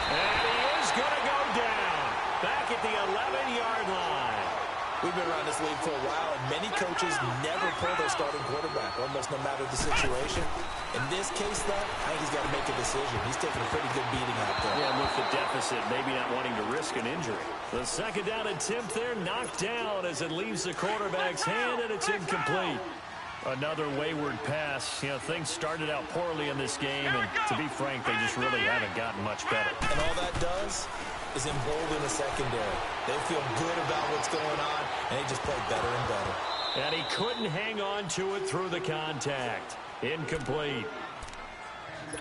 And he is going to go down. Back at the 11-yard line. We've been around this league for a while, and many coaches never pull their starting quarterback, almost no matter the situation. In this case, though, I think he's got to make a decision. He's taking a pretty good beating out there. Yeah, with the deficit, maybe not wanting to risk an injury. The 2nd down attempt there knocked down as it leaves the quarterback's hand, and it's incomplete. Another wayward pass. You know, things started out poorly in this game, and to be frank, they just really haven't gotten much better. And all that does is embolden the secondary. They feel good about what's going on, and they just play better and better. And he couldn't hang on to it through the contact. Incomplete.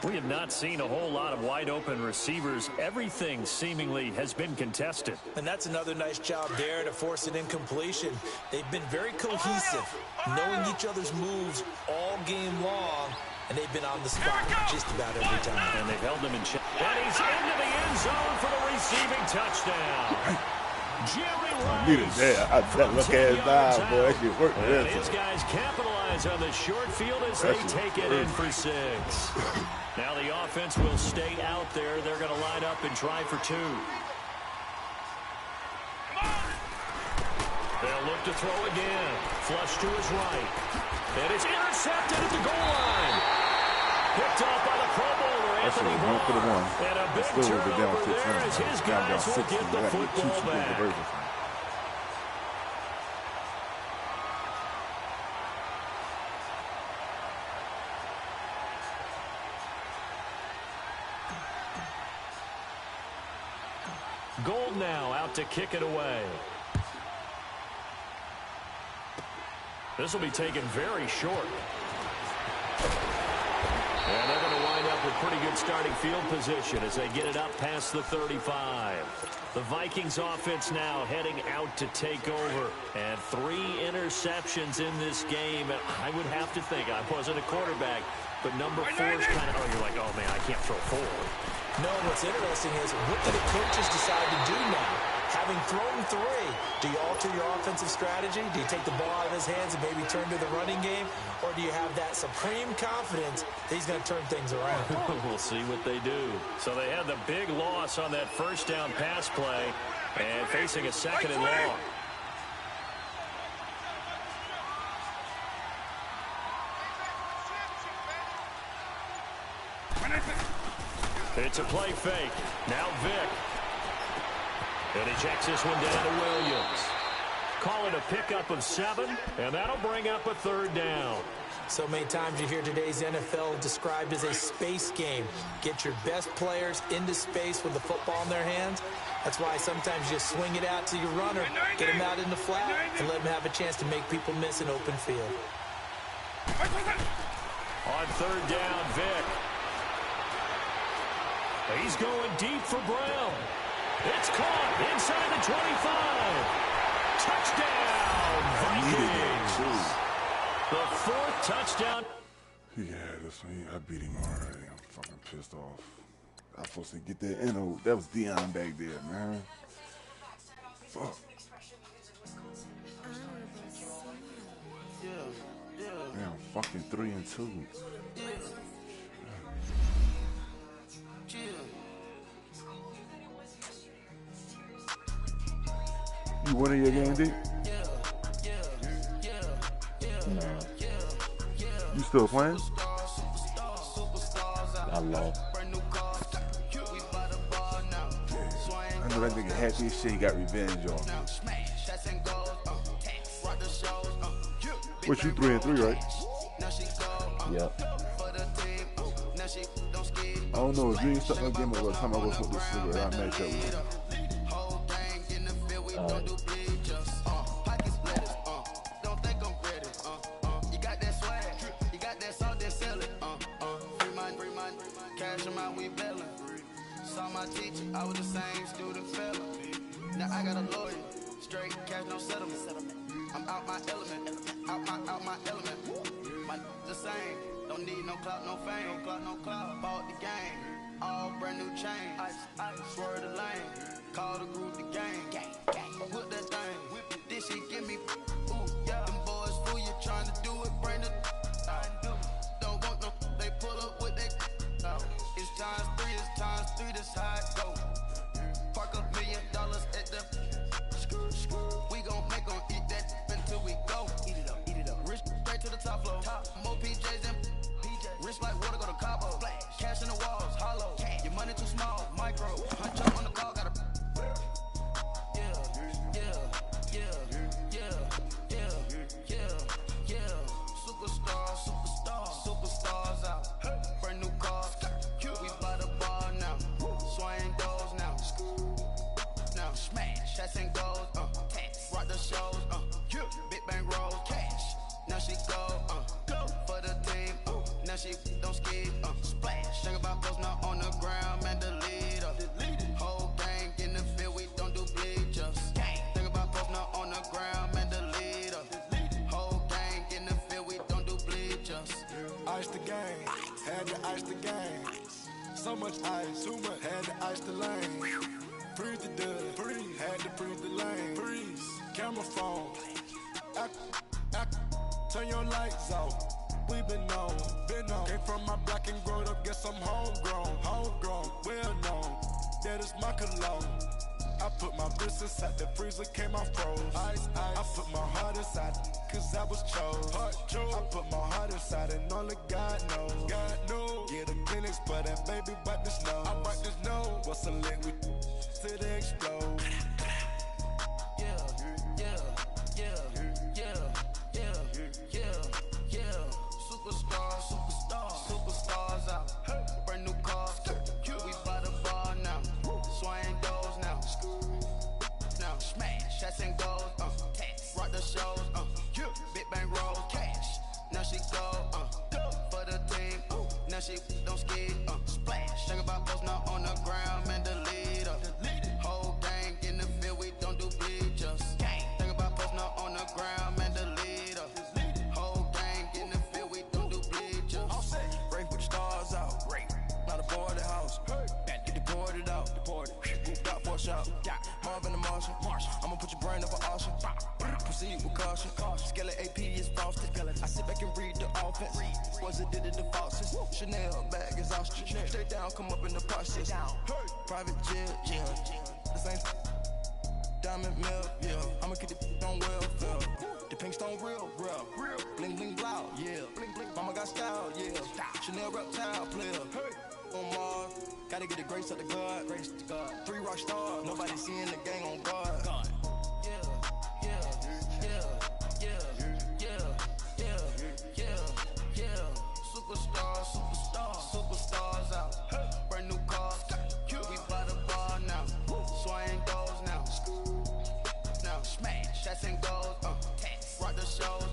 We have not seen a whole lot of wide-open receivers. Everything seemingly has been contested. And that's another nice job there to force an incompletion. They've been very cohesive, knowing each other's moves all game long, and they've been on the spot just about every time. And they've held them in check. And he's into the end zone for the receiving touchdown. Jerry Rice. That look ass dive, boy. That shit worked. And his guys capitalize on the short field as they take it in for 6. Now the offense will stay out there. They're going to line up and try for 2. They'll look to throw again. Flush to his right. And it's intercepted at the goal line. Picked off by the Pro Bowl That shit was 1 for the 1. And a big Still would be down turnover 15. there as his Down guys will 60. get the football back. Gold now out to kick it away. This will be taken very short. And they're going to wind up with pretty good starting field position as they get it up past the 35. The Vikings offense now heading out to take over. And 3 interceptions in this game. And I would have to think, I wasn't a quarterback, but number 4 is kind of, you're like, oh man, I can't throw 4. No, what's interesting is, what do the coaches decide to do now? Having thrown 3, do you alter your offensive strategy? Do you take the ball out of his hands and maybe turn to the running game? Or do you have that supreme confidence that he's going to turn things around? We'll see what they do. So they had the big loss on that first down pass play and facing a 2nd and long. It's a play fake. Now Vick. And he checks this one down to Williams. Call it a pickup of 7, and that'll bring up a 3rd down. So many times you hear today's NFL described as a space game. Get your best players into space with the football in their hands. That's why sometimes you just swing it out to your runner, get him out in the flat, and let him have a chance to make people miss an open field. On 3rd down, Vick. He's going deep for Brown. It's caught inside the 25. Touchdown, Vikings. The 4th touchdown. Yeah, this one, I beat him already. I'm fucking pissed off. I was supposed to get that in. That was Dion back there, man. Fuck. Man, fucking 3 and 2. You winning your game, D? Nah, You still playing? I lost. I know that nigga had this shit. He got revenge on me. What, you 3 and 3, right? Yep. I don't know if you ain't stuck no game over the time I go smoke this cigarette. I match up with you. I was the same student fella. Now I got a lawyer. Straight cash, no settlement. I'm out my element. Out my element. My the same. Don't need no clout, no fame. No clout. Bought the game. All brand new chain. I swerve the lane. Call the group the gang. Whip that thing. This shit give me. Ooh, yeah. Them boys fool you trying to do it. Bring the. Don't want no. They pull up with that. It's times 3. This how it go. Park $1 million at the. We gon' make 'em eat that until we go. Eat it up. Rich straight to the top floor. More PJs and rich like water go to Cabo. Cash in the walls, hollow. Your money too small, micro. Punch up on the call, got a. Yeah. Superstars out. Brand new cars. We by the bar now. Swing doors now. Smash. Shots and goals. Rock the shows. Big bang rolls. Cash. Now she go. For the team. Now she don't skip. Splash. Think about post now on the ground. Man, delete up. Whole gang in the field. We don't do bleachers. Think about post now on the ground. Man, delete up. Whole gang in the field. We don't do bleachers. Ice the game, had to ice the game. So much ice, too much, had to ice the lane. Freeze the dud, freeze, had to freeze the lane. Freeze, camera phone. Turn your lights off. We been on. Came from my block and growed up, guess I'm homegrown, well known. That is my cologne. I put my wrist inside the freezer, came out froze. Ice. I put my heart inside, cause I was chose. I put my heart inside and only God knows. Yeah, the clinics But that baby bite this nose. I bite this nose. What's a liquid till they explode? Superstars out. Brand new cars. We by the bar now. Swaying doors now. Now smash, shots and goals. Rock the shows. Big bang rolls. Cash. Now she go. For the team. Now she don't skid. Splash. Think about post now on the ground, man. The leader. Whole gang in the field. We don't do bleachers. Think about post now on the ground, man. The leader. Whole gang in the field. We don't do bleachers. Break with the stars out. Not a boarded house. Get deported out. Moved out for a shot. Marvin the Martian. I'ma put your brain up for auction. Proceed with caution. Skeleton AP is frosted. I sit back and read the offense. Was it did it the falsest? Chanel bag is ostrich. Stay down, come up in the process. Private jet, yeah. This ain't diamond milk, yeah. I'ma get the on welfare. The pink stone real. Bling bling blow, yeah. Mama got style, yeah. Chanel reptile player. On Mars, gotta get the grace of the God. 3 rock stars, nobody seeing the gang on guard. Superstars out. Brand new cars. We by the bar now. Swaying doors now. Now smash, shots and goals. Rock the shows.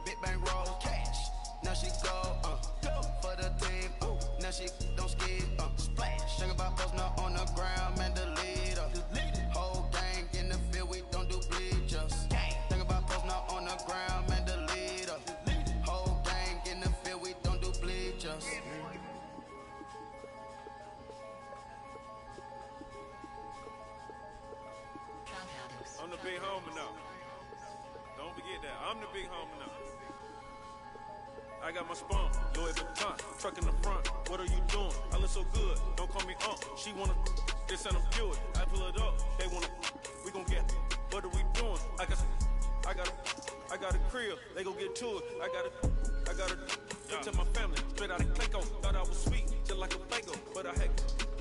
Big bang rolls. Cash. Now she go. For the team. Now she don't skid. Splash. Think about post now on the ground, man. The leader. Whole gang in the field. We don't do bleachers. Think about post now on the ground, man. The leader. Whole gang in the field. We don't do bleachers. I'm the big homie now. Don't forget that. I'm the big homie now. I got my spawn, Louis Vuitton, truck in the front. What are you doing? I look so good. Don't call me She wanna, this and I'm Buick. I pull it up. They wanna, we gon' get. What are we doing? I got a crib. They gon' get to it. I got a. To my family, straight out of Clayco. Thought I was sweet, just like a Fago. But I had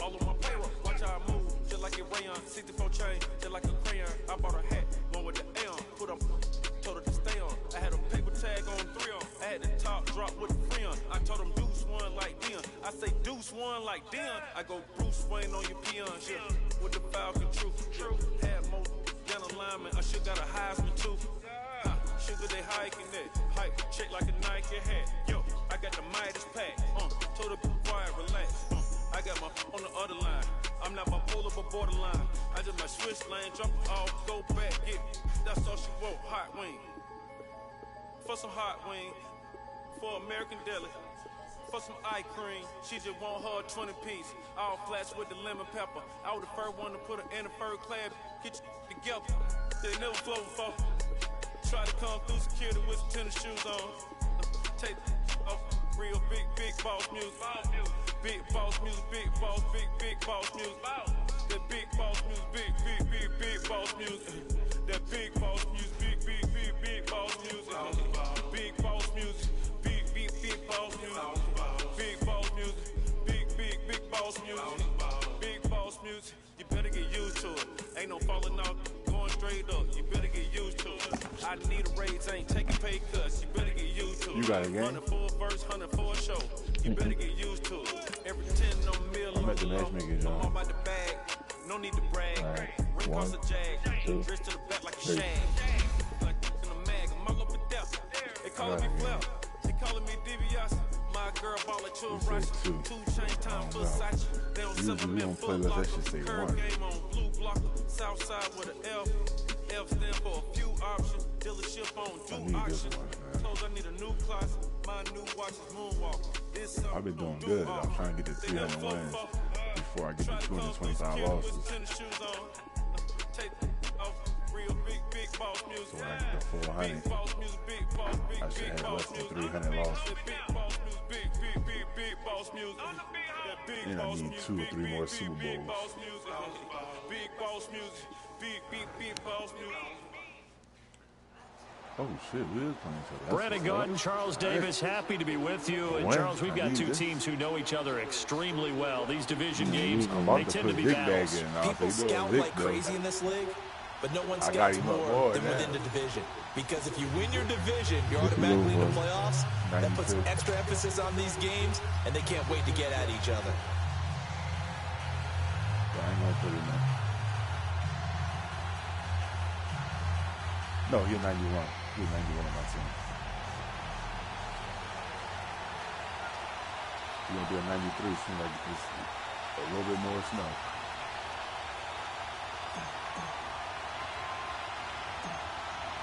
all of my payroll. Watch how I move, just like a rayon. 64 chain, just like a crayon. I bought a hat, one with the A on. Put on, told her to stay on. I had a paper tag on 3 on. I had the top drop with the free on. I told them deuce one like Dion. I say deuce one like Dion. I go Bruce Wayne on your peon. Yeah. With the Falcon truth. Had more than a lineman. I should got a Heisman too. Sugar, they hiking that. Hype, check like a Nike hat. Yo, I got the Midas pack. Told her be quiet, relax. I got my on the other line. I'm not bipolar, but borderline. I just might switch lane, jump off, go back, get. That's all she want, hot wing. For some hot wing, for American deli. For some eye cream, she just want her 20 piece. All flats with the lemon pepper. I was the first one to put her in the first class. Get you together. They never flow before. Try to come through security with some tennis shoes on. Take off real big boss music. Big boss music, big boss music. That big boss music, big boss music. That big boss music, big boss music. Big boss music, big boss music. Big boss music, big boss music. Big boss music, you better get used to it. Ain't no falling off, going straight up. You better get used to it. I need a raise, ain't taking pay cuts. You better get used to it. You got it, gang. 100 for a verse, 100 for a show. You better get used to it. Every 10 on a meal, I'm at the matchmaking, John. I'm all about the bag. No need to brag. Ring cost a jag. Dressed to the back like a shag. Like in a mag, I'm all up and down. They calling me Flair. They calling me DiBiase. My girl ball at two Russian. 2 chain time for Versace. They don't sell them in Foot Locker. Curve game on blue blocker. South side with an F. F stand for a few options. Dealership on due auction. Clothes, I need a new closet. My new watch is Moonwalker. I've been doing good. I'm trying to get to 300 wins before I get to 225 losses. Take off real big boss music. So when I get to 400, I should have less than 300 losses. Big boss music. And I need 2 or 3 more Super Bowls. Big boss music. Big boss music. Big boss music. Oh, shit, we is playing each other. Brandon Gordon, Charles Davis, happy to be with you. And, Charles, we've got two teams who know each other extremely well. These division games, they tend to be battles. People scout like crazy in this league, but no one scouts more than within the division. Because if you win your division, you're automatically in the playoffs. That puts extra emphasis on these games, and they can't wait to get at each other. I ain't gonna put it in there. No, you're 91. You're 91 on my team. You're going to be a 93. Seems like it's a little bit more snow.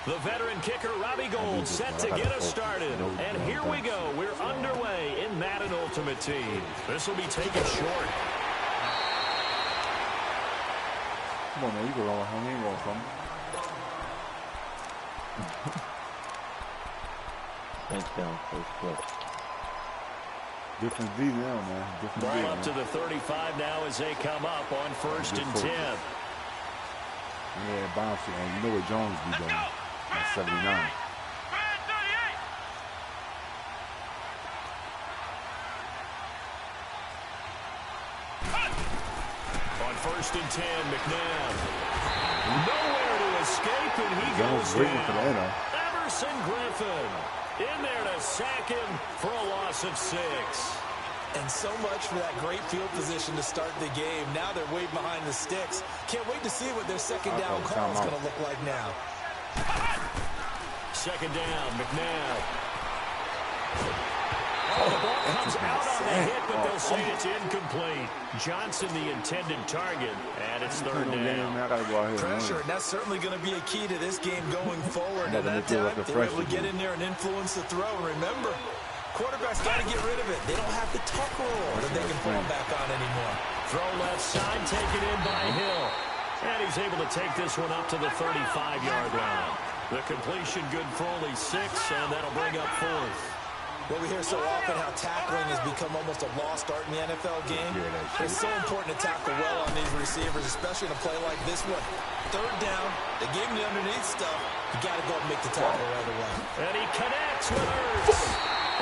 The veteran kicker, Robbie Gould, set to get us started. And here we go. We're underway in Madden Ultimate Team. This will be taken short. Come on, man. You go on. He ain't going from. Touchdown, first play. Different D now, man. Different Ball D, up man. to the 35 now as they come up on 1st and 10. Yeah, bouncy. And you know what Jones be doing at 79. On 1st and 10, McNabb. Nowhere to escape, and he goes down. Emerson Griffin in there to sack him for a loss of 6. And so much for that great field position to start the game. Now they're way behind the sticks. Can't wait to see what their second down call is going to look like now. Second down, McNabb. Oh, the ball comes out on the hit, but they'll say it's incomplete. Johnson, the intended target, and it's 3rd down. Pressure, and that's certainly going to be a key to this game going forward. At that time, they were able to get in there and influence the throw. And remember, quarterbacks got to get rid of it. They don't have the tuck rule that they can fall back on anymore. Throw left side, taken in by Hill. And he's able to take this one up to the 35-yard line. The completion good for only 6, and that'll bring up 4th. Well, we hear so often how tackling has become almost a lost art in the NFL game. It's so important to tackle well on these receivers, especially in a play like this one. 3rd down, they gave him the underneath stuff. You got to go and make the tackle right away. And he connects with Ertz.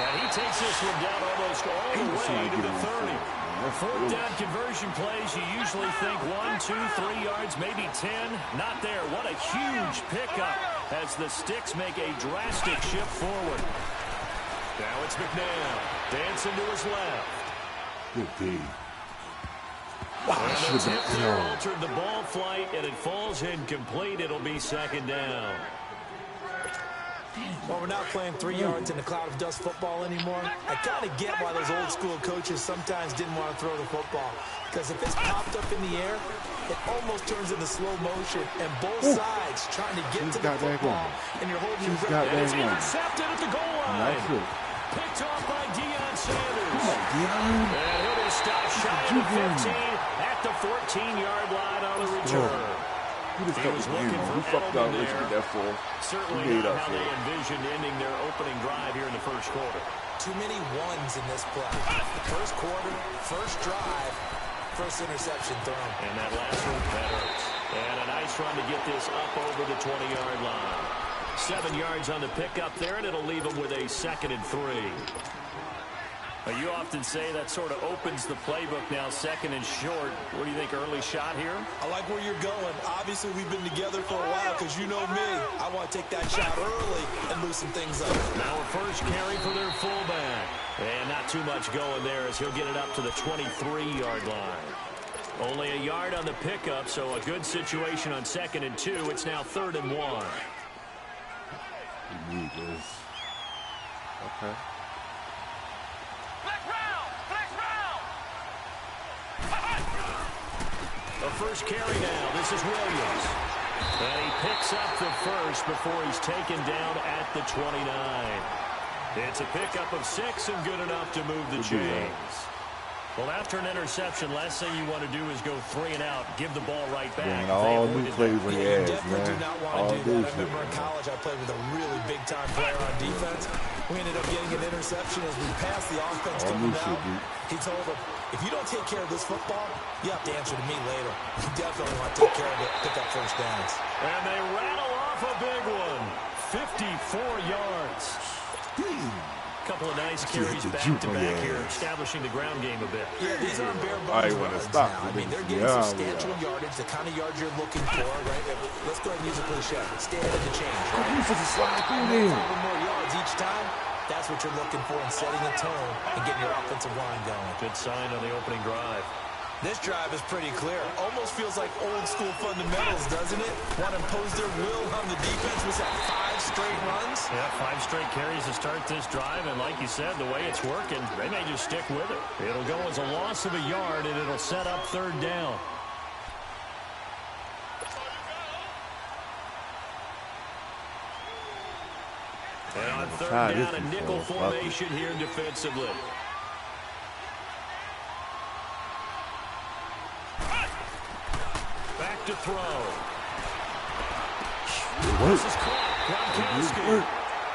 And he takes this one down almost all the way to the 30. 4th down conversion plays, you usually think 1, 2, 3 yards, maybe 10. Not there. What a huge pickup as the Sticks make a drastic shift forward. Now it's McNabb, dancing to his left. Good D. And the tip there altered the ball flight, and it falls incomplete. It'll be 2nd down. Well, we're not playing 3 yards in a cloud of dust football anymore. I kind of get why those old school coaches sometimes didn't want to throw the football. Because if it's popped up in the air, it almost turns into slow motion, and both sides trying to get to the football, and you're holding your breath. And it's intercepted at the goal line. Picked off by Deion Sanders. And he'll be stopped shy of the 15 at the 14-yard line on the return. He was looking for Edelman there. Certainly not how they envisioned ending their opening drive here in the 1st quarter. Too many ones in this play. 1st quarter, 1st drive, 1st interception thrown. And that last one, that hurts. And a nice run to get this up over the 20-yard line. 7 yards on the pickup there, and it'll leave them with a 2nd and 3. You often say that sort of opens the playbook now, 2nd and short. What do you think, early shot here? I like where you're going. Obviously, we've been together for a while because you know me. I want to take that shot early and loosen things up. Now a first carry for their fullback. And not too much going there as he'll get it up to the 23-yard line. Only a yard on the pickup, so a good situation on 2nd and 2. It's now 3rd and 1. We need this. Okay. The first carry now. This is Williams. And he picks up the first before he's taken down at the 29. It's a pickup of 6 and good enough to move the chains. Well, after an interception, last thing you want to do is go 3 and out, give the ball right back. All new plays when he has, definitely do not want to do that. I remember in college I played with a really big-time player on defense. We ended up getting an interception as we passed the offense coming out. He told him, if you don't take care of this football, you have to answer to me later. You definitely want to take care of it, pick up 1st downs. And they rattle off a big one. 54 yards. A couple of nice carries back-to-back here, establishing the ground game a bit. Yeah, these aren't bare bones runs now. I mean, they're getting substantial yardage, the kind of yards you're looking for, right? Let's go ahead and use a cliche. Stay ahead of the change, right? More yards each time. That's what you're looking for in setting a tone and getting your offensive line going. Good sign on the opening drive. This drive is pretty clear. Almost feels like old-school fundamentals, doesn't it? Want to impose their will on the defense with that 5 straight runs? Yeah, 5 straight carries to start this drive, and like you said, the way it's working, they may just stick with it. It'll go as a loss of a yard, and it'll set up 3rd down. And on 3rd down, a nickel formation here defensively. Back to throw. This is caught.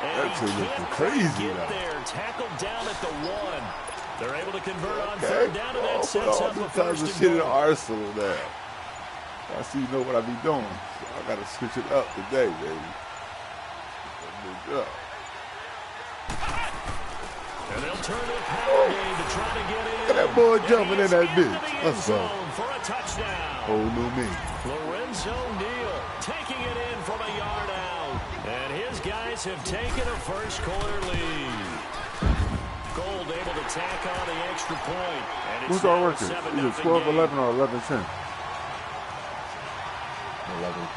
That's looking crazy now. There, tackled down at the 1. They're able to convert on 3rd down, and that sets up a 1st and shit in Arsenal there. I see you know what I be doing. So I got to switch it up today, baby. And they'll turn to the power game to try to get in. Look at that boy jumping in that bitch. Let's go. For a touchdown. Oh, no me. Lorenzo Neal taking it in from a yard out. And his guys have taken a first-quarter lead. Gold able to tack on the extra point. And it's who's our worker? Is it 12-11 or 11-10?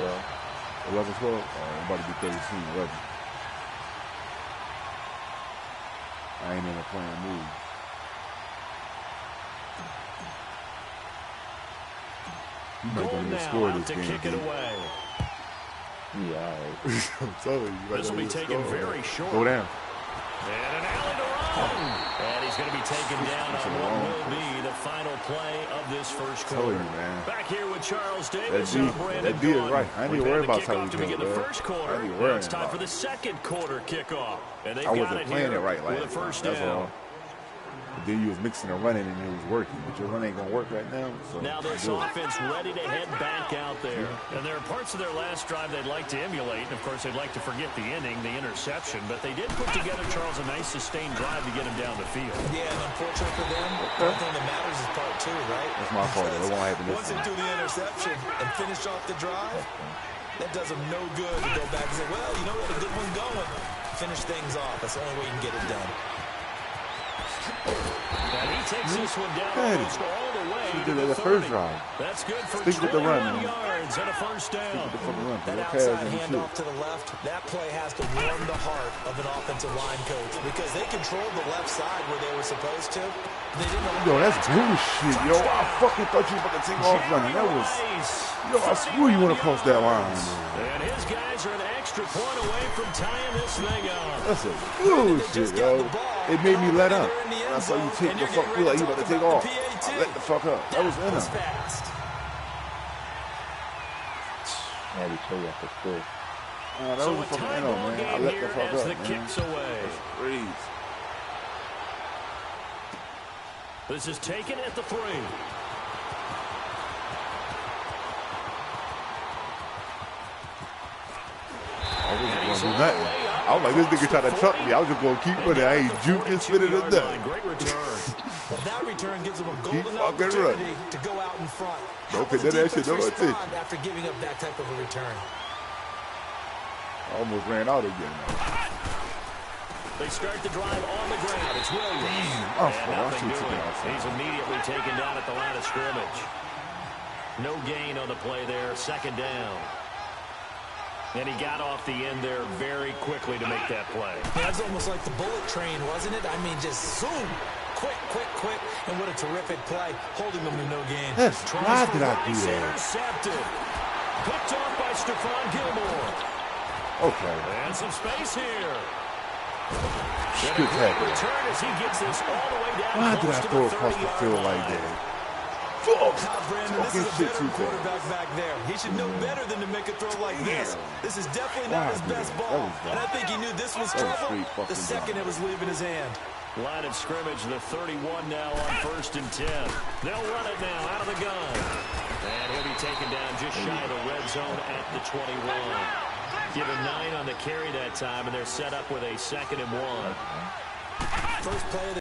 11-12. 11-12? I'm about to be 13-11. I ain't in a playing mood. You might going to score this game. Kick it away. Yeah, all right. I'm telling you. This will be taken very short. Go down. And an alley to run. And he's going to be taken down on what will be the final play of this first quarter. You, man. Back here with Charles Davis. That D is right. I ain't even worried about how to begin the first quarter. It's time for the second quarter kickoff. And they've got it playing here it right with a first down. That's all. But then you was mixing and running and it was working. But your run ain't going to work right now. So now this offense ready to head back out there. And there are parts of their last drive they'd like to emulate. And, of course, they'd like to forget the inning, the interception. But they did put together, Charles, a nice sustained drive to get him down the field. Yeah, and unfortunately for them, the only thing that matters is part 2, right? That's my fault. It won't happen this time. Once they do the interception and finish off the drive, that does them no good to go back and say, well, you know what, a good one going. Finish things off. That's the only way you can get it done. And he takes this one down almost all the way to the first drive. That's good for Stick with the run, man. yards and a first down. That outside handoff to the left, that play has to warm the heart of an offensive line coach because they controlled the left side where they were supposed to. They didn't. Yo, that's bullshit, yo. I fucking thought you were about to take off running. That was, yo, I swear you went across that line, man. And his guys are an extra point away from tying this thing up. That's a bullshit, yo. It made me let up. I saw you take the fuck, feel like you about to take off. I let the fuck up. That was in him. Yeah, we show you after school. That was a fucking in him, man. I let the fuck up, man. Kicks away. Freeze. This is taken at the 3. I wasn't going to do nothing. I was like, this nigga trying to truck me. I was just going to keep running. I ain't juking, spinning it down. Great return. That return gives them a golden opportunity to go out in front. Okay, that shit, no attention. After giving up that type of a return. I almost ran out again. They start the drive on the ground. It's Williams. He's immediately taken down at the line of scrimmage. No gain on the play there. Second down. And he got off the end there very quickly to make that play. That's almost like the bullet train, wasn't it? I mean, just zoom. Quick, quick, quick. And what a terrific play. Holding them to no gain. Yes, why did I do that? Intercepted. Picked off by Stephon Gilmore. Okay. And some space here. Good tackle. Return as he gets this all the way down. Why did I throw across the field like that? Brandon, this is a veteran quarterback back there. He should know better than to make a throw like this. This is definitely not his best ball. And I think he knew this was trouble the second it was leaving his hand. Line of scrimmage, the 31 now on 1st and 10. They'll run it now out of the gun. And he'll be taken down just shy of the red zone at the 21. Give him 9 on the carry that time, and they're set up with a 2nd and 1. First play of the